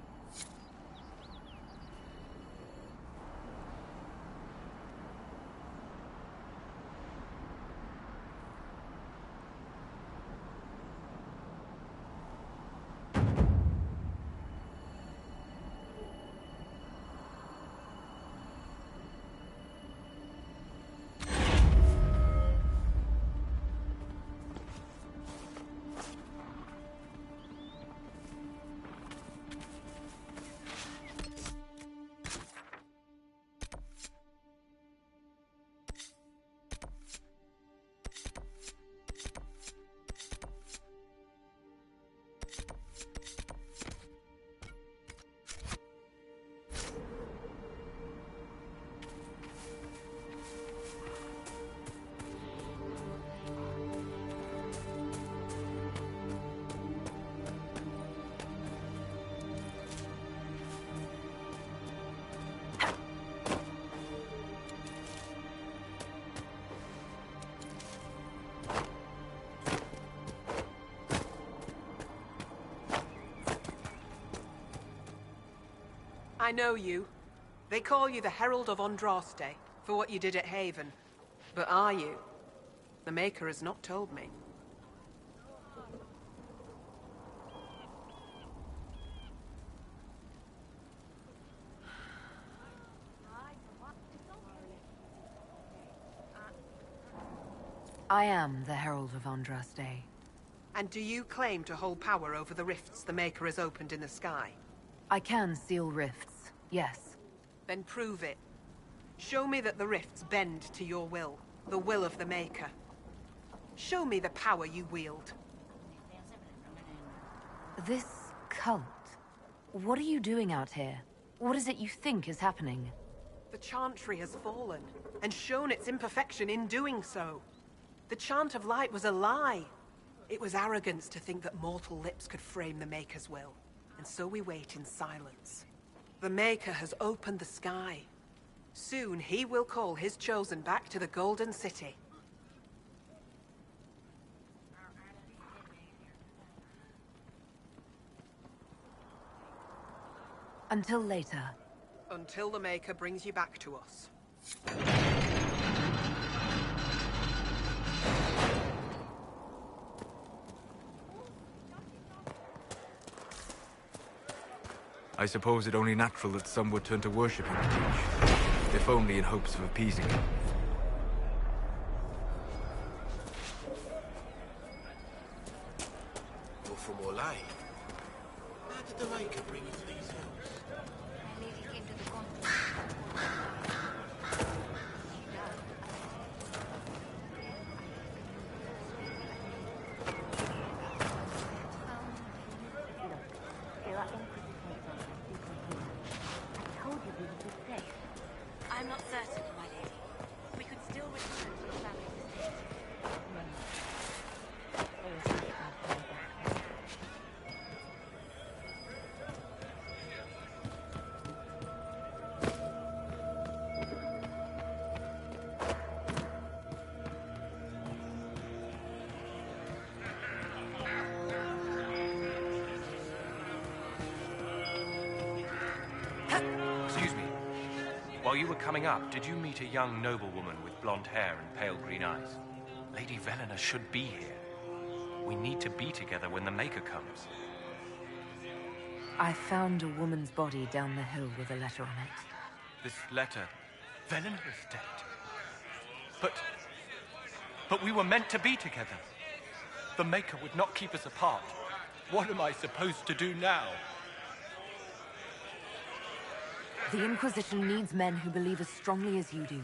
I know you. They call you the Herald of Andraste for what you did at Haven. But are you? The Maker has not told me. I am the Herald of Andraste. And do you claim to hold power over the rifts the Maker has opened in the sky? I can seal rifts, yes. Then prove it. Show me that the rifts bend to your will, the will of the Maker. Show me the power you wield. This cult, what are you doing out here? What is it you think is happening? The Chantry has fallen, and shown its imperfection in doing so. The Chant of Light was a lie. It was arrogance to think that mortal lips could frame the Maker's will. And so we wait in silence. The Maker has opened the sky. Soon he will call his chosen back to the Golden City. Until later. Until the Maker brings you back to us. I suppose it only natural that some would turn to worshiping the Mage, if only in hopes of appeasing him. You're from Orlais. How did the Maker bring you to these hills? I'm not certain, my lady. We could still return to your family's estate. Excuse me. While you were coming up, did you meet a young noblewoman with blonde hair and pale green eyes? Lady Velena should be here. We need to be together when the Maker comes. I found a woman's body down the hill with a letter on it. This letter... Velen is dead. But we were meant to be together. The Maker would not keep us apart. What am I supposed to do now? The Inquisition needs men who believe as strongly as you do.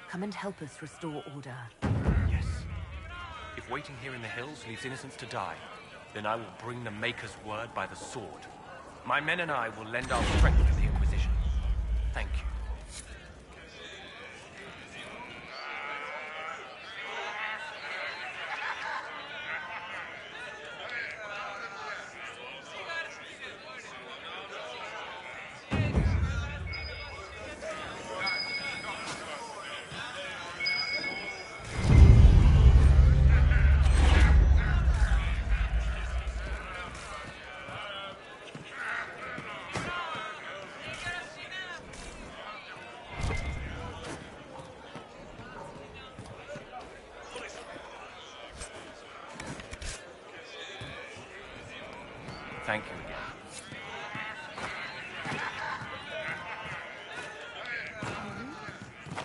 Come and help us restore order. Yes. If waiting here in the hills leaves innocents to die, then I will bring the Maker's word by the sword. My men and I will lend our strength to the Inquisition. Thank you. Thank you again.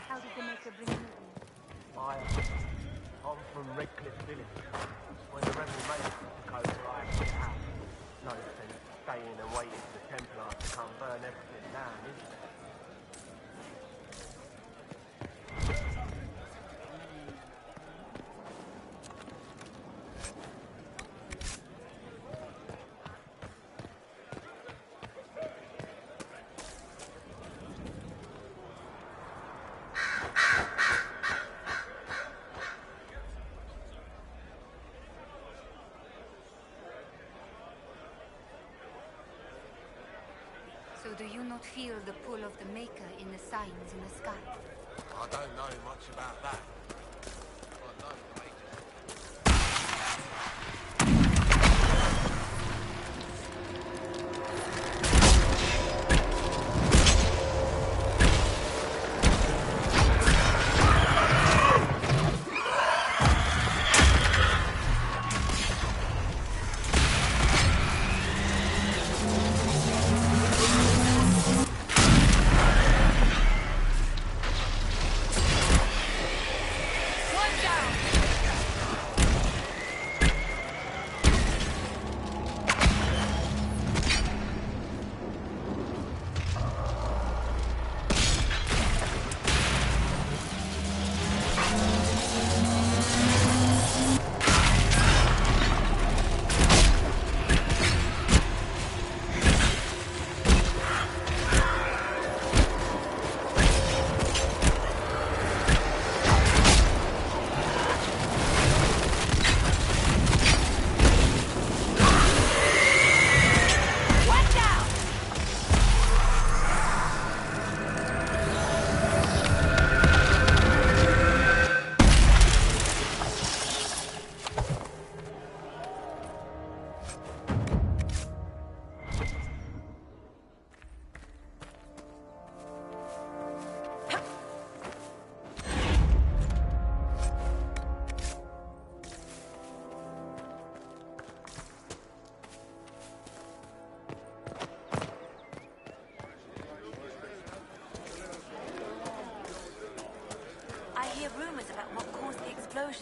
How did the Maker bring you in? I'm from Redcliffe Village. When the rebel made the coast right out. No sense staying and waiting for the Templars to come burn everything down, is there? So do you not feel the pull of the Maker in the signs in the sky? I don't know much about that. I know the Maker.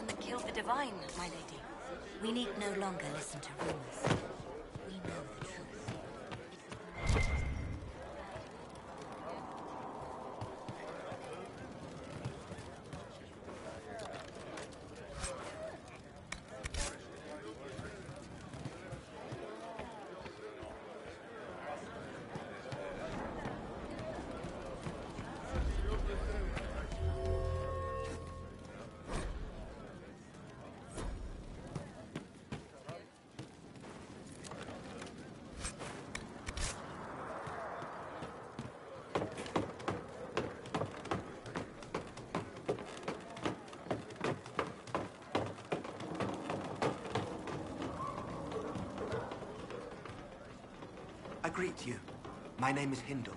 That killed the Divine, my lady. We need no longer listen to rumors. We know the truth. I greet you. My name is Hindle.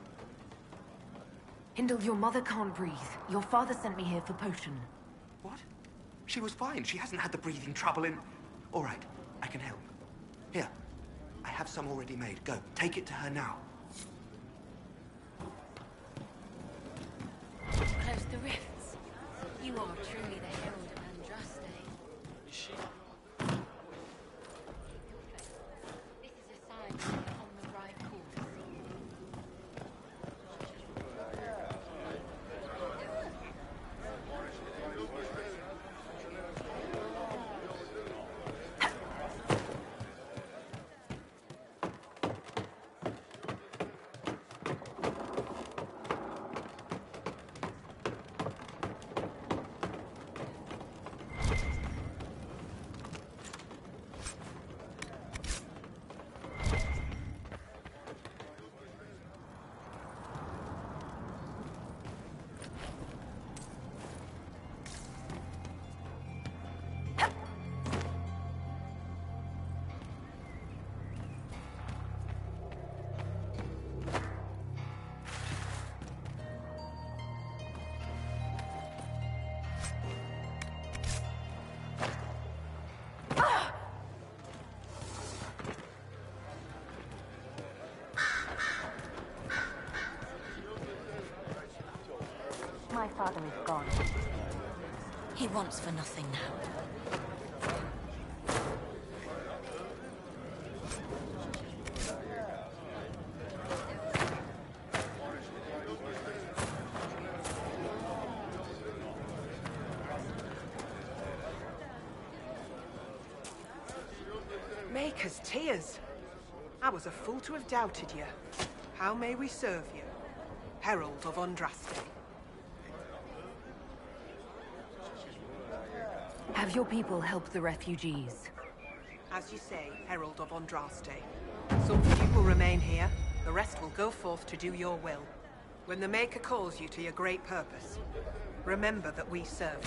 Hindle, your mother can't breathe. Your father sent me here for potion. What? She was fine. She hasn't had the breathing trouble in... All right, I can help. Here, I have some already made. Go, take it to her now. Close the rifts. You are truly the herald of Andraste. Is she? This is a sign that you're on the right course. My father is gone. He wants for nothing now. Maker's tears. I was a fool to have doubted you. How may we serve you? Herald of Andraste. Have your people helped the refugees? As you say, Herald of Andraste. Some few will remain here, the rest will go forth to do your will. When the Maker calls you to your great purpose, remember that we serve.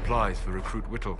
supplies for Recruit Whittle.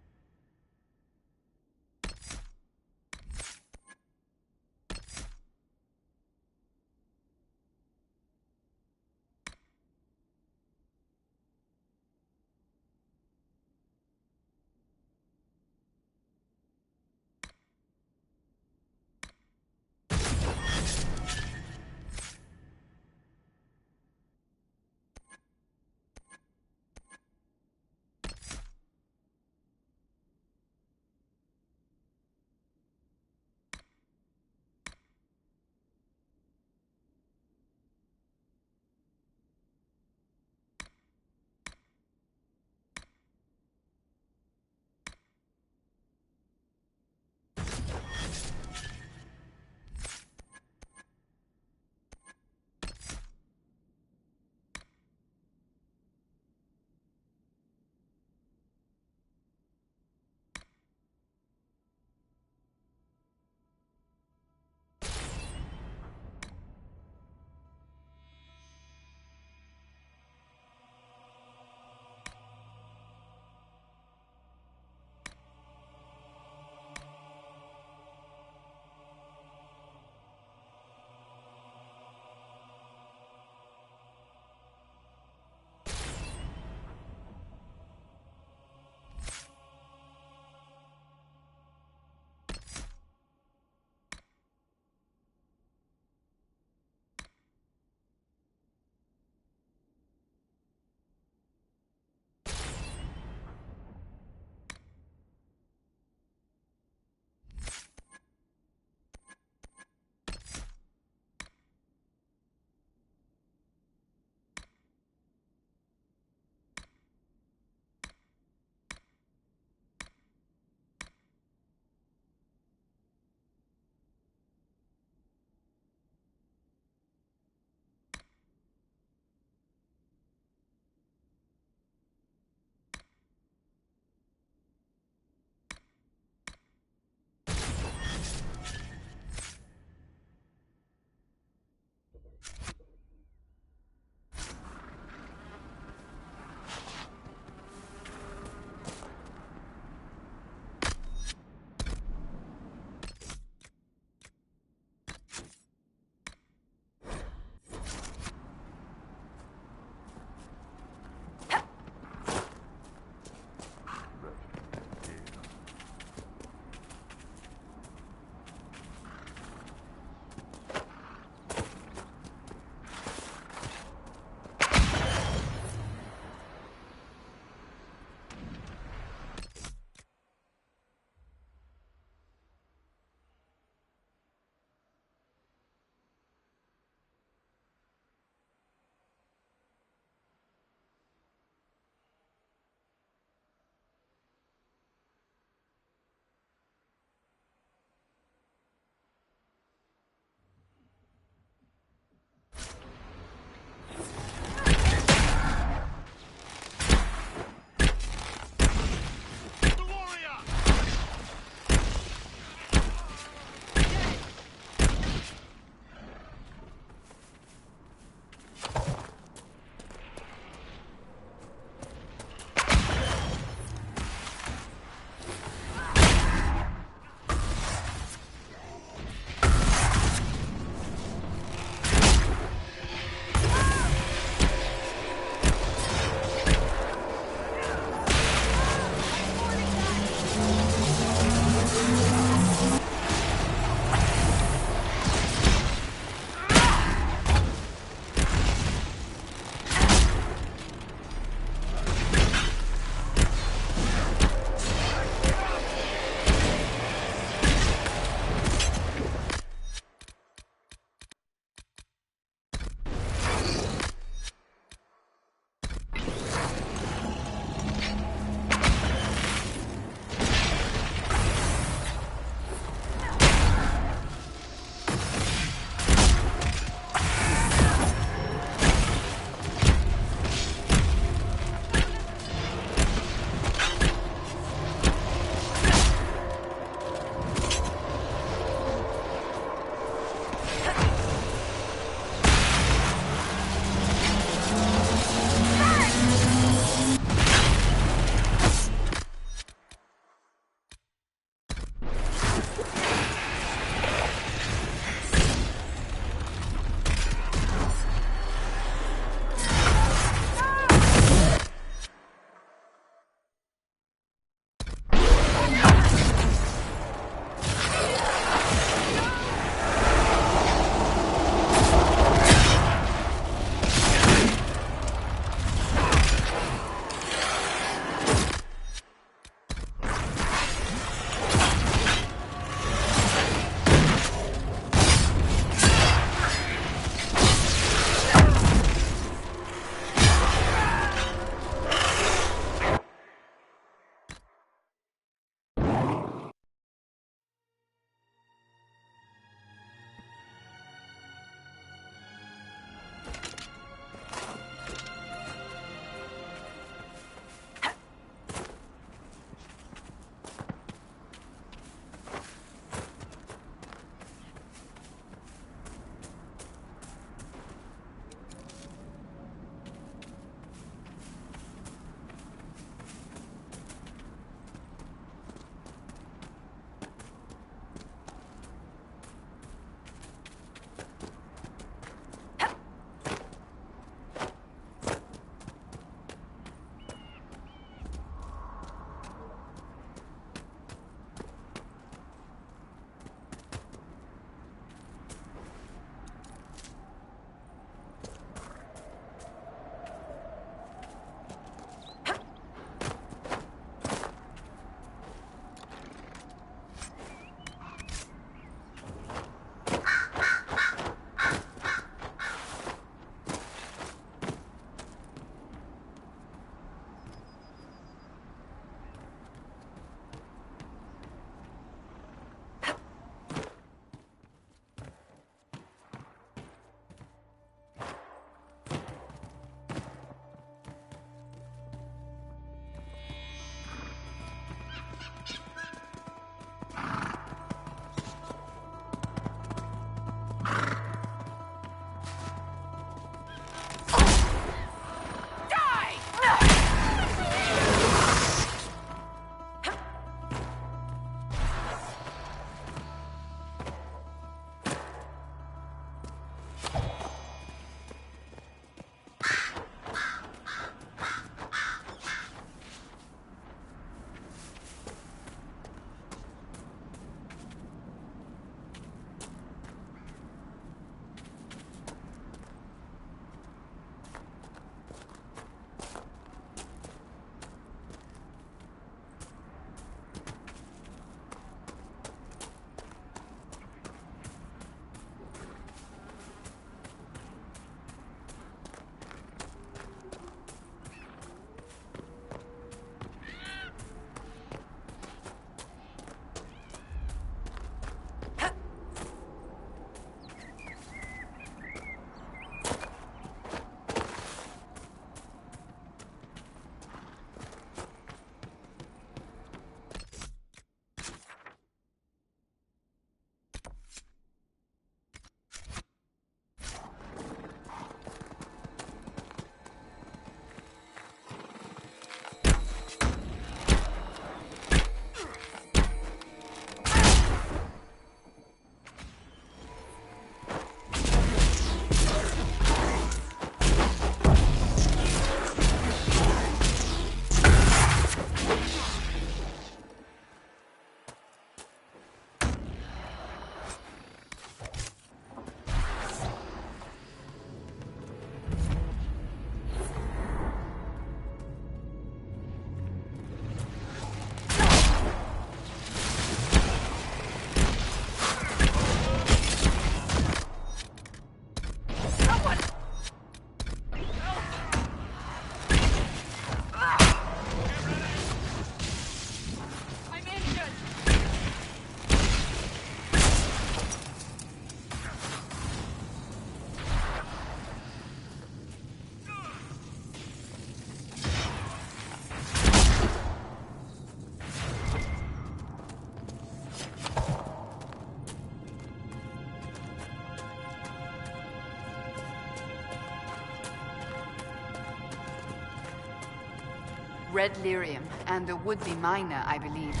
Red lyrium, and a would-be miner, I believe.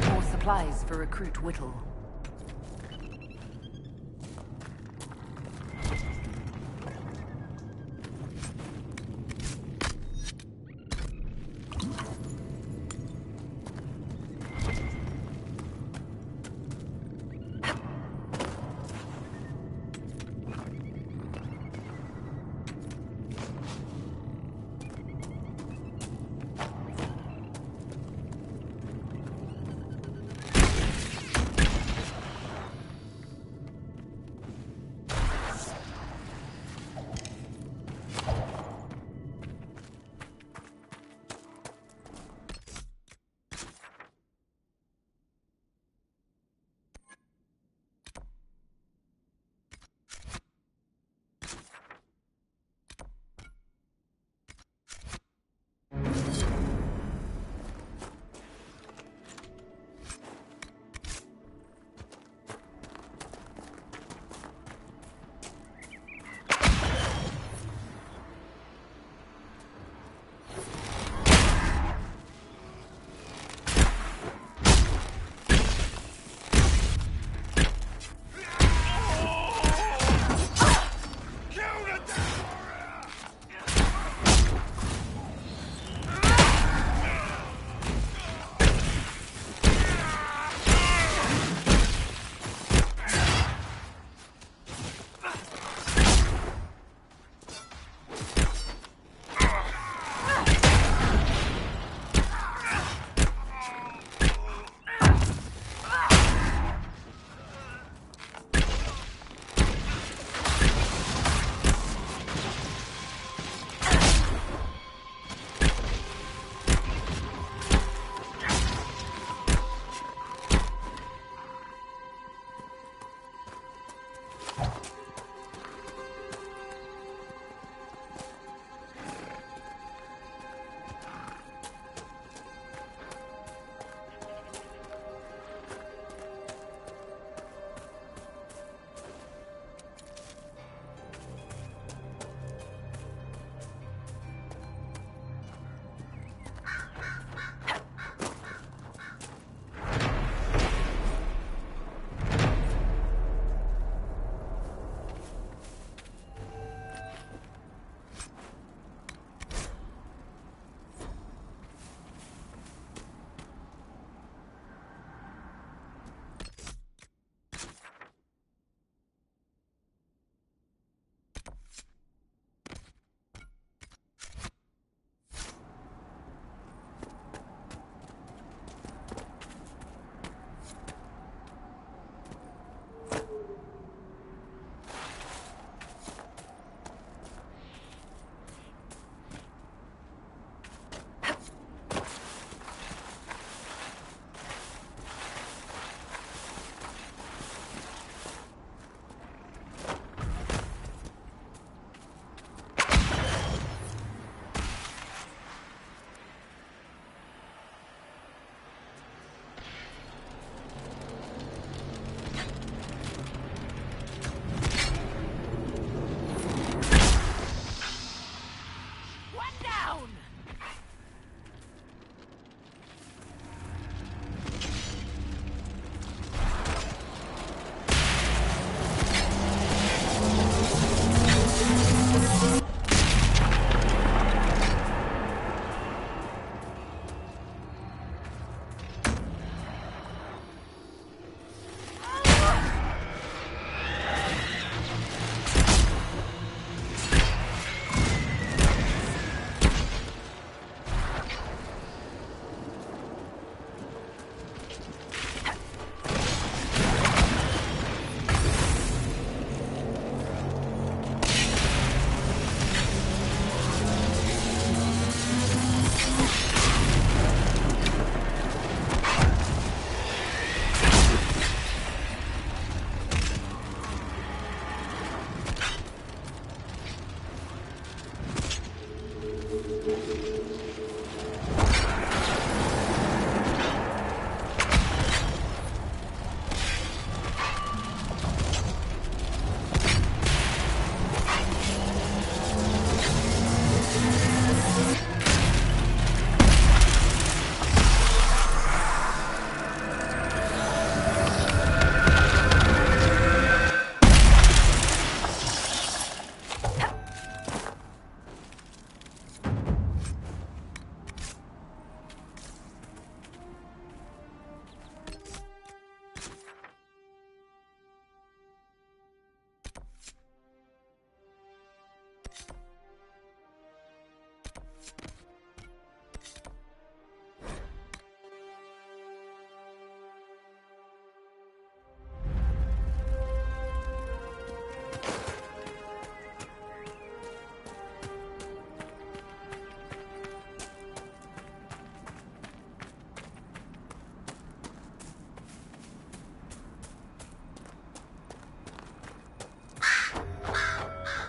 More supplies for Recruit Whittle.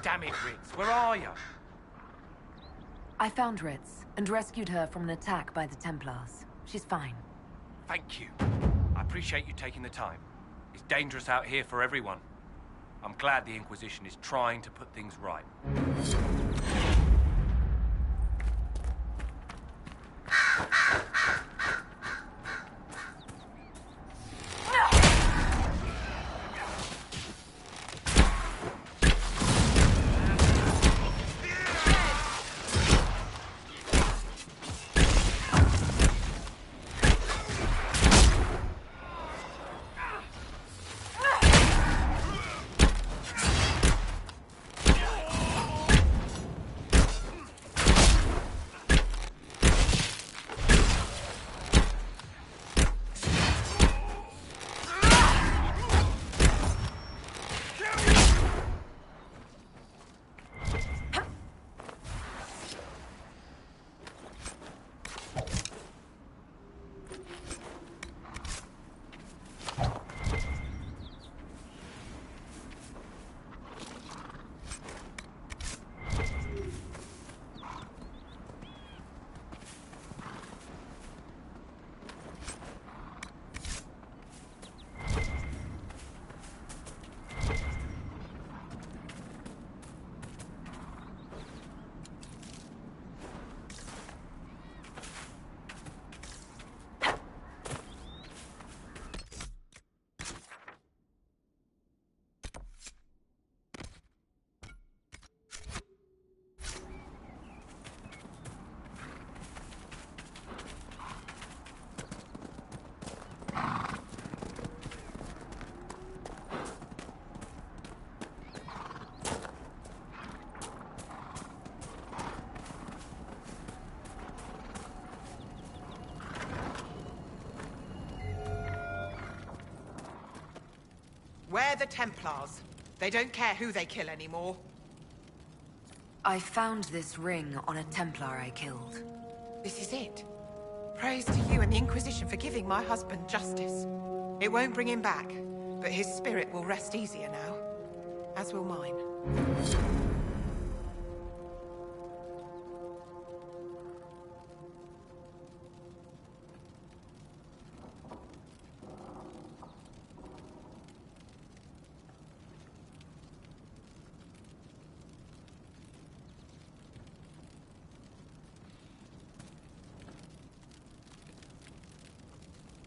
Damn it, Ritz, where are you? I found Ritz and rescued her from an attack by the Templars. She's fine. Thank you. I appreciate you taking the time. It's dangerous out here for everyone. I'm glad the Inquisition is trying to put things right. We're the Templars. They don't care who they kill anymore. I found this ring on a Templar I killed. This is it. Praise to you and the Inquisition for giving my husband justice. It won't bring him back, but his spirit will rest easier now. As will mine.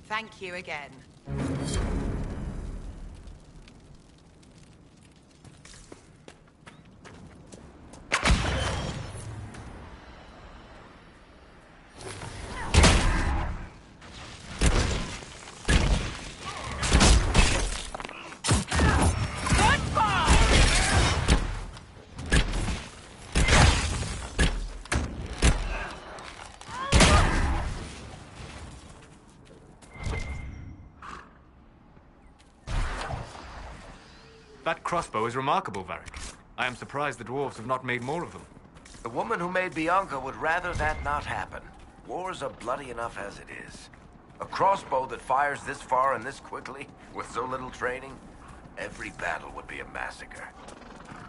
Thank you again. That crossbow is remarkable, Varric. I am surprised the dwarves have not made more of them. The woman who made Bianca would rather that not happen. Wars are bloody enough as it is. A crossbow that fires this far and this quickly, with so little training, every battle would be a massacre.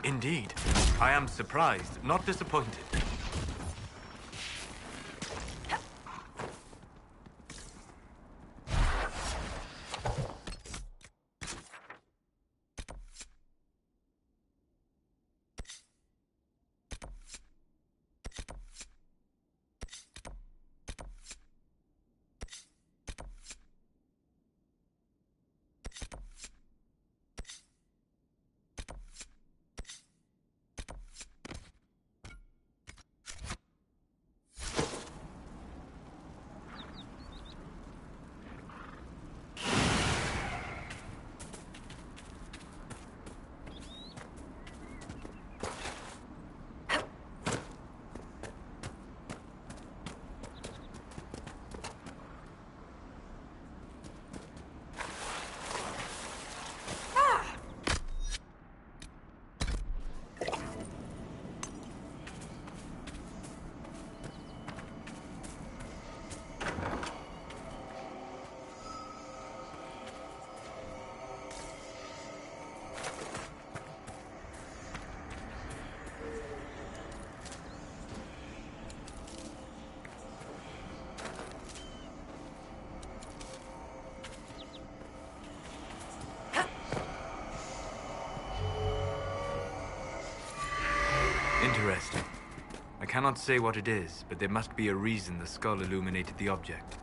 Indeed. I am surprised, not disappointed. cannot say what it is, but there must be a reason the skull illuminated the object.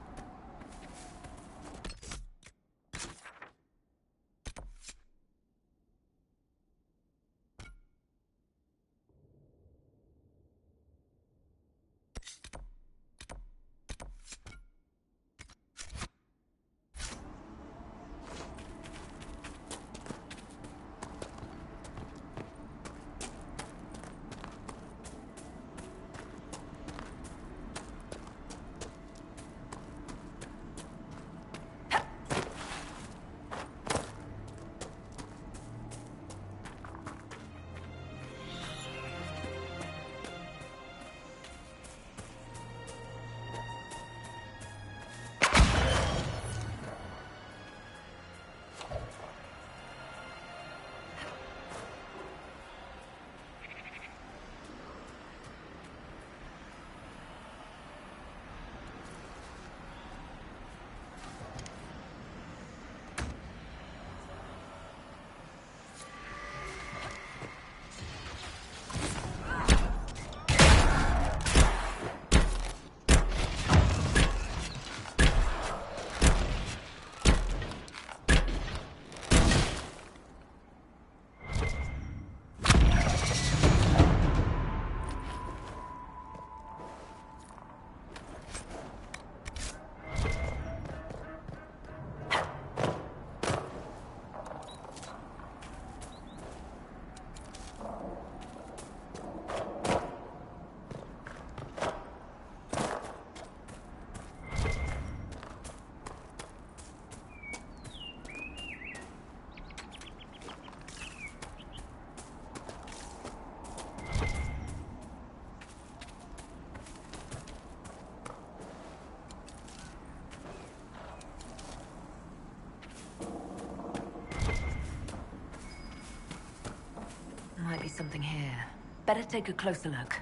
Might be something here. Better take a closer look.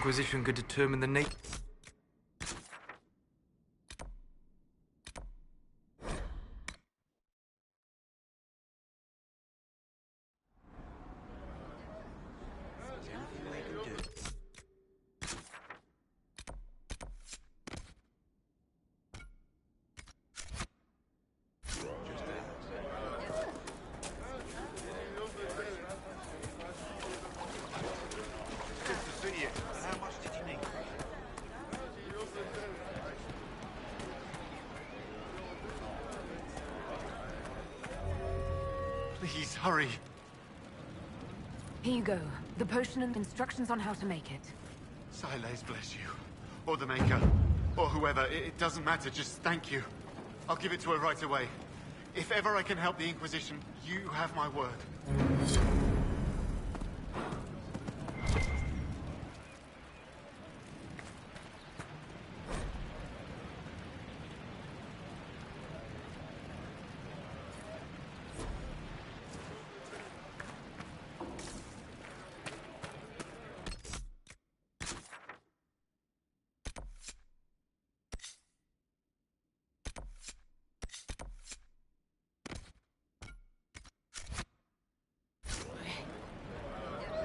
Inquisition could determine the nature... Please, hurry. Here you go. The potion and instructions on how to make it. Silas bless you. Or the Maker. Or whoever. It doesn't matter. Just thank you. I'll give it to her right away. If ever I can help the Inquisition, you have my word.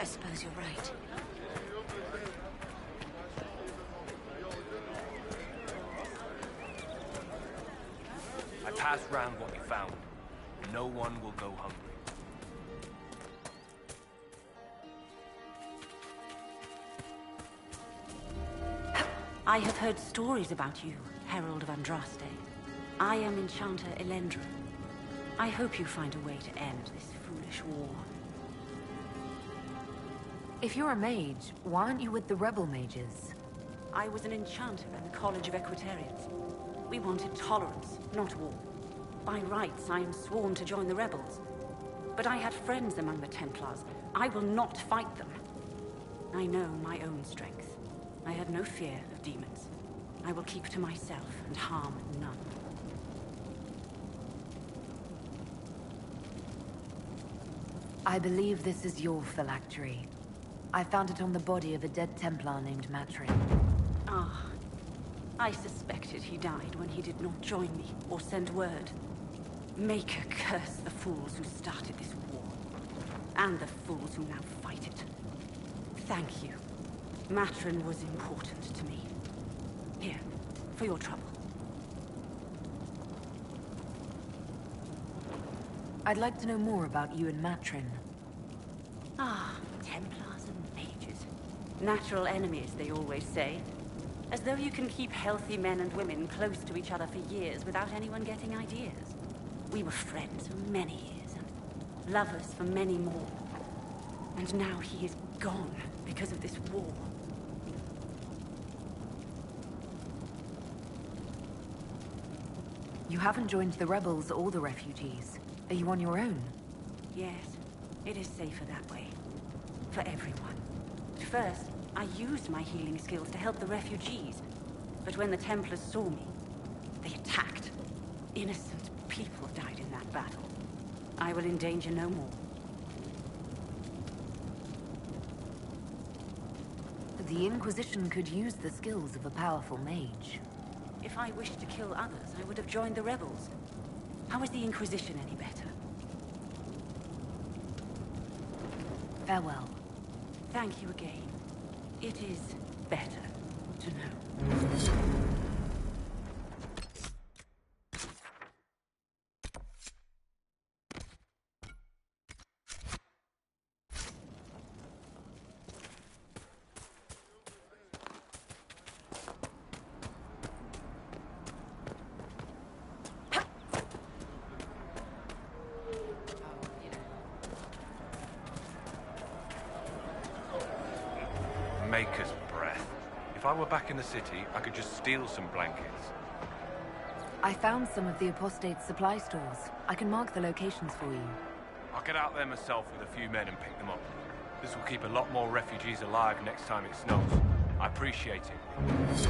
I suppose you're right. I passed round what you found. No one will go hungry. I have heard stories about you, Herald of Andraste. I am Enchanter Elendra. I hope you find a way to end this foolish war. If you're a mage, why aren't you with the rebel mages? I was an enchanter at the College of Equitarians. We wanted tolerance, not war. By rights, I am sworn to join the rebels. But I had friends among the Templars. I will not fight them. I know my own strength. I have no fear of demons. I will keep to myself and harm none. I believe this is your phylactery. I found it on the body of a dead Templar named Matrin. Ah. I suspected he died when he did not join me or send word. Maker curse the fools who started this war. And the fools who now fight it. Thank you. Matrin was important to me. Here, for your trouble. I'd like to know more about you and Matrin. Ah, Templars and mages. Natural enemies, they always say. As though you can keep healthy men and women close to each other for years without anyone getting ideas. We were friends for many years, and lovers for many more. And now he is gone because of this war. You haven't joined the rebels or the refugees. Are you on your own? Yes, it is safer that way. For everyone. At first, I used my healing skills to help the refugees. But when the Templars saw me, they attacked. Innocent people died in that battle. I will endanger no more. The Inquisition could use the skills of a powerful mage. If I wished to kill others, I would have joined the rebels. How is the Inquisition any better? Farewell. Thank you again. It is better to know. Maker's breath. If I were back in the city, I could just steal some blankets. I found some of the Apostate's supply stores. I can mark the locations for you. I'll get out there myself with a few men and pick them up. This will keep a lot more refugees alive next time it snows. I appreciate it.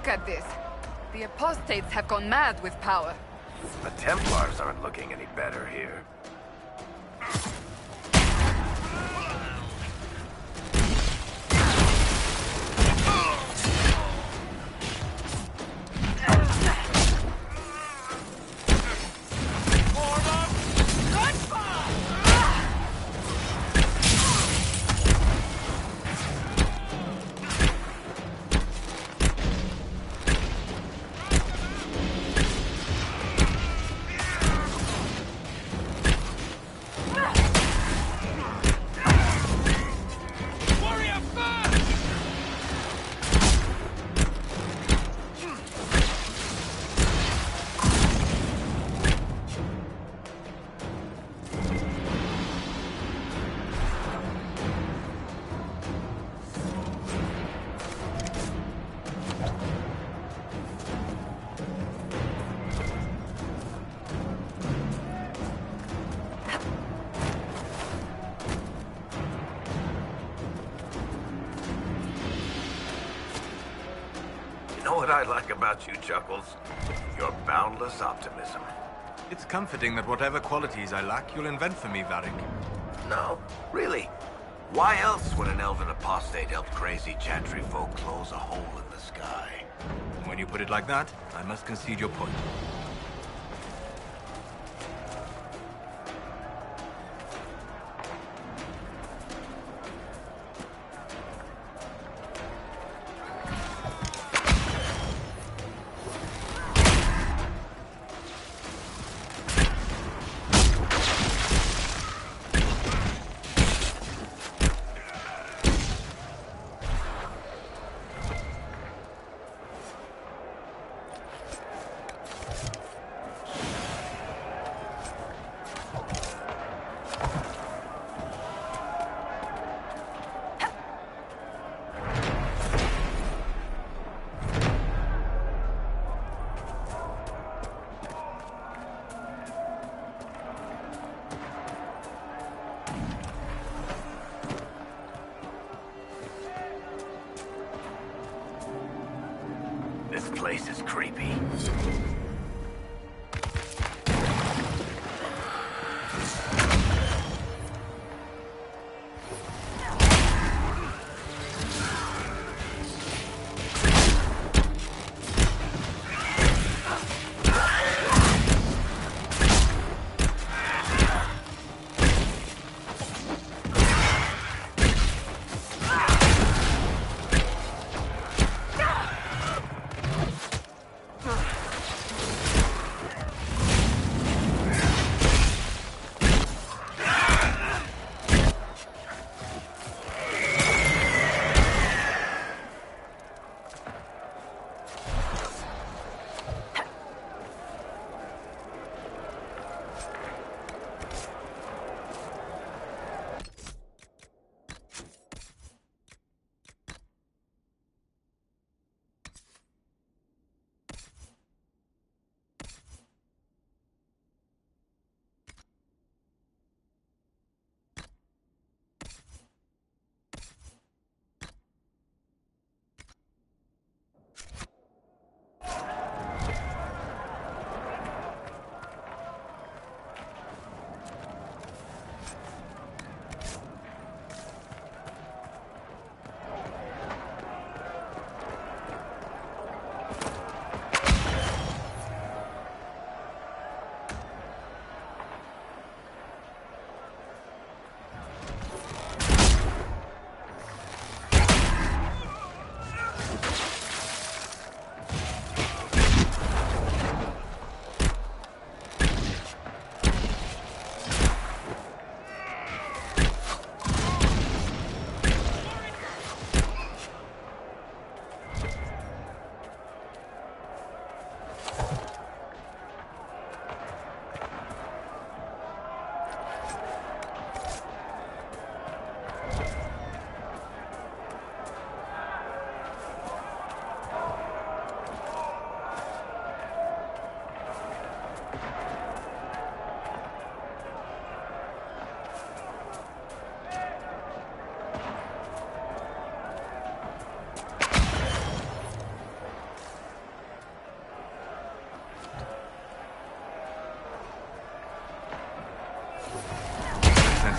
Look at this. The apostates have gone mad with power. The Templars aren't looking any better here. You know what I like about you, Chuckles? Your boundless optimism. It's comforting that whatever qualities I lack, you'll invent for me, Varric. No, really. Why else would an elven apostate help crazy Chantry folk close a hole in the sky? When you put it like that, I must concede your point. This place is creepy.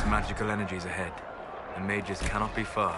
magical energies ahead. The mages cannot be far.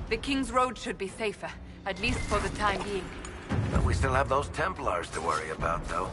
The King's Road should be safer, at least for the time being. But we still have those Templars to worry about, though.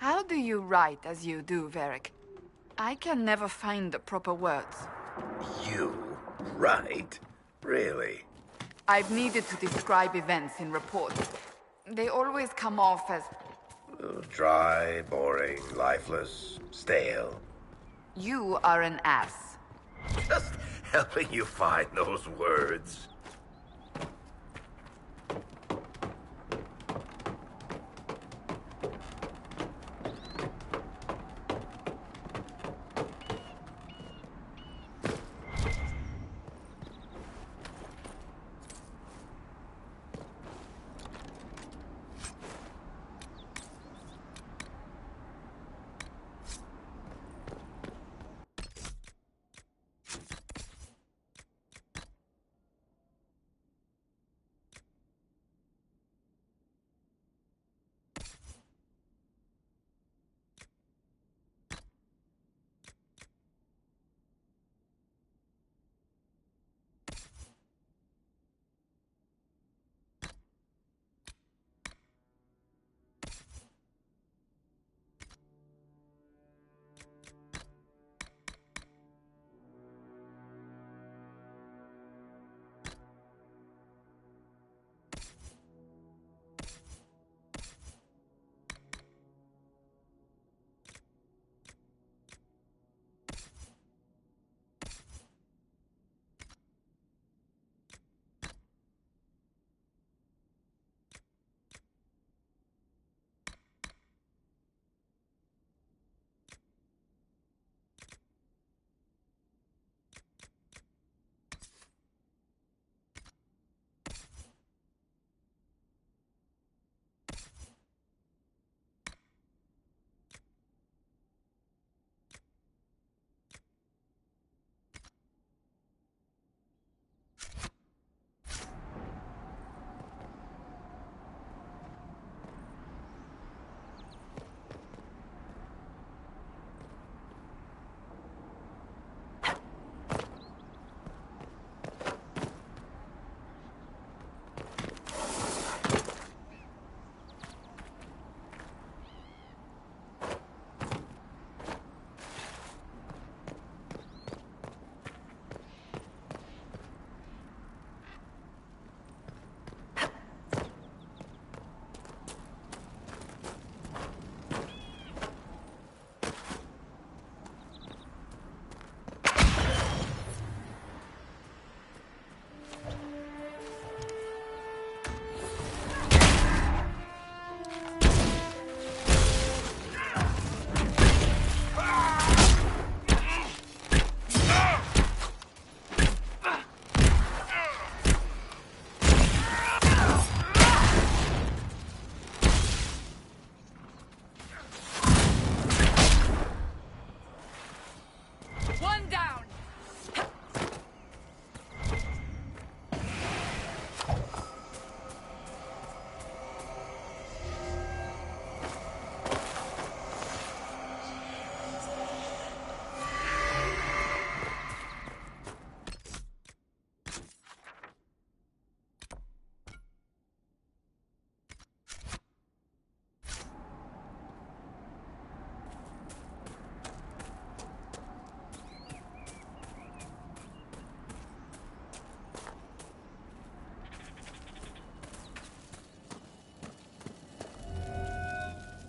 How do you write as you do, Varric? I can never find the proper words. You? Right? Really? I've needed to describe events in reports. They always come off as... Dry, boring, lifeless, stale. You are an ass. Just helping you find those words.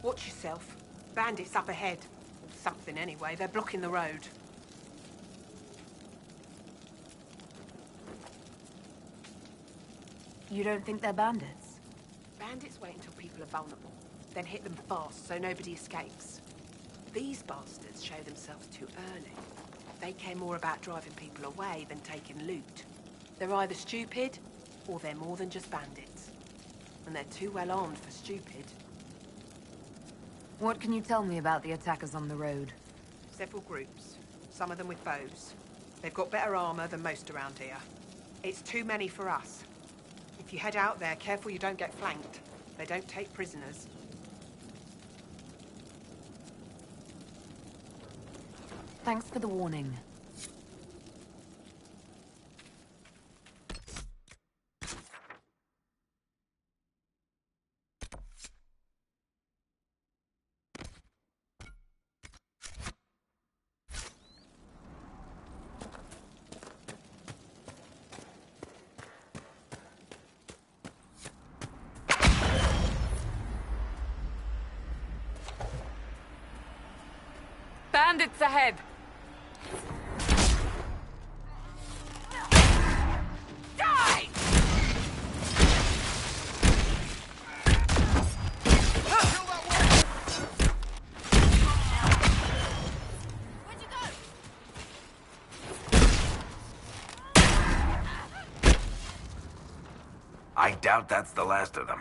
Watch yourself. Bandits up ahead. Or something anyway. They're blocking the road. You don't think they're bandits? Bandits wait until people are vulnerable, then hit them fast so nobody escapes. These bastards show themselves too early. They care more about driving people away than taking loot. They're either stupid, or they're more than just bandits. And they're too well armed for stupid. What can you tell me about the attackers on the road? Several groups, some of them with bows. They've got better armor than most around here. It's too many for us. If you head out there, careful you don't get flanked. They don't take prisoners. Thanks for the warning. Bandits ahead! Die! I doubt that's the last of them.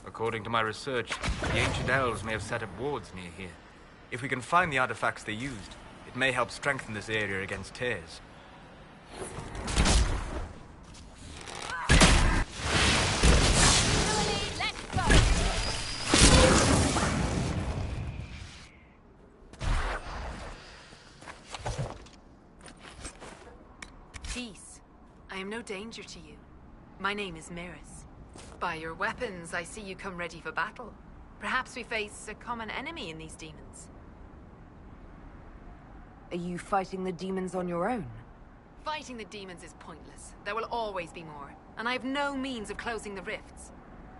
According to my research, the ancient elves may have set up wards near here. If we can find the artifacts they used, it may help strengthen this area against tears. Peace. I am no danger to you. My name is Miris. By your weapons, I see you come ready for battle. Perhaps we face a common enemy in these demons. Are you fighting the demons on your own? Fighting the demons is pointless. There will always be more, and I have no means of closing the rifts.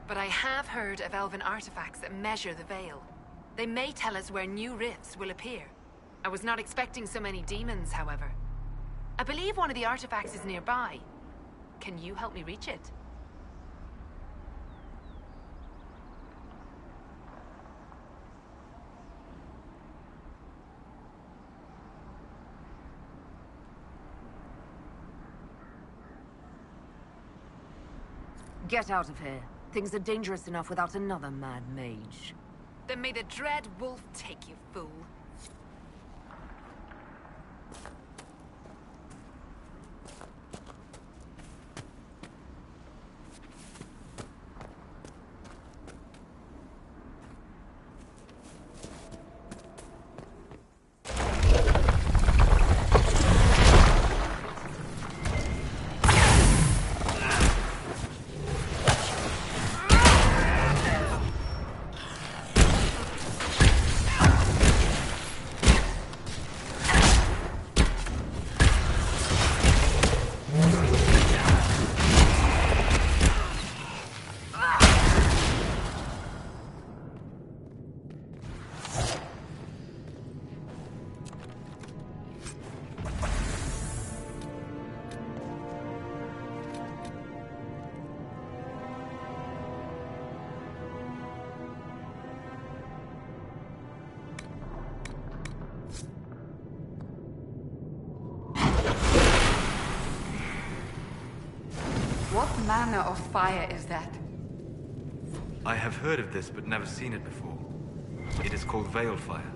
But I have heard of elven artifacts that measure the veil. They may tell us where new rifts will appear. I was not expecting so many demons, however. I believe one of the artifacts is nearby. Can you help me reach it? Get out of here. Things are dangerous enough without another mad mage. Then may the dread wolf take you, fool. What manner of fire is that? I have heard of this, but never seen it before. It is called Veil Fire.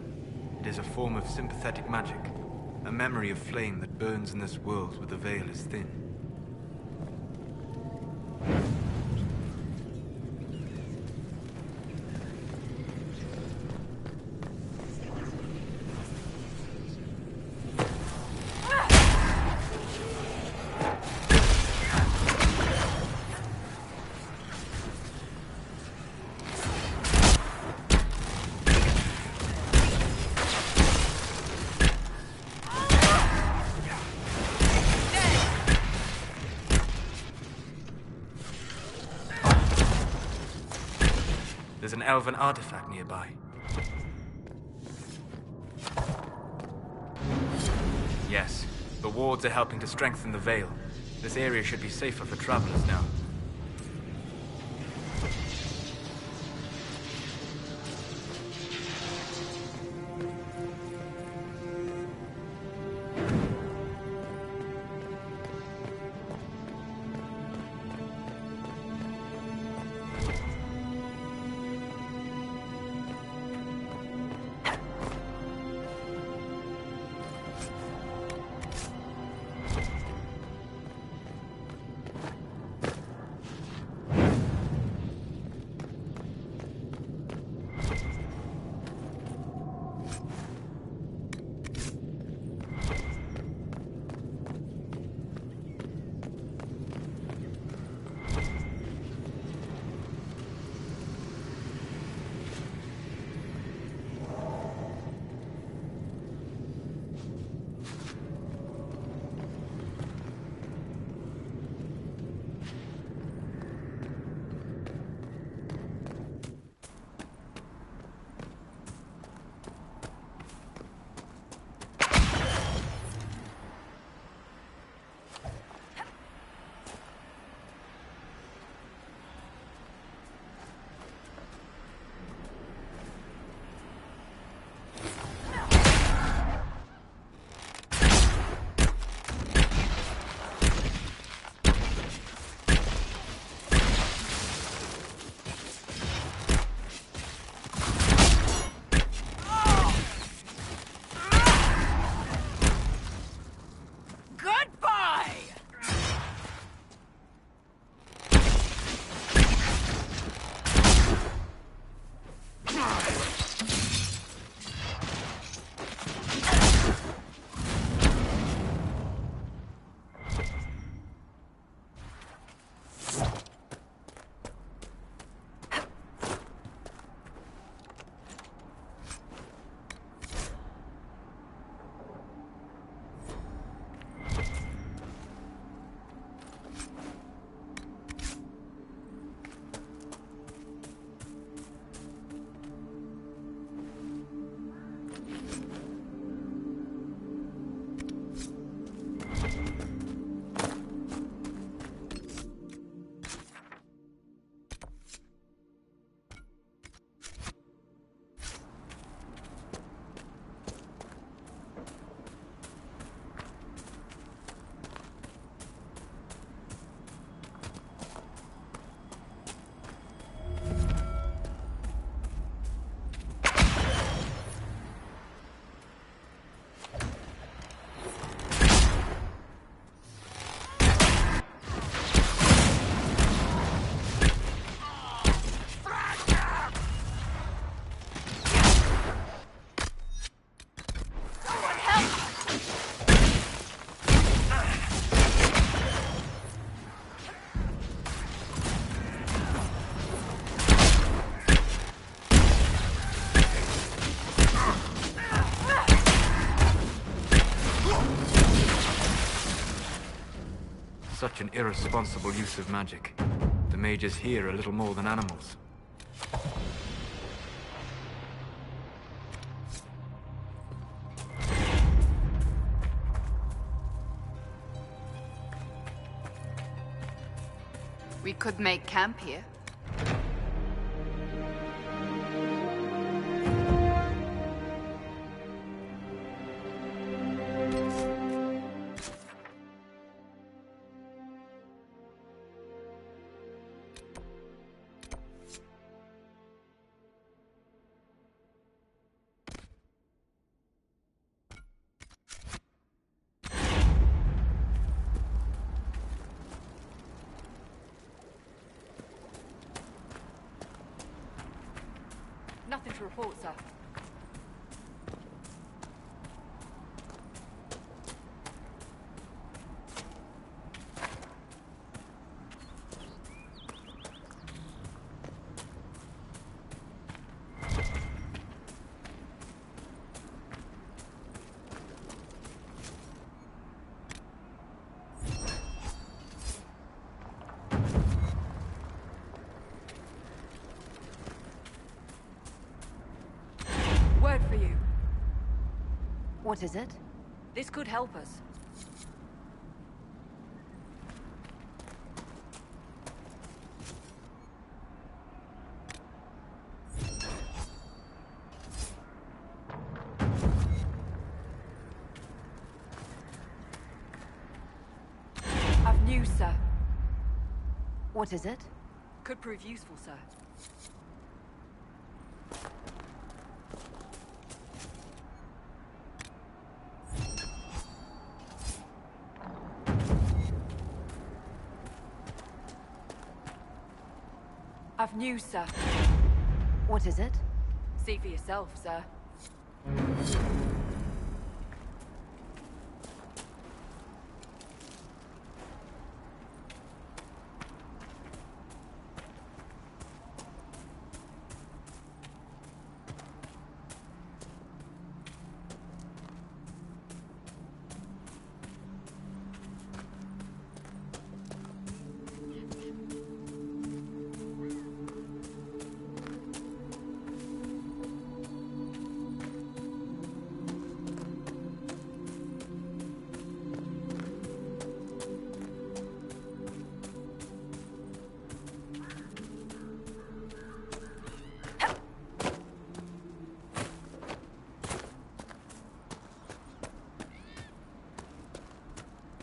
It is a form of sympathetic magic, a memory of flame that burns in this world where the veil is thin. There's an elven artifact nearby. Yes, the wards are helping to strengthen the veil. This area should be safer for travelers now. Such an irresponsible use of magic. The mages here are little more than animals. We could make camp here. Nothing to report, sir. Word for you. What is it? This could help us. I've news, sir. What is it? Could prove useful, sir. I've news, sir. What is it? See for yourself, sir.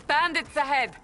Bandits ahead!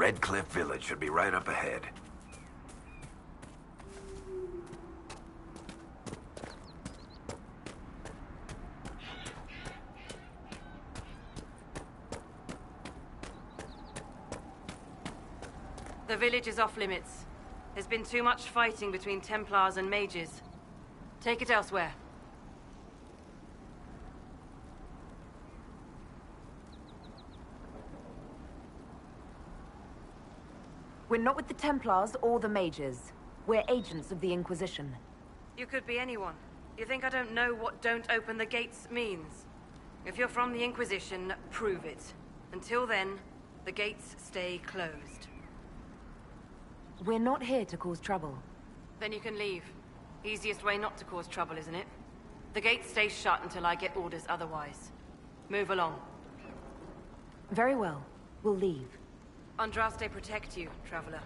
Red Cliff Village should be right up ahead. The village is off limits. There's been too much fighting between Templars and mages. Take it elsewhere. We're not with the Templars or the mages. We're agents of the Inquisition. You could be anyone. You think I don't know what "don't open the gates" means? If you're from the Inquisition, prove it. Until then, the gates stay closed. We're not here to cause trouble. Then you can leave. Easiest way not to cause trouble, isn't it? The gates stay shut until I get orders otherwise. Move along. Very well. We'll leave. Andraste protect you, Traveler.